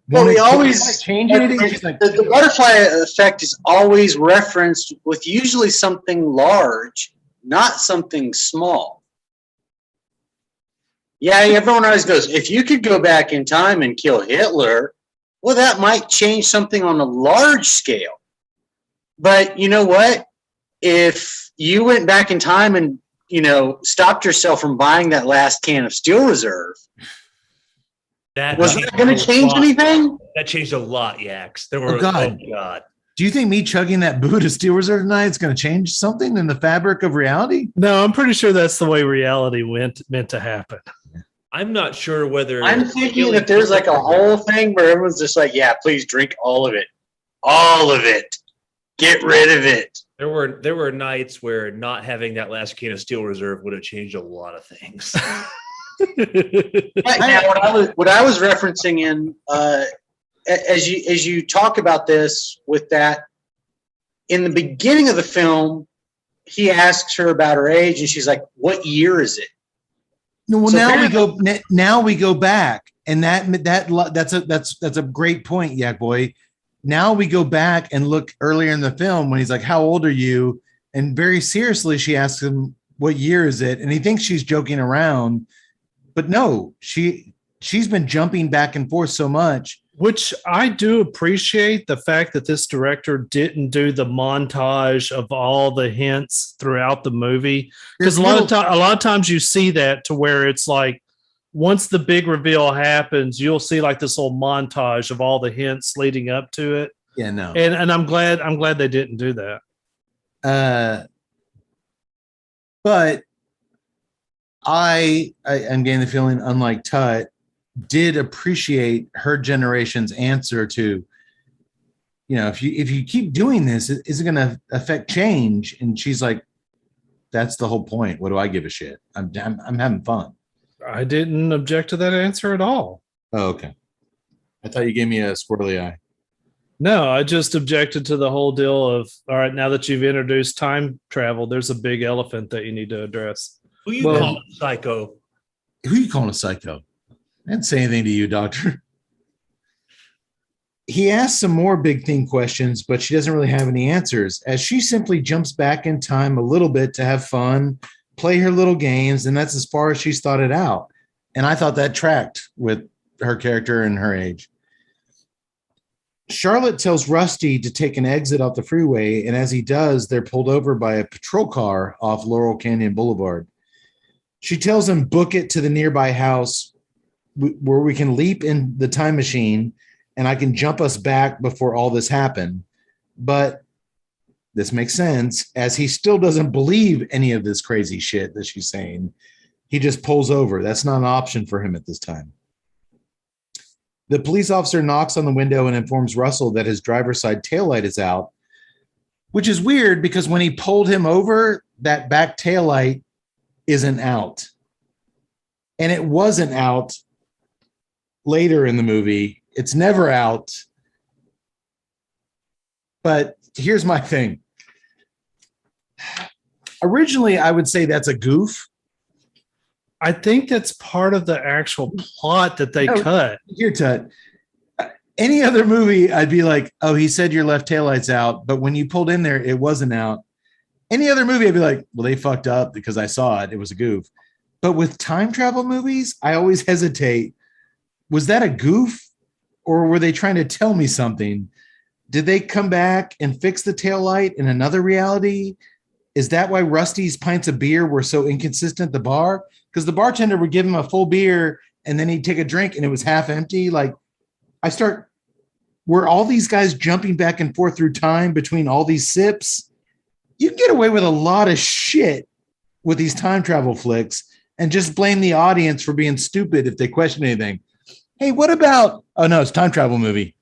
well, we always change anything. The butterfly effect is always referenced with usually something large, not something small. Yeah, everyone always goes, if you could go back in time and kill Hitler, well, that might change something on a large scale. But you know what? If you went back in time and, stopped yourself from buying that last can of Steel Reserve, was that going to change anything? That changed a lot, Yaks. There were, oh God. Do you think me chugging that boot of Steel Reserve tonight is going to change something in the fabric of reality? No, I'm pretty sure that's the way reality meant to happen. I'm not sure whether I'm thinking that there's like a whole thing where everyone's just like, yeah, please drink all of it. All of it. Get rid of it. There were nights where not having that last can of Steel Reserve would have changed a lot of things. Right now, what I was referencing in as you talk about this with that, in the beginning of the film, he asks her about her age and she's like, what year is it? No, well, So now apparently- we go back, and that's a great point, Yak Boy. Now we go back and look earlier in the film when he's like, "How old are you?" And very seriously, she asks him, "What year is it?" And he thinks she's joking around, but no, she's been jumping back and forth so much. Which I do appreciate the fact that this director didn't do the montage of all the hints throughout the movie, because a lot of times you see that to where it's like once the big reveal happens, you'll see like this little montage of all the hints leading up to it. Yeah, no, and I'm glad they didn't do that. But I'm getting the feeling, unlike Tut, did appreciate her generation's answer to, if you keep doing this, is it going to affect change? And she's like, that's the whole point. What do I give a shit? I'm having fun. I didn't object to that answer at all. Oh, okay. I thought you gave me a squirrely eye. No, I just objected to the whole deal of, all right, now that you've introduced time travel, there's a big elephant that you need to address. Who you calling psycho? Who you calling a psycho? I didn't say anything to you, doctor. He asks some more big theme questions, but she doesn't really have any answers, as she simply jumps back in time a little bit to have fun, play her little games, and that's as far as she's thought it out. And I thought that tracked with her character and her age. Charlotte tells Rusty to take an exit off the freeway, and as he does, they're pulled over by a patrol car off Laurel Canyon Boulevard. She tells him book it to the nearby house where we can leap in the time machine and I can jump us back before all this happened. But this makes sense, as he still doesn't believe any of this crazy shit that she's saying. He just pulls over. That's not an option for him at this time. The police officer knocks on the window and informs Russell that his driver's side taillight is out, which is weird because when he pulled him over, that back taillight isn't out. And it wasn't out later in the movie. It's never out. But here's my thing. Originally, I would say that's a goof. I think that's part of the actual plot that they cut. Here, Tut. Any other movie, I'd be like, oh, he said your left taillight's out, but when you pulled in there, it wasn't out. Any other movie, I'd be like, well, they fucked up because I saw it. It was a goof. But with time travel movies, I always hesitate. Was that a goof, or were they trying to tell me something? Did they come back and fix the taillight in another reality? Is that why Rusty's pints of beer were so inconsistent at the bar? Because the bartender would give him a full beer and then he'd take a drink and it was half empty. Like, were all these guys jumping back and forth through time between all these sips? You can get away with a lot of shit with these time travel flicks and just blame the audience for being stupid if they question anything. Hey, what about, oh no, it's a time travel movie.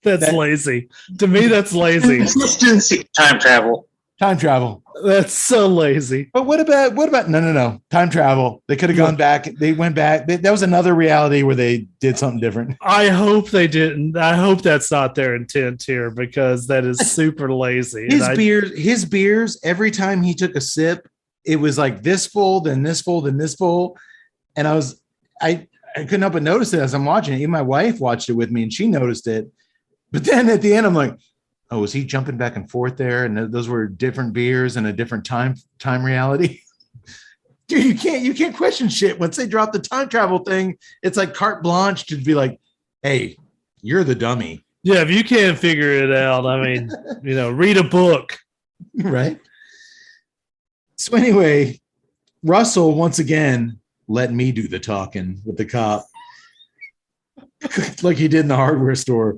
That's lazy. To me, that's lazy. Consistency. Time travel. Time travel. That's so lazy. But what about no. Time travel. They could have gone back. They went back. That was another reality where they did something different. I hope they didn't. I hope that's not their intent here, because that is super lazy. His beers, every time he took a sip, it was like this full, then this full, then this full. And I couldn't help but notice it as I'm watching it. Even my wife watched it with me and she noticed it. But then at the end, I'm like, oh, was he jumping back and forth there? And those were different beers and a different time reality. Dude, you can't question shit. Once they drop the time travel thing, it's like carte blanche to be like, hey, you're the dummy. Yeah, if you can't figure it out, I mean, read a book. Right. So anyway, Russell, once again, let me do the talking with the cop. Like he did in the hardware store.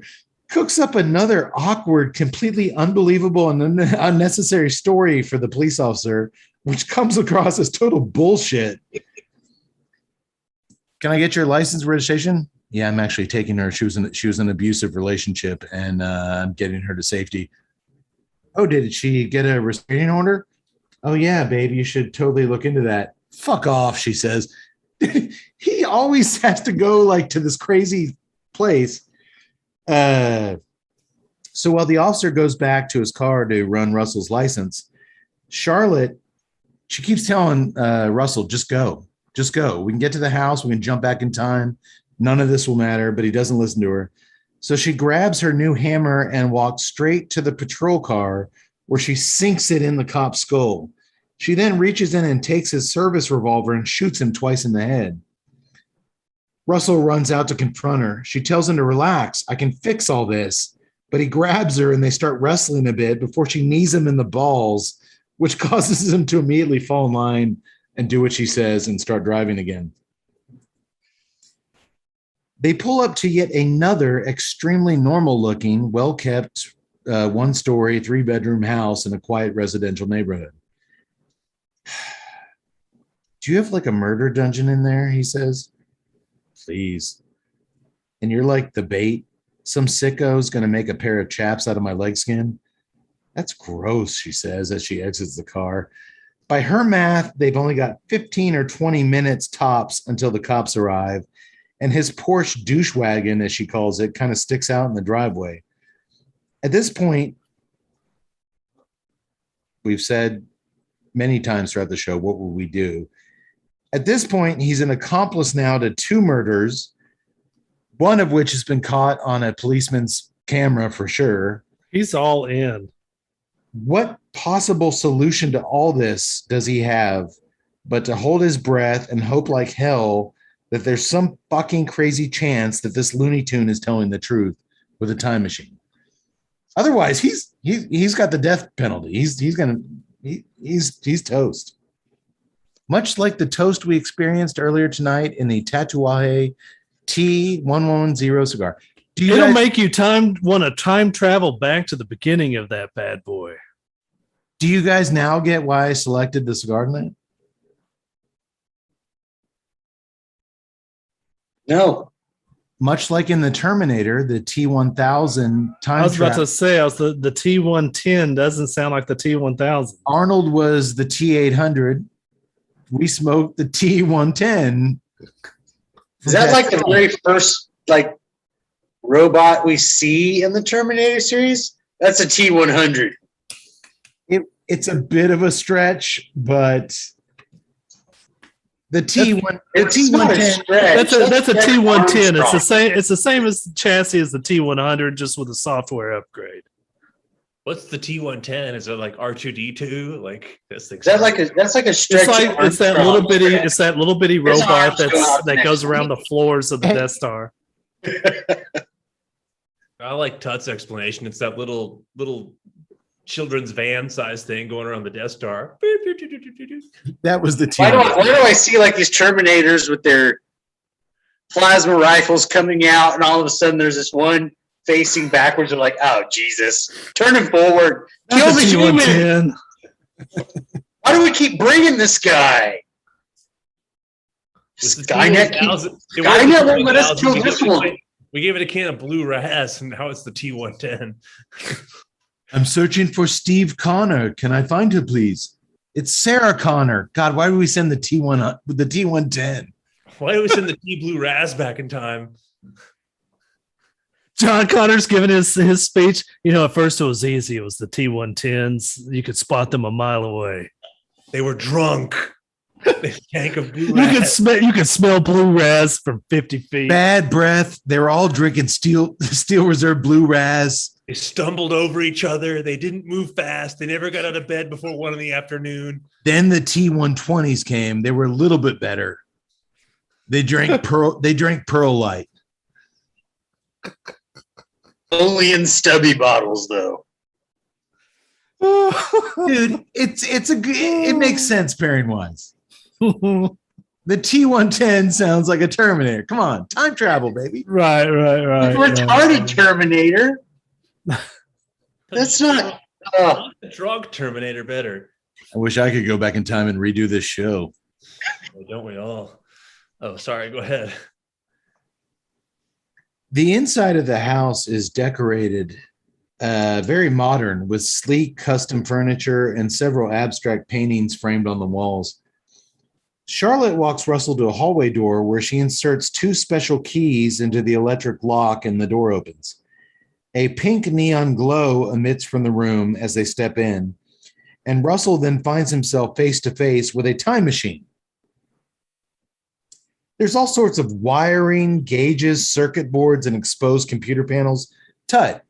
Cooks up another awkward, completely unbelievable and unnecessary story for the police officer, which comes across as total bullshit. Can I get your license and registration? Yeah, I'm actually taking her. She was in an abusive relationship, and I'm getting her to safety. Oh, did she get a restraining order? Oh, yeah, babe, you should totally look into that. Fuck off, she says. He always has to go like to this crazy place. So while the officer goes back to his car to run Russell's license, Charlotte, she keeps telling Russell, just go. Just go. We can get to the house. We can jump back in time. None of this will matter, but he doesn't listen to her. So she grabs her new hammer and walks straight to the patrol car where she sinks it in the cop's skull. She then reaches in and takes his service revolver and shoots him twice in the head. Russell runs out to confront her. She tells him to relax. I can fix all this. But he grabs her and they start wrestling a bit before she knees him in the balls, which causes him to immediately fall in line and do what she says and start driving again. They pull up to yet another extremely normal-looking, well-kept, one-story, three-bedroom house in a quiet residential neighborhood. Do you have like a murder dungeon in there? He says. Please. And you're like the bait. Some sicko's going to make a pair of chaps out of my leg skin. That's gross, she says as she exits the car. By her math, they've only got 15 or 20 minutes tops until the cops arrive. And his Porsche douche wagon, as she calls it, kind of sticks out in the driveway. At this point, we've said many times throughout the show, what will we do? At this point, he's an accomplice now to two murders, one of which has been caught on a policeman's camera for sure. He's all in. What possible solution to all this does he have but to hold his breath and hope like hell that there's some fucking crazy chance that this Looney Tune is telling the truth with a time machine? Otherwise, he's got the death penalty. He's toast. Much like the toast we experienced earlier tonight in the Tatuaje T110 cigar. It'll make you want to time travel back to the beginning of that bad boy. Do you guys now get why I selected the cigar tonight? No. Much like in the Terminator, the T1000 time. I was about to say, the T110 doesn't sound like the T1000. Arnold was the T800. We smoked the T110. Is that like the very first like robot we see in the Terminator series? That's a T100. It's a bit of a stretch, but the T110. That's a T110. It's the same. It's the same as the chassis as the T100, just with a software upgrade. What's the T110? Is it like R2D2? Like this thing? That's like a stretch. It's that little bitty robot that goes around the floors of the Death Star. I like Tut's explanation. It's that little children's van size thing going around the Death Star. That was the Why do I see like these Terminators with their plasma rifles coming out, and all of a sudden there's this one facing backwards? They're like, oh Jesus, turning forward, kill the human. Why do we keep bringing this guy? Skynet won't let us kill this one. We gave it a can of blue ras, and now it's the T110. I'm searching for Steve Connor. Can I find her, please? It's Sarah Connor. God, why do we send the T110? Why do we send the T blue ras back in time? John Connor's giving his speech. At first it was easy. It was the T110s. You could spot them a mile away. They were drunk. They stank of blue ras. You could smell blue ras from 50 feet. Bad breath. They were all drinking Steel Reserve Blue Ras. They stumbled over each other. They didn't move fast. They never got out of bed before 1 PM. Then the T120s came. They were a little bit better. They drank Pearl Light. Only in stubby bottles, though. Dude, it makes sense pairing wise. The T110 sounds like a Terminator. Come on, time travel, baby. Right. Retarded Terminator. That's not the drug Terminator better. I wish I could go back in time and redo this show. Don't we all? Oh, sorry. Go ahead. The inside of the house is decorated very modern with sleek custom furniture and several abstract paintings framed on the walls. Charlotte walks Russell to a hallway door where she inserts two special keys into the electric lock and the door opens. A pink neon glow emits from the room as they step in, and Russell then finds himself face to face with a time machine. There's all sorts of wiring, gauges, circuit boards, and exposed computer panels. Tut,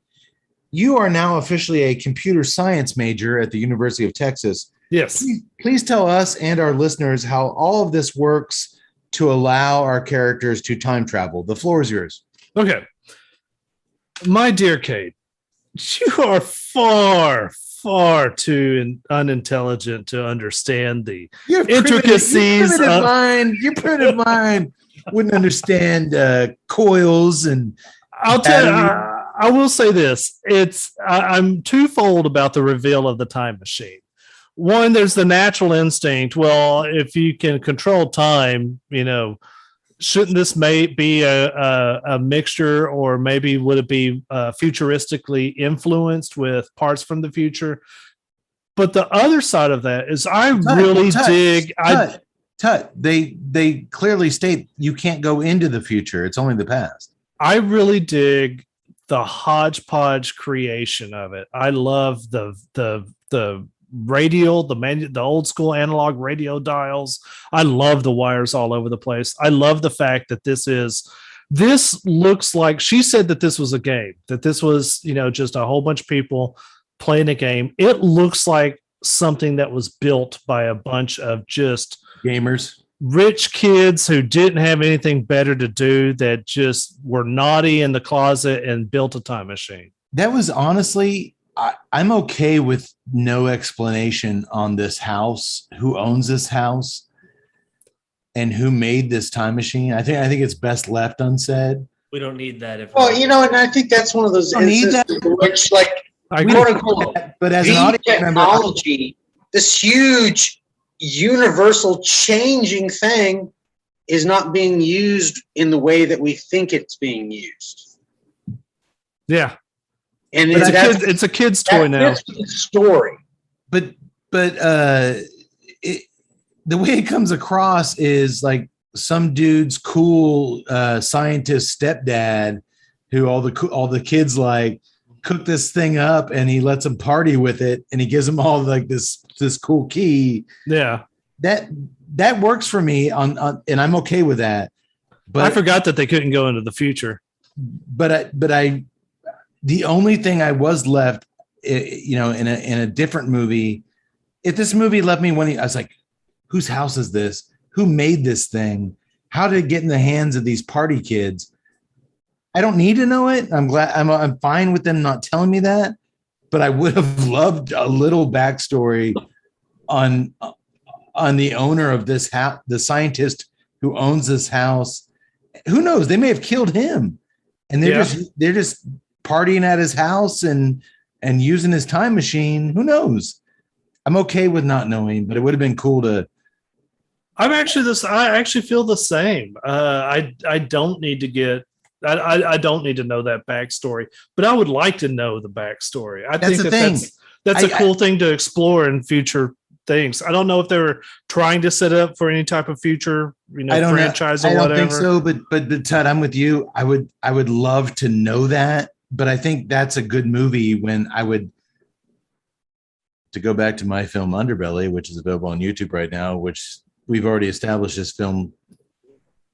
you are now officially a computer science major at the University of Texas. Yes. Please tell us and our listeners how all of this works to allow our characters to time travel. The floor is yours. Okay. My dear Kate, you are far too unintelligent to understand the intricacies. Your primitive mind wouldn't understand coils and. I'll tell you. I will say this: I'm twofold about the reveal of the time machine. One, there's the natural instinct. Well, if you can control time, shouldn't this be a mixture, or maybe would it be futuristically influenced with parts from the future? But the other side of that is They clearly state you can't go into the future. It's only the past. I really dig the hodgepodge creation of it. I love the radio, the old school analog radio dials. I love the wires all over the place. I love the fact that this looks like, she said that this was a game, that this was, just a whole bunch of people playing a game. It looks like something that was built by a bunch of just gamers, rich kids who didn't have anything better to do, that just were naughty in the closet and built a time machine. That was honestly, I'm okay with no explanation on this house, who owns this house and who made this time machine. I think it's best left unsaid. We don't need that. And I think that's one of those instances which, quote unquote, but as an audience technology, this huge universal changing thing is not being used in the way that we think it's being used. Yeah. And it's a kid's toy now. Story. But the way it comes across is like some dude's cool scientist stepdad who all the kids cook this thing up, and he lets them party with it, and he gives them all this cool key. Yeah. That works for me on and I'm okay with that. But I forgot that they couldn't go into the future. But the only thing I was left, in a different movie, if this movie left me I was like, whose house is this? Who made this thing? How did it get in the hands of these party kids? I don't need to know it. I'm glad I'm fine with them not telling me that, but I would have loved a little backstory on the owner of this house, the scientist who owns this house. Who knows? They may have killed him, and they're just partying at his house and using his time machine. Who knows? I'm okay with not knowing, but it would have been cool to. I actually feel the same. I don't need to get. I don't need to know that backstory, but I would like to know the backstory. I think that's a cool thing to explore in future things. I don't know if they were trying to set up for any type of future, franchise or whatever. I don't think so, but Ted, I'm with you. I would love to know that, but I think that's a good movie when I would, to go back to my film Underbelly, which is available on YouTube right now, which we've already established this film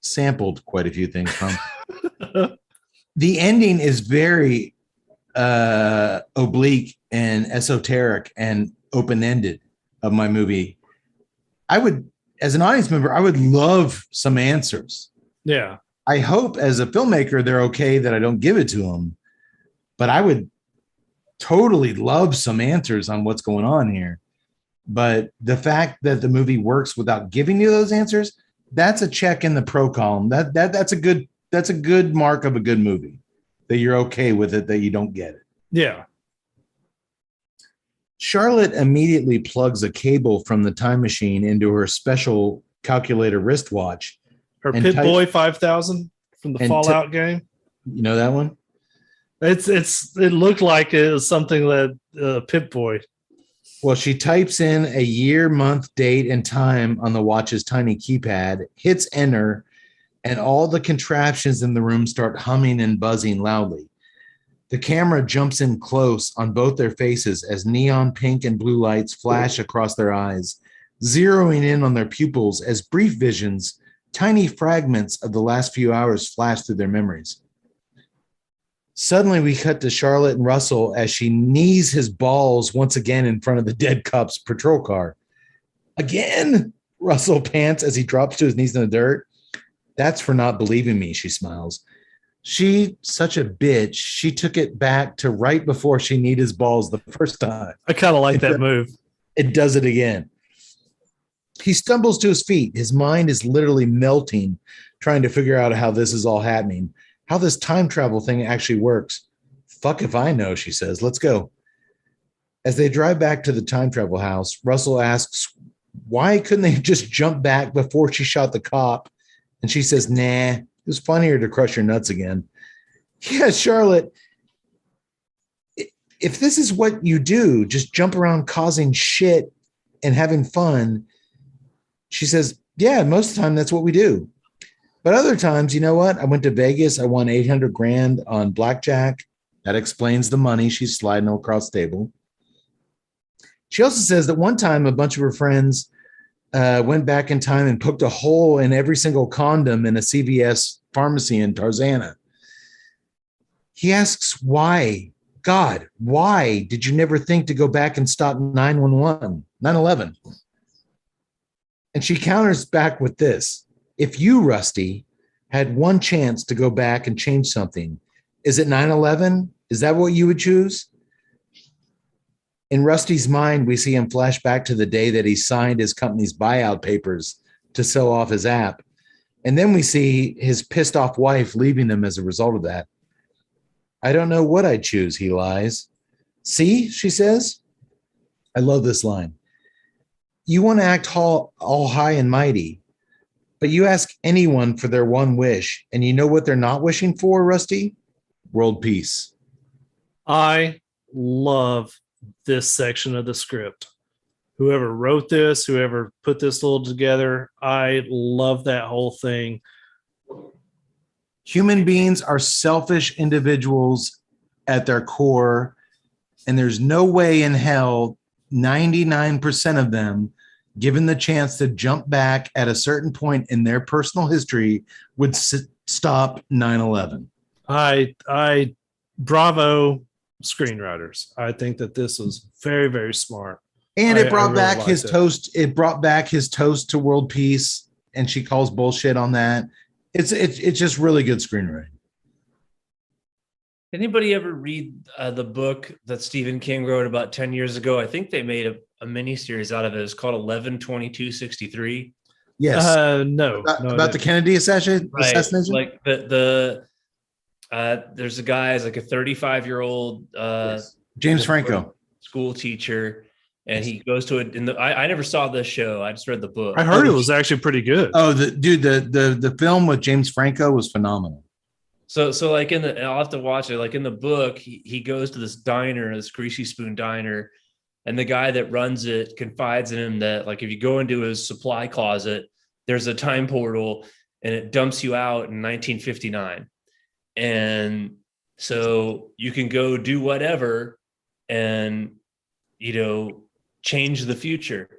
sampled quite a few things from. The ending is very oblique and esoteric and open-ended of my movie. I would, as an audience member, I would love some answers. Yeah. I hope as a filmmaker, they're okay that I don't give it to them, but I would totally love some answers on what's going on here. But the fact that the movie works without giving you those answers, that's a check in the pro column. That's a good mark of a good movie, that you're okay with it, that you don't get it. Yeah. Charlotte immediately plugs a cable from the time machine into her special calculator wristwatch. Her Pip-Boy 5000 from the Fallout game. You know that one? It looked like it was something that Pip-Boy. Well, she types in a year, month, date, and time on the watch's tiny keypad, hits enter, and all the contraptions in the room start humming and buzzing loudly. The camera jumps in close on both their faces as neon pink and blue lights flash across their eyes, zeroing in on their pupils as brief visions Tiny fragments of the last few hours flash through their memories. Suddenly, we cut to Charlotte and Russell as she knees his balls once again in front of the dead cop's patrol car. Again, Russell pants as he drops to his knees in the dirt. That's for not believing me, she smiles. She, such a bitch, she took it back to right before she kneed his balls the first time. I kind of like that move. It does it again. He stumbles to his feet. His mind is literally melting, trying to figure out how this is all happening, how this time travel thing actually works. Fuck if I know, she says. Let's go. As they drive back to the time travel house, Russell asks, why couldn't they just jump back before she shot the cop? And she says, nah, it was funnier to crush your nuts again. Yeah, Charlotte, if this is what you do, just jump around causing shit and having fun, she says, yeah, most of the time that's what we do. But other times, you know what? I went to Vegas. I won 800 grand on blackjack. That explains the money she's sliding across the table. She also says that one time a bunch of her friends went back in time and poked a hole in every single condom in a CVS pharmacy in Tarzana. He asks, why? God, why did you never think to go back and stop 9/11? And she counters back with this. If you, Rusty, had one chance to go back and change something, is it 9/11? Is that what you would choose? In Rusty's mind, we see him flash back to the day that he signed his company's buyout papers to sell off his app. And then we see his pissed off wife leaving him as a result of that. I don't know what I'd choose, he lies. See, she says. I love this line. You want to act all high and mighty, but you ask anyone for their one wish, and you know what they're not wishing for, Rusty? World peace. I love this section of the script. Whoever wrote this, whoever put this little together, I love that whole thing. Human beings are selfish individuals at their core, and there's no way in hell 99% of them, given the chance to jump back at a certain point in their personal history, would stop 9/11. I bravo screenwriters. I think that this was very, very smart. And it brought really back liked his it. toast. It brought back his toast to world peace, and she calls bullshit on that. It's just really good screenwriting. Anybody ever read the book that Stephen King wrote about 10 years ago? I think they made a mini series out of it. It's called 11/22/63. Yes. No, about the Kennedy assassination. Like there's a guy, is like a 35-year-old James Franco school teacher, and he goes to it. I never saw this show. I just read the book. I heard it was actually pretty good. Oh, the film with James Franco was phenomenal. So like I'll have to watch it. Like in the book, he goes to this diner, this Greasy Spoon diner, and the guy that runs it confides in him that, like, if you go into his supply closet, there's a time portal and it dumps you out in 1959. And so you can go do whatever and, change the future.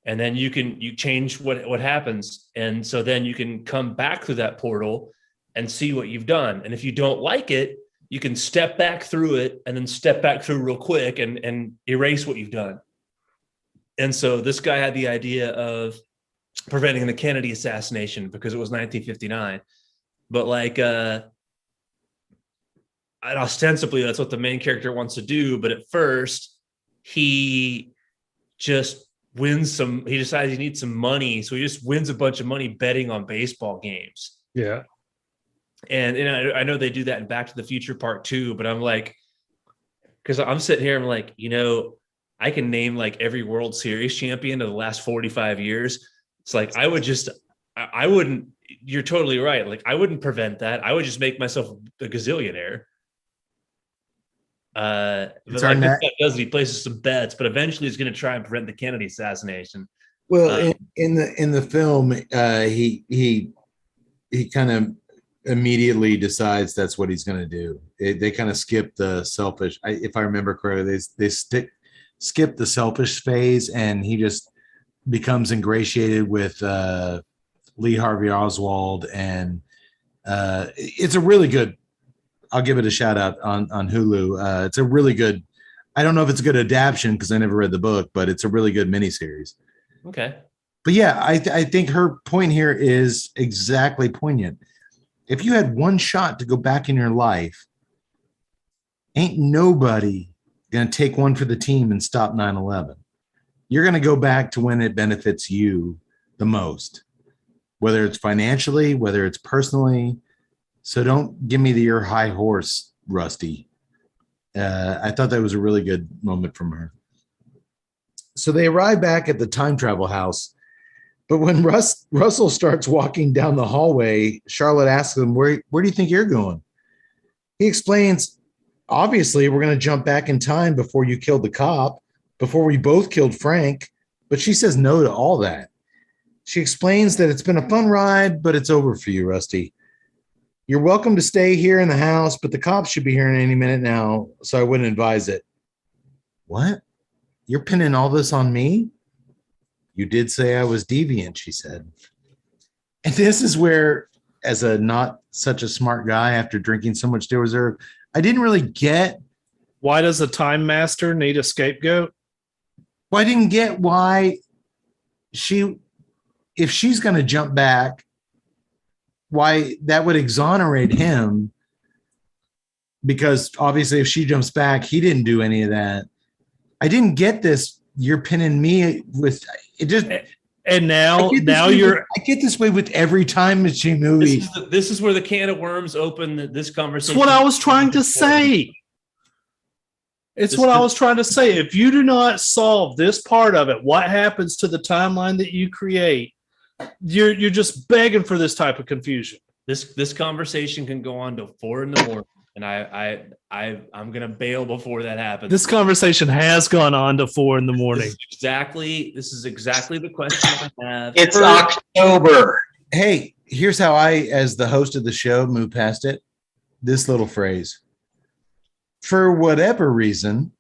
And then you change what happens. And so then you can come back through that portal and see what you've done. And if you don't like it, you can step back through it and then step back through real quick and erase what you've done. And so this guy had the idea of preventing the Kennedy assassination because it was 1959. But and ostensibly that's what the main character wants to do. But at first he just he decides he needs some money. So he just wins a bunch of money betting on baseball games. Yeah. And I know they do that in Back to the Future Part 2, but I'm like, because I'm sitting here, I'm like, I can name like every World Series champion of the last 45 years. It's like, I wouldn't, you're totally right. Like, I wouldn't prevent that. I would just make myself a gazillionaire. But like this guy does, he places some bets, but eventually he's going to try and prevent the Kennedy assassination. Well, in the film, he kind of immediately decides that's what he's going to do. They kind of skip the selfish. If I remember correctly, they skip the selfish phase, and he just becomes ingratiated with Lee Harvey Oswald, and it's a really good. I'll give it a shout out on Hulu. It's a really good. I don't know if it's a good adaptation because I never read the book, but it's a really good miniseries. Okay. But yeah, I think her point here is exactly poignant. If you had one shot to go back in your life, ain't nobody going to take one for the team and stop 9/11. You're going to go back to when it benefits you the most, whether it's financially, whether it's personally. So don't give me your high horse, Rusty. I thought that was a really good moment from her. So they arrive back at the time travel house. But when Russell starts walking down the hallway, Charlotte asks him, where do you think you're going? He explains, obviously, we're going to jump back in time before you killed the cop, before we both killed Frank. But she says no to all that. She explains that it's been a fun ride, but it's over for you, Rusty. You're welcome to stay here in the house, but the cops should be here in any minute now, so I wouldn't advise it. What? You're pinning all this on me? You did say I was deviant, she said. And this is where, as a not such a smart guy after drinking so much Steel Reserve, I didn't really get. Why does a time master need a scapegoat? Well, I didn't get why if she's going to jump back, why that would exonerate him. Because obviously if she jumps back, he didn't do any of that. I didn't get this. You're pinning me with it just. And now I get this way with every time machine movie. This is where the can of worms open this conversation. That's what I was trying to say. It's what I was trying to say. If you do not solve this part of it, what happens to the timeline that you create? You're just begging for this type of confusion. This conversation can go on till 4 a.m. and I'm gonna bail before that happens. This conversation has gone on to 4 a.m. This is exactly the question I have. It's October. Hey, here's how I, as the host of the show, move past it. This little phrase. For whatever reason.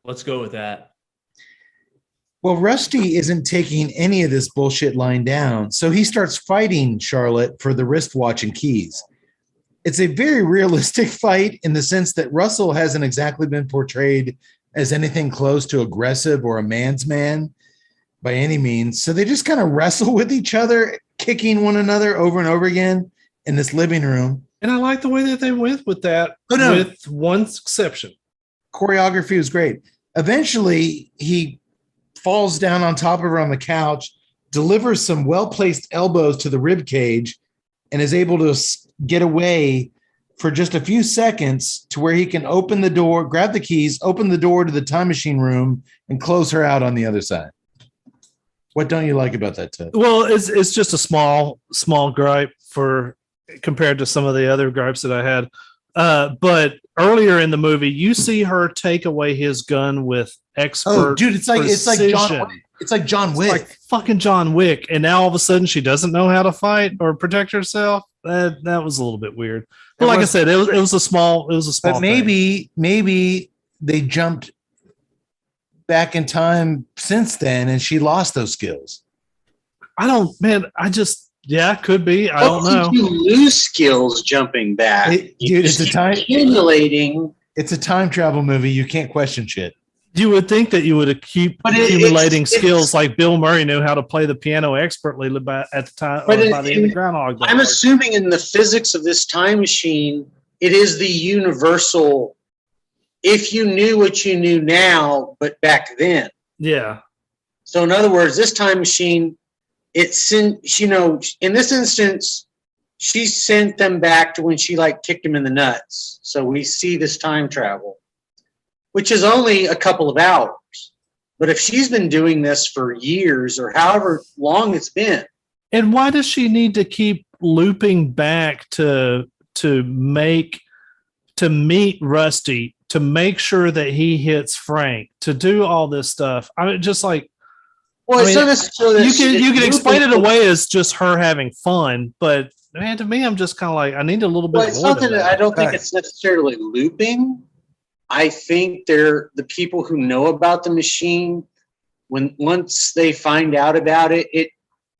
Let's go with that. Well, Rusty isn't taking any of this bullshit lying down, so he starts fighting Charlotte for the wristwatch and keys. It's a very realistic fight in the sense that Russell hasn't exactly been portrayed as anything close to aggressive or a man's man by any means. So they just kind of wrestle with each other, kicking one another over and over again in this living room. And I like the way that they went with that, with one exception. Choreography was great. Eventually, he falls down on top of her on the couch, delivers some well-placed elbows to the rib cage, and is able to get away for just a few seconds to where he can open the door, grab the keys, open the door to the time machine room, and close her out on the other side. What don't you like about that, Ted? Well, it's just a small gripe compared to some of the other gripes that I had. But earlier in the movie, you see her take away his gun with expert. Oh, dude, it's like John Wick. It's like John Wick. It's like fucking John Wick. And now all of a sudden she doesn't know how to fight or protect herself. That was a little bit weird. But like I said, it was a small. But maybe they jumped back in time since then, and she lost those skills. Could be. I don't know. You lose skills jumping back. It's a time accumulating. It's a time travel movie. You can't question shit. You would think that you would keep accumulating skills like Bill Murray knew how to play the piano expertly at the time by the end of Groundhog Day. I'm assuming in the physics of this time machine, it is the universal. If you knew what you knew now, but back then. Yeah. So in other words, this time machine, in this instance, she sent them back to when she kicked him in the nuts. So we see this time travel, which is only a couple of hours. But if she's been doing this for years or however long it's been. And why does she need to keep looping back to meet Rusty, to make sure that he hits Frank, to do all this stuff? I mean, just like, it's not necessarily you can explain it away as just her having fun, but man, to me, I'm just kind of like, I need a little bit more. I don't think it's necessarily looping. I think they're the people who know about the machine. Once they find out about it,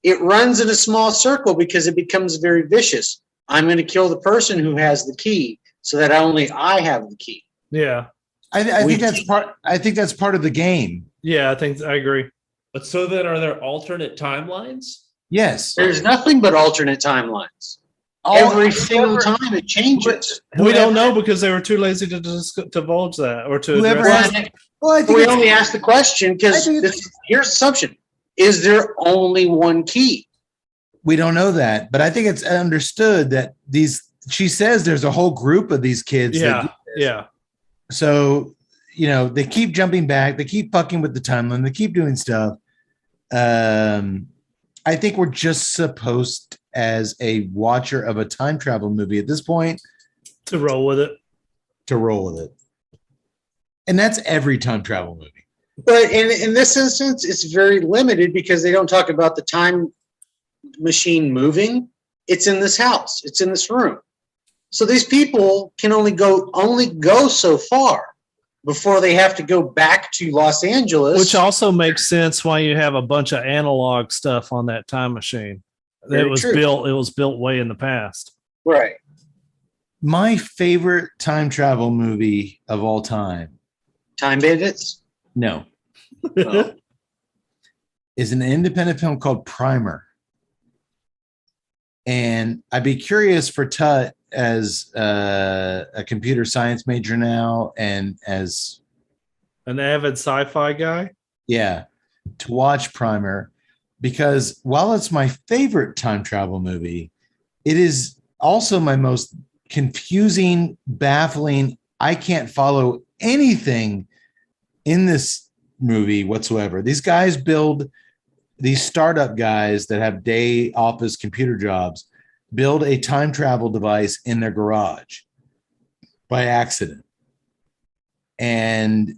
it runs in a small circle because it becomes very vicious. I'm going to kill the person who has the key so that only I have the key. Yeah. I think that's part. I think that's part of the game. Yeah, I agree. But so then are there alternate timelines? Yes. There's nothing but alternate timelines. Every single time it changes. We don't know because they were too lazy to divulge that or to address it. Well, I think we only asked the question because here's the assumption. Is there only one key? We don't know that, but I think it's understood that she says there's a whole group of these kids. Yeah. Yeah. So, they keep jumping back. They keep fucking with the timeline. They keep doing stuff. I think we're just supposed, as a watcher of a time travel movie at this point, to roll with it. And that's every time travel movie. But in this instance, it's very limited because they don't talk about the time machine moving. It's in this house. It's in this room. So these people can only go so far before they have to go back to Los Angeles. Which also makes sense why you have a bunch of analog stuff on that time machine. It was built way in the past. Right. My favorite time travel movie of all time. Time Bandits? No. Oh. Is an independent film called Primer. And I'd be curious for Tut, as a computer science major now and as an avid sci-fi guy. Yeah. To watch Primer, because while it's my favorite time travel movie, it is also my most confusing, baffling. I can't follow anything in this movie whatsoever. These guys these startup guys that have day office computer jobs build a time travel device in their garage by accident. And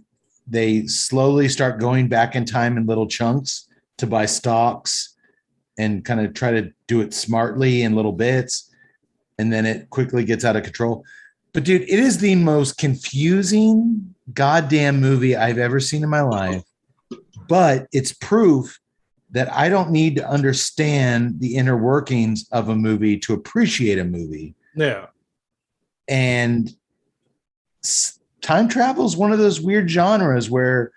they slowly start going back in time in little chunks to buy stocks and kind of try to do it smartly in little bits. And then it quickly gets out of control. But dude, it is the most confusing goddamn movie I've ever seen in my life. But it's proof that I don't need to understand the inner workings of a movie to appreciate a movie. Yeah. And time travel is one of those weird genres where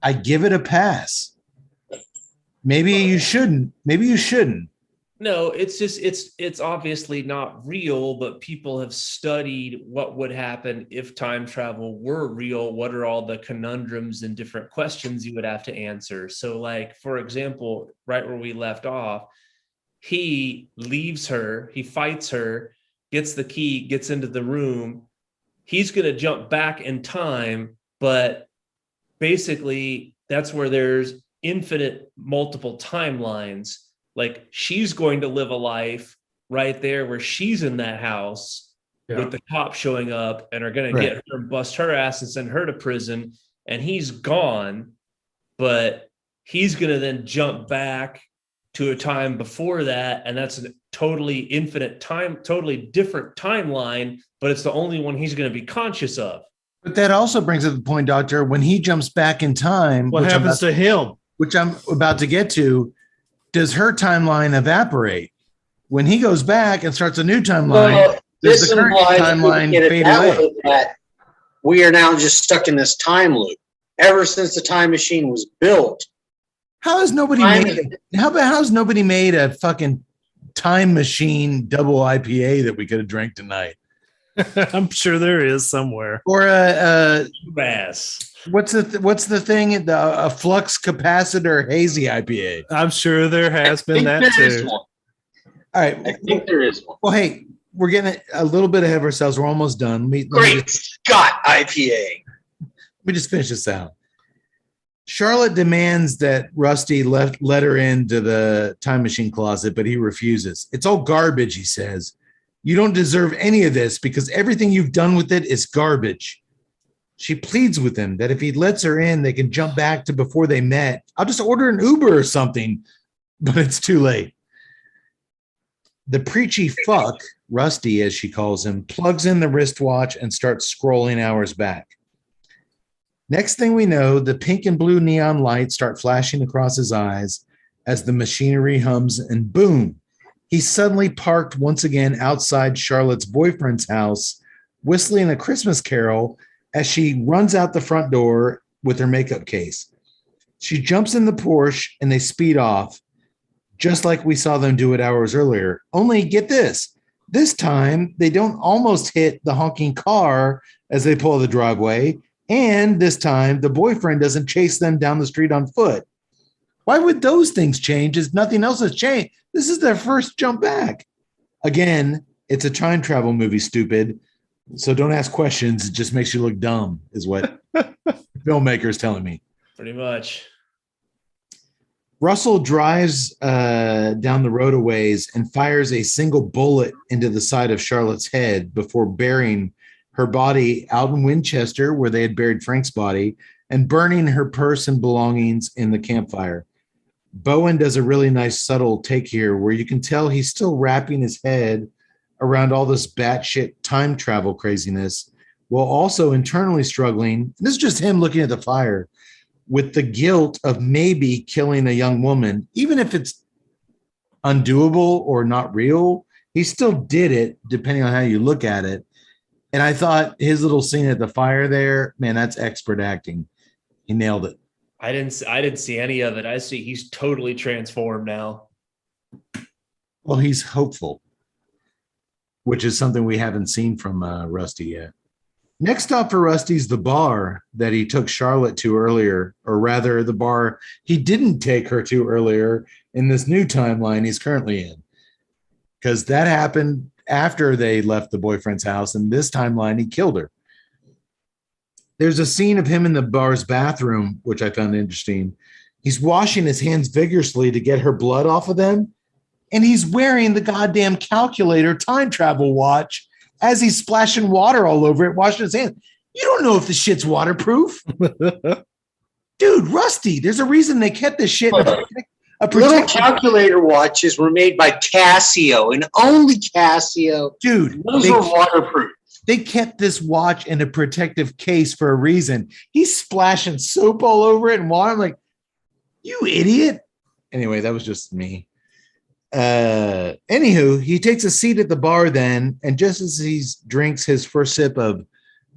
I give it a pass. Maybe you shouldn't. No, it's just it's obviously not real, but people have studied what would happen if time travel were real. What are all the conundrums and different questions you would have to answer? So, like, for example, right where we left off, he leaves her, he fights her, gets the key, gets into the room. He's going to jump back in time, but basically that's where there's infinite multiple timelines. Like, she's going to live a life right there where she's in that house with the cops showing up and are going to get her and bust her ass and send her to prison. And he's gone, but he's going to then jump back to a time before that. And that's a totally infinite time, totally different timeline, but it's the only one he's going to be conscious of. But that also brings up the point, Doctor, when he jumps back in time, what happens to him? Which I'm about to get to. Does her timeline evaporate? When he goes back and starts a new timeline, does the current timeline fade away? That we are now just stuck in this time loop. Ever since the time machine was built. How's nobody made a fucking time machine double IPA that we could have drank tonight? I'm sure there is somewhere. Or a bass. What's the thing? A flux capacitor hazy IPA. I'm sure there has been that too. All right, I think there is one. Well, hey, we're getting a little bit ahead of ourselves. We're almost done. Great Scott IPA. Let me just finish this out. Charlotte demands that Rusty let her into the time machine closet, but he refuses. It's all garbage, he says. You don't deserve any of this because everything you've done with it is garbage. She pleads with him that if he lets her in, they can jump back to before they met. I'll just order an Uber or something, but it's too late. The preachy fuck, Rusty, as she calls him, plugs in the wristwatch and starts scrolling hours back. Next thing we know, the pink and blue neon lights start flashing across his eyes, as the machinery hums, and boom, he's suddenly parked once again outside Charlotte's boyfriend's house, whistling a Christmas carol as she runs out the front door with her makeup case. She jumps in the Porsche and they speed off, just like we saw them do it hours earlier. Only get this time they don't almost hit the honking car as they pull the driveway, and this time the boyfriend doesn't chase them down the street on foot. Why would those things change as nothing else has changed? This is their first jump back. Again, it's a time travel movie, stupid. So don't ask questions. It just makes you look dumb, is what filmmakers telling me. Pretty much. Russell drives down the road a ways and fires a single bullet into the side of Charlotte's head before burying her body out in Winchester, where they had buried Frank's body, and burning her purse and belongings in the campfire. Bowen does a really nice subtle take here where you can tell he's still wrapping his head around all this batshit time travel craziness while also internally struggling. This is just him looking at the fire with the guilt of maybe killing a young woman, even if it's undoable or not real. He still did it, depending on how you look at it. And I thought his little scene at the fire there, man, that's expert acting. He nailed it. I didn't see any of it. I see he's totally transformed now. Well, he's hopeful, which is something we haven't seen from Rusty yet. Next stop for Rusty's the bar that he took Charlotte to earlier, or rather the bar he didn't take her to earlier in this new timeline he's currently in. Because that happened after they left the boyfriend's house, and this timeline he killed her. There's a scene of him in the bar's bathroom, which I found interesting. He's washing his hands vigorously to get her blood off of them, and he's wearing the goddamn calculator time travel watch as he's splashing water all over it, washing his hands. You don't know if the shit's waterproof. Dude, Rusty, there's a reason they kept this shit in a little calculator watches were made by Casio, and only Casio. Dude, those are waterproof. They kept this watch in a protective case for a reason. He's splashing soap all over it and water. I'm like, you idiot. Anyway, that was just me. Anywho, he takes a seat at the bar then, and just as he drinks his first sip of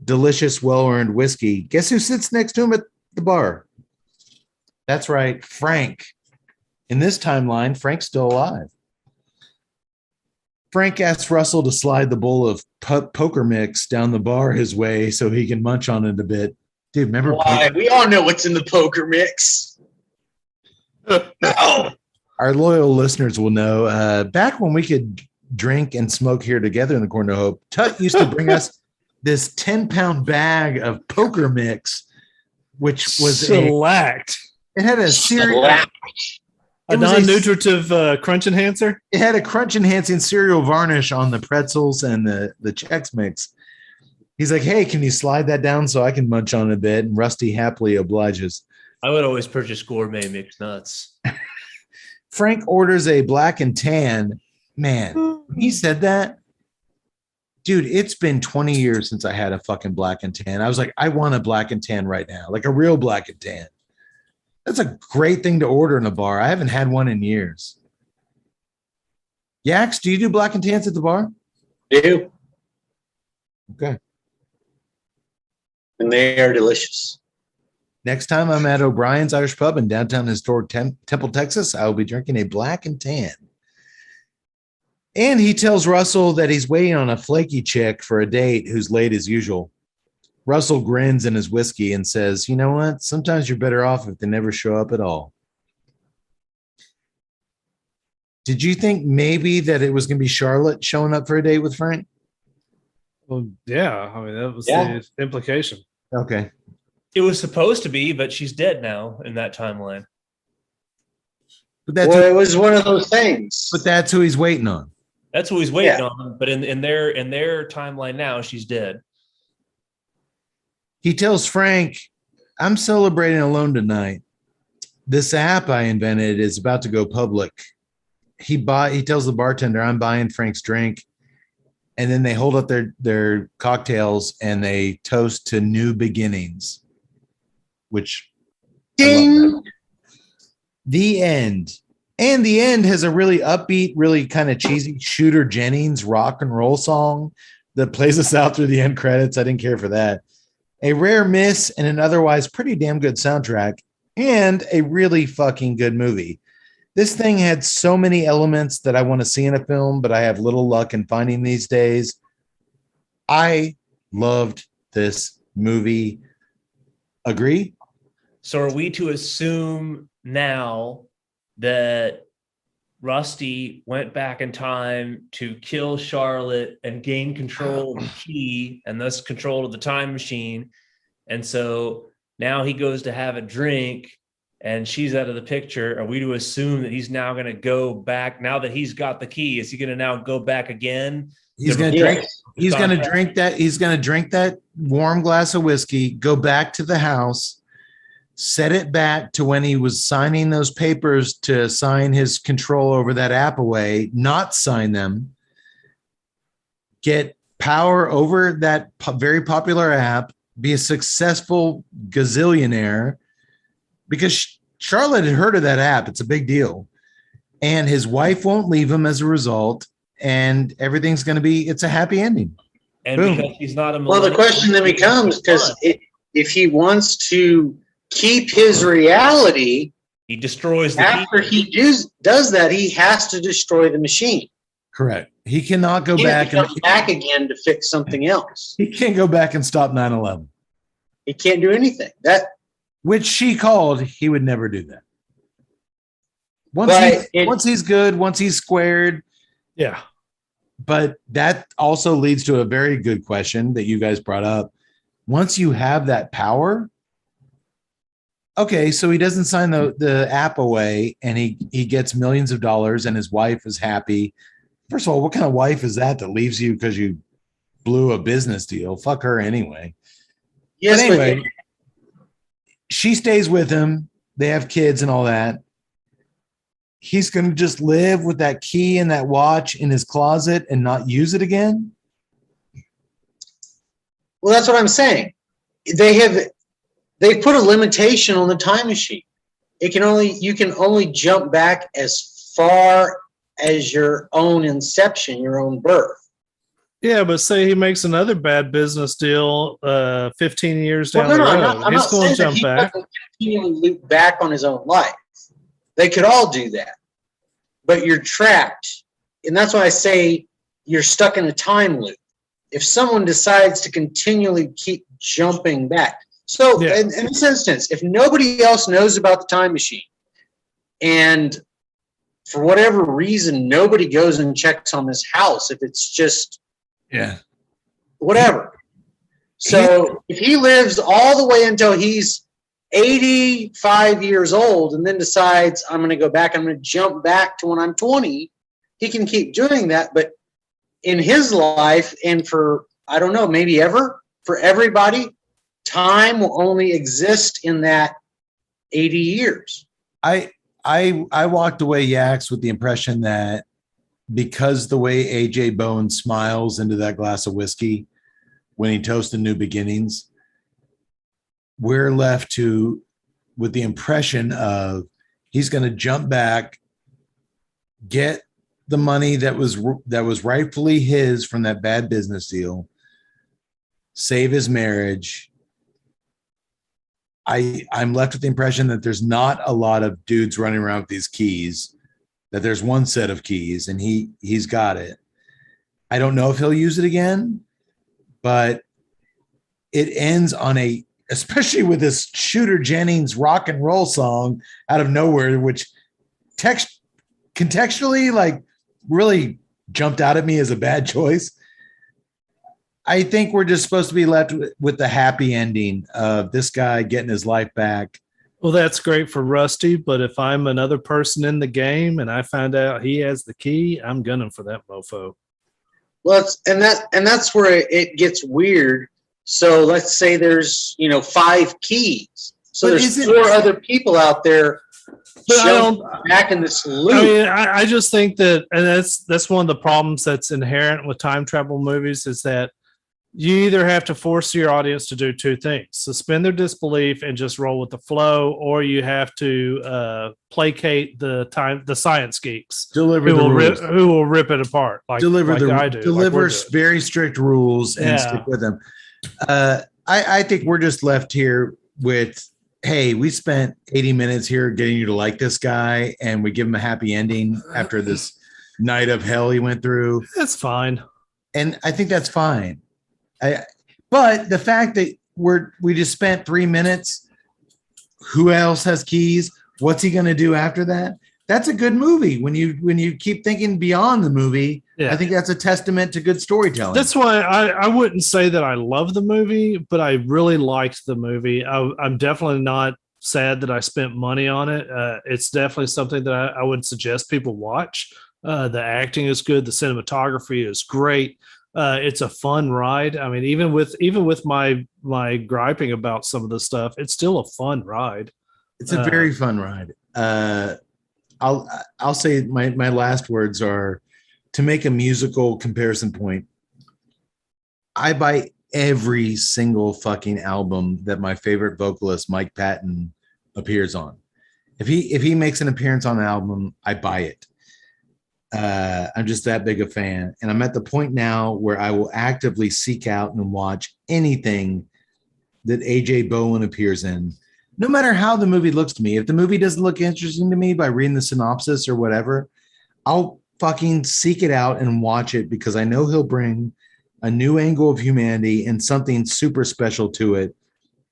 delicious, well-earned whiskey, guess who sits next to him at the bar? That's right, Frank. In this timeline, Frank's still alive. Frank asks Russell to slide the bowl of poker mix down the bar his way so he can munch on it a bit. Dude, remember? Why? We all know what's in the poker mix. No. Our loyal listeners will know, back when we could drink and smoke here together in the Corner of Hope, Tut used to bring us this 10-pound bag of poker mix, which was select. It had a cereal. A non-nutritive crunch enhancer? It had a crunch enhancing cereal varnish on the pretzels and the Chex Mix. He's like, hey, can you slide that down so I can munch on a bit? And Rusty happily obliges. I would always purchase gourmet mixed nuts. Frank orders a black and tan. Man, he said that. Dude, it's been 20 years since I had a fucking black and tan. I was like, I want a black and tan right now, like a real black and tan. That's a great thing to order in a bar. I haven't had one in years. Yax, do you do black and tans at the bar? Do. Okay. And they are delicious. Next time I'm at O'Brien's Irish Pub in downtown historic Temple, Texas, I will be drinking a black and tan. And he tells Russell that he's waiting on a flaky chick for a date who's late as usual. Russell grins in his whiskey and says, you know what? Sometimes you're better off if they never show up at all. Did you think maybe that it was going to be Charlotte showing up for a date with Frank? Well, yeah. I mean, that was the implication. Okay. It was supposed to be, but she's dead now in that timeline. But it was one of those things. But that's who he's waiting on. That's who he's waiting on. But in their timeline now, she's dead. He tells Frank, I'm celebrating alone tonight. This app I invented is about to go public. He tells the bartender, I'm buying Frank's drink. And then they hold up their cocktails and they toast to new beginnings, which ding. The end. And the end has a really upbeat, really kind of cheesy Shooter Jennings rock and roll song that plays us out through the end credits. I didn't care for that. A rare miss and an otherwise pretty damn good soundtrack and a really fucking good movie. This thing had so many elements that I want to see in a film, but I have little luck in finding these days. I loved this movie. Agree? So are we to assume now that Rusty went back in time to kill Charlotte and gain control of the key and thus control of the time machine? And so now he goes to have a drink and she's out of the picture. Are we to assume that he's now going to go back now that he's got the key? Is he going to now go back again? He's going to drink. He's going to drink that. He's going to drink that warm glass of whiskey, go back to the house, set it back to when he was signing those papers to sign his control over that app away, not sign them, get power over that very popular app, be a successful gazillionaire, because Charlotte had heard of that app. It's a big deal. And his wife won't leave him as a result. And everything's going to be, it's a happy ending. And Boom. because he's not a Well, the question then becomes, because if he wants to keep his reality, he destroys the after key. he does that, he has to destroy the machine. Correct. He cannot go He back can't come back again to fix something else. He can't go back and stop 9/11. He can't do anything. Which she called, he would never do that. Once he's good, once he's squared. Yeah. But that also leads to a very good question that you guys brought up. Once you have that power, okay, so he doesn't sign the app away and he gets millions of dollars and his wife is happy. First of all, what kind of wife is that leaves you because you blew a business deal? Fuck her anyway. Yes, but anyway, she stays with him. They have kids and all that. He's going to just live with that key and that watch in his closet and not use it again? Well, that's what I'm saying. They put a limitation on the time machine. You can only jump back as far as your own inception, your own birth. Yeah, but say he makes another bad business deal 15 years down the road. I'm He's not going to saying jump back. He doesn't continually loop back on his own life. They could all do that. But you're trapped. And that's why I say you're stuck in a time loop. If someone decides to continually keep jumping back. So in this instance, if nobody else knows about the time machine and for whatever reason, nobody goes and checks on this house, if it's just whatever. So if he lives all the way until he's 85 years old and then decides I'm going to go back, I'm going to jump back to when I'm 20, he can keep doing that. But in his life and for, I don't know, maybe ever, for everybody, time will only exist in that 80 years. I walked away, Yaks, with the impression that because the way AJ Bowen smiles into that glass of whiskey when he toasted New Beginnings, we're left with the impression of he's going to jump back, get the money that was rightfully his from that bad business deal, save his marriage. I'm left with the impression that there's not a lot of dudes running around with these keys, that there's one set of keys and he's got it. I don't know if he'll use it again, but it ends on especially with this Shooter Jennings rock and roll song out of nowhere, which contextually like really jumped out at me as a bad choice. I think we're just supposed to be left with the happy ending of this guy getting his life back. Well, that's great for Rusty, but if I'm another person in the game and I find out he has the key, I'm gunning for that mofo. Well, that's where it gets weird. So let's say there's 5 keys. So there's 4 other people out there back in this loop. I mean, I just think that, and that's one of the problems that's inherent with time travel movies is that you either have to force your audience to do two things: suspend their disbelief and just roll with the flow, or you have to placate the science geeks who will rip it apart, deliver very strict rules and stick with them. I think we're just left here with, hey, we spent 80 minutes here getting you to like this guy, and we give him a happy ending after this night of hell he went through. That's fine. And I think that's fine. But the fact that we just spent 3 minutes, who else has keys? What's he going to do after that? That's a good movie. When you keep thinking beyond the movie, I think that's a testament to good storytelling. That's why I wouldn't say that I love the movie, but I really liked the movie. I'm definitely not sad that I spent money on it. It's definitely something that I would suggest people watch. The acting is good. The cinematography is great. It's a fun ride. I mean, even with my griping about some of the stuff, it's still a fun ride. It's a very fun ride. I'll say my last words are to make a musical comparison point. I buy every single fucking album that my favorite vocalist Mike Patton appears on. If he makes an appearance on an album, I buy it. I'm just that big a fan, and I'm at the point now where I will actively seek out and watch anything that AJ Bowen appears in, no matter how the movie looks to me. If the movie doesn't look interesting to me by reading the synopsis or whatever, I'll fucking seek it out and watch it because I know he'll bring a new angle of humanity and something super special to it.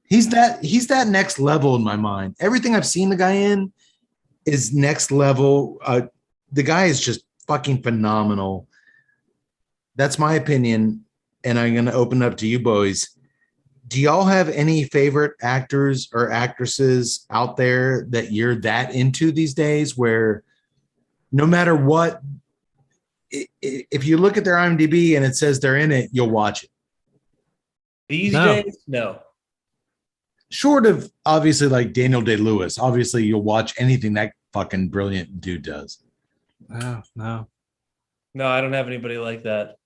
He's that next level in my mind. Everything I've seen the guy in is next level. The guy is just fucking phenomenal. That's my opinion, and I'm going to open up to you boys. Do y'all have any favorite actors or actresses out there that you're that into these days, where no matter what, if you look at their IMDb and it says they're in it, you'll watch it? These days, no. Short of obviously like Daniel Day-Lewis, obviously you'll watch anything that fucking brilliant dude does. No, I don't have anybody like that.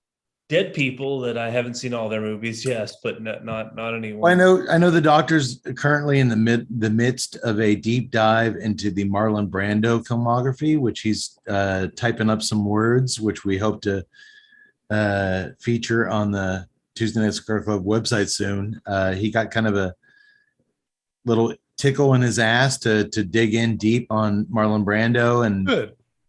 Dead people that I haven't seen all their movies, yes, but not anyone. Well, I know the doctor's currently in the midst of a deep dive into the Marlon Brando filmography, which he's typing up some words, which we hope to feature on the Tuesday Night Cigar Club website soon. He got kind of a little tickle in his ass to dig in deep on Marlon Brando, and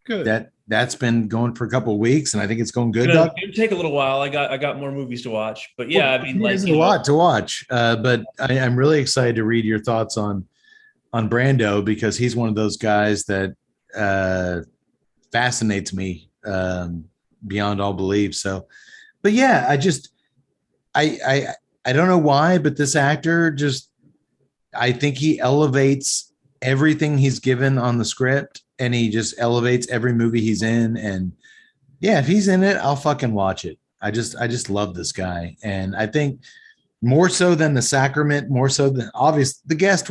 good. That's been going for a couple of weeks, and I think it's going good. It'll take a little while. I got more movies to watch, but yeah, I mean, there's a lot to watch. But I'm really excited to read your thoughts on Brando, because he's one of those guys that fascinates me beyond all belief. So, but yeah, I don't know why, but this actor I think he elevates everything he's given on the script, and he just elevates every movie he's in. And yeah, if he's in it, I'll fucking watch it. I just love this guy. And I think more so than The Sacrament, more so than obvious, The Guest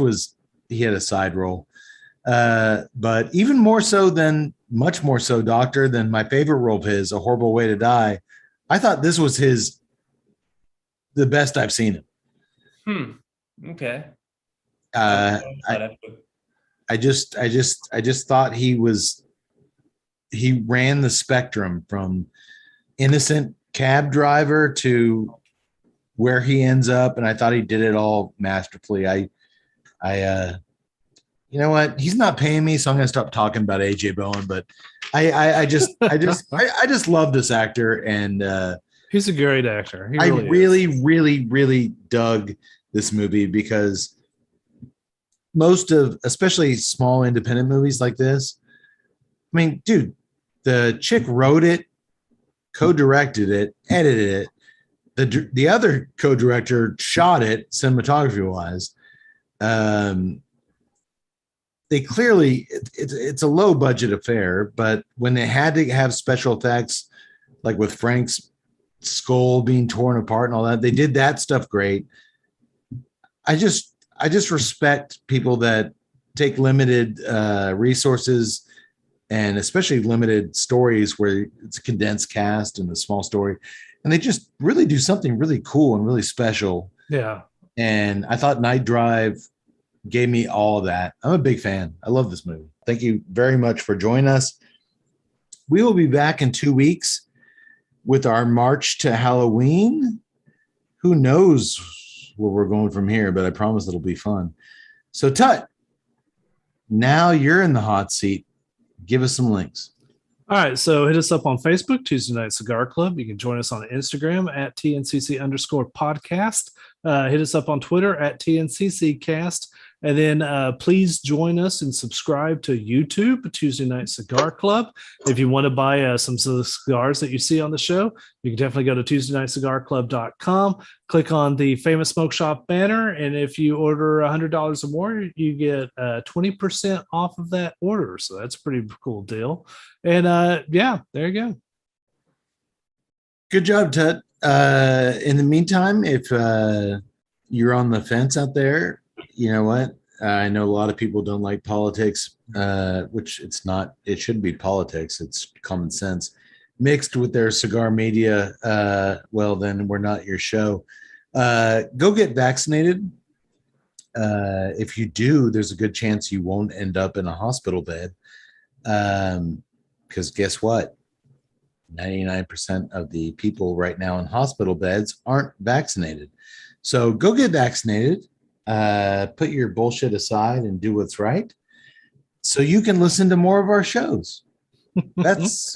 he had a side role. But even more so much more so, Doctor, than my favorite role of his, A Horrible Way to Die. I thought this was the best I've seen him. Okay. I just thought he ran the spectrum from innocent cab driver to where he ends up. And I thought he did it all masterfully. You know what? He's not paying me, so I'm going to stop talking about AJ Bowen, but I just love this actor. And he's a great actor. I really dug this movie, because most of, especially small independent movies like this, I mean, dude, the chick wrote it, co-directed it, edited it. The other co-director shot it cinematography wise. They clearly, it's a low budget affair, but when they had to have special effects, like with Frank's skull being torn apart and all that, they did that stuff great. I just respect people that take limited resources, and especially limited stories where it's a condensed cast and a small story, and they just really do something really cool and really special. Yeah. And I thought Night Drive gave me all of that. I'm a big fan. I love this movie. Thank you very much for joining us. We will be back in 2 weeks with our March to Halloween. Who knows where we're going from here, but I promise it'll be fun. So, Tut, now you're in the hot seat. Give us some links. All right, so hit us up on Facebook, Tuesday Night Cigar Club. You can join us on Instagram at TNCC_podcast. Hit us up on Twitter at TNCCcast. And then please join us and subscribe to YouTube, Tuesday Night Cigar Club. If you want to buy some of the cigars that you see on the show, you can definitely go to TuesdayNightCigarClub.com, click on the Famous Smoke Shop banner, and if you order $100 or more, you get 20% off of that order. So that's a pretty cool deal. And yeah, there you go. Good job, Tut. In the meantime, if you're on the fence out there, you know what? I know a lot of people don't like politics, which it's not. It shouldn't be politics. It's common sense mixed with their cigar media. Well, then we're not your show. Go get vaccinated. If you do, there's a good chance you won't end up in a hospital bed. Because guess what? 99% of the people right now in hospital beds aren't vaccinated. So go get vaccinated. Put your bullshit aside and do what's right so you can listen to more of our shows. That's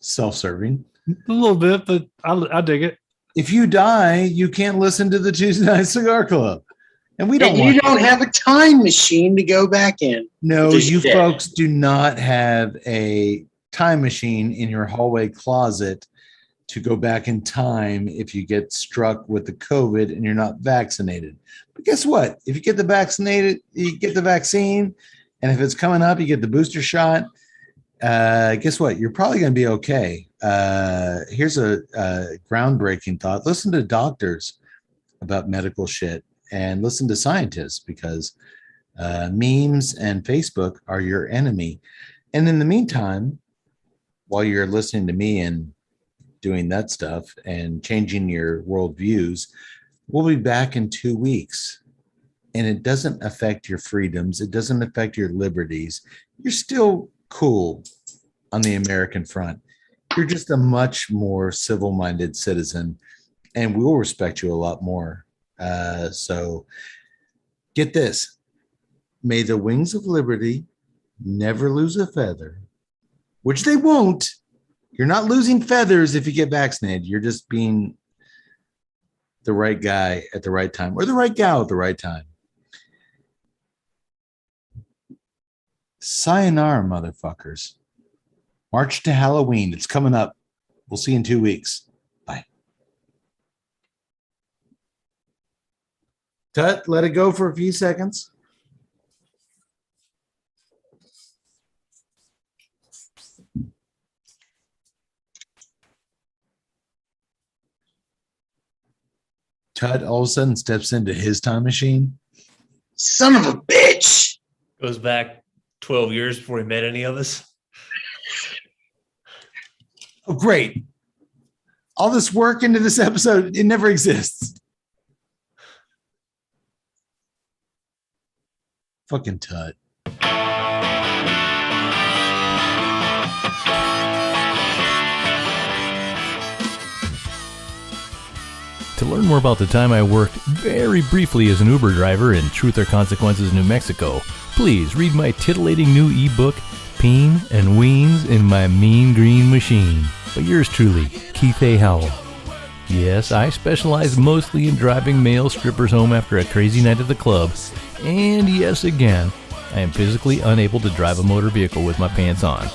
self-serving. A little bit, but I dig it. If you die, you can't listen to the Tuesday Night Cigar Club. And we don't. And you don't have a time machine to go back in. No, you folks do not have a time machine in your hallway closet to go back in time if you get struck with the COVID and you're not vaccinated. But guess what? If you get the vaccine, and if it's coming up, you get the booster shot. Guess what? You're probably going to be okay. Here's a groundbreaking thought. Listen to doctors about medical shit and listen to scientists, because memes and Facebook are your enemy. And in the meantime, while you're listening to me and doing that stuff and changing your worldviews, we'll be back in 2 weeks. And it doesn't affect your freedoms. It doesn't affect your liberties. You're still cool on the American front. You're just a much more civil-minded citizen, and we'll respect you a lot more. So get this. May the wings of liberty never lose a feather, which they won't. You're not losing feathers if you get vaccinated. You're just being the right guy at the right time, or the right gal at the right time. Sayonara, motherfuckers. March to Halloween. It's coming up. We'll see you in 2 weeks. Bye. Tut, let it go for a few seconds. Tut all of a sudden steps into his time machine. Son of a bitch. Goes back 12 years before he met any of us. Oh, great. All this work into this episode, it never exists. Fucking Tut. To learn more about the time I worked very briefly as an Uber driver in Truth or Consequences, New Mexico, please read my titillating new ebook, Peen and Weens in My Mean Green Machine, by yours truly, Keith A. Howell. Yes, I specialize mostly in driving male strippers home after a crazy night at the club, and yes, again, I am physically unable to drive a motor vehicle with my pants on.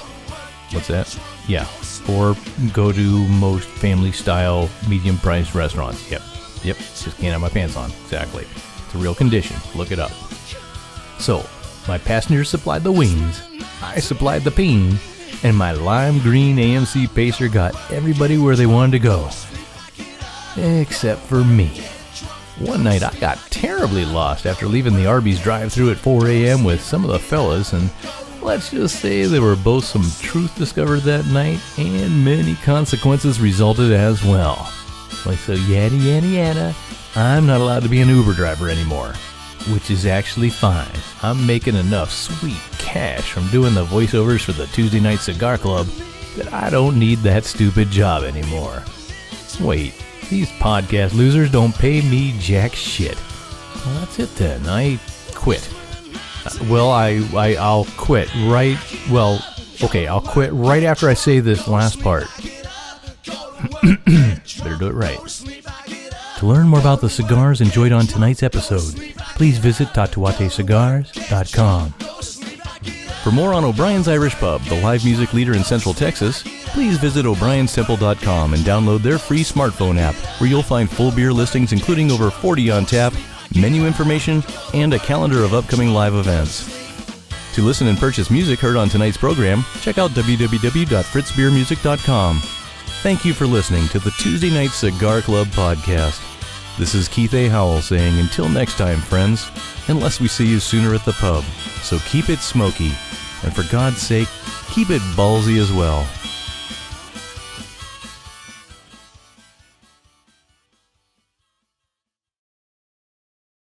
What's that? Yeah. Or go to most family-style, medium-priced restaurants. Yep, just can't have my pants on. Exactly. It's a real condition. Look it up. So, my passengers supplied the wings, I supplied the peen, and my lime green AMC Pacer got everybody where they wanted to go. Except for me. One night I got terribly lost after leaving the Arby's drive-thru at 4 a.m. with some of the fellas, and Let's just say there were both some truth discovered that night and many consequences resulted as well. Like so, yada yada yada, I'm not allowed to be an Uber driver anymore. Which is actually fine. I'm making enough sweet cash from doing the voiceovers for the Tuesday Night Cigar Club that I don't need that stupid job anymore. Wait, these podcast losers don't pay me jack shit. Well, that's it then. I quit. Well, I'll quit right... Well, okay, I'll quit right after I say this last part. Better do it right. To learn more about the cigars enjoyed on tonight's episode, please visit tatuajecigars.com. For more on O'Brien's Irish Pub, the live music leader in Central Texas, please visit o'brienstemple.com and download their free smartphone app, where you'll find full beer listings including over 40 on tap, menu information, and a calendar of upcoming live events. To listen and purchase music heard on tonight's program, check out www.fritzbeermusic.com. Thank you for listening to the Tuesday Night Cigar Club podcast. This is Keith A. Howell saying until next time, friends, unless we see you sooner at the pub. So keep it smoky, and for God's sake, keep it ballsy as well.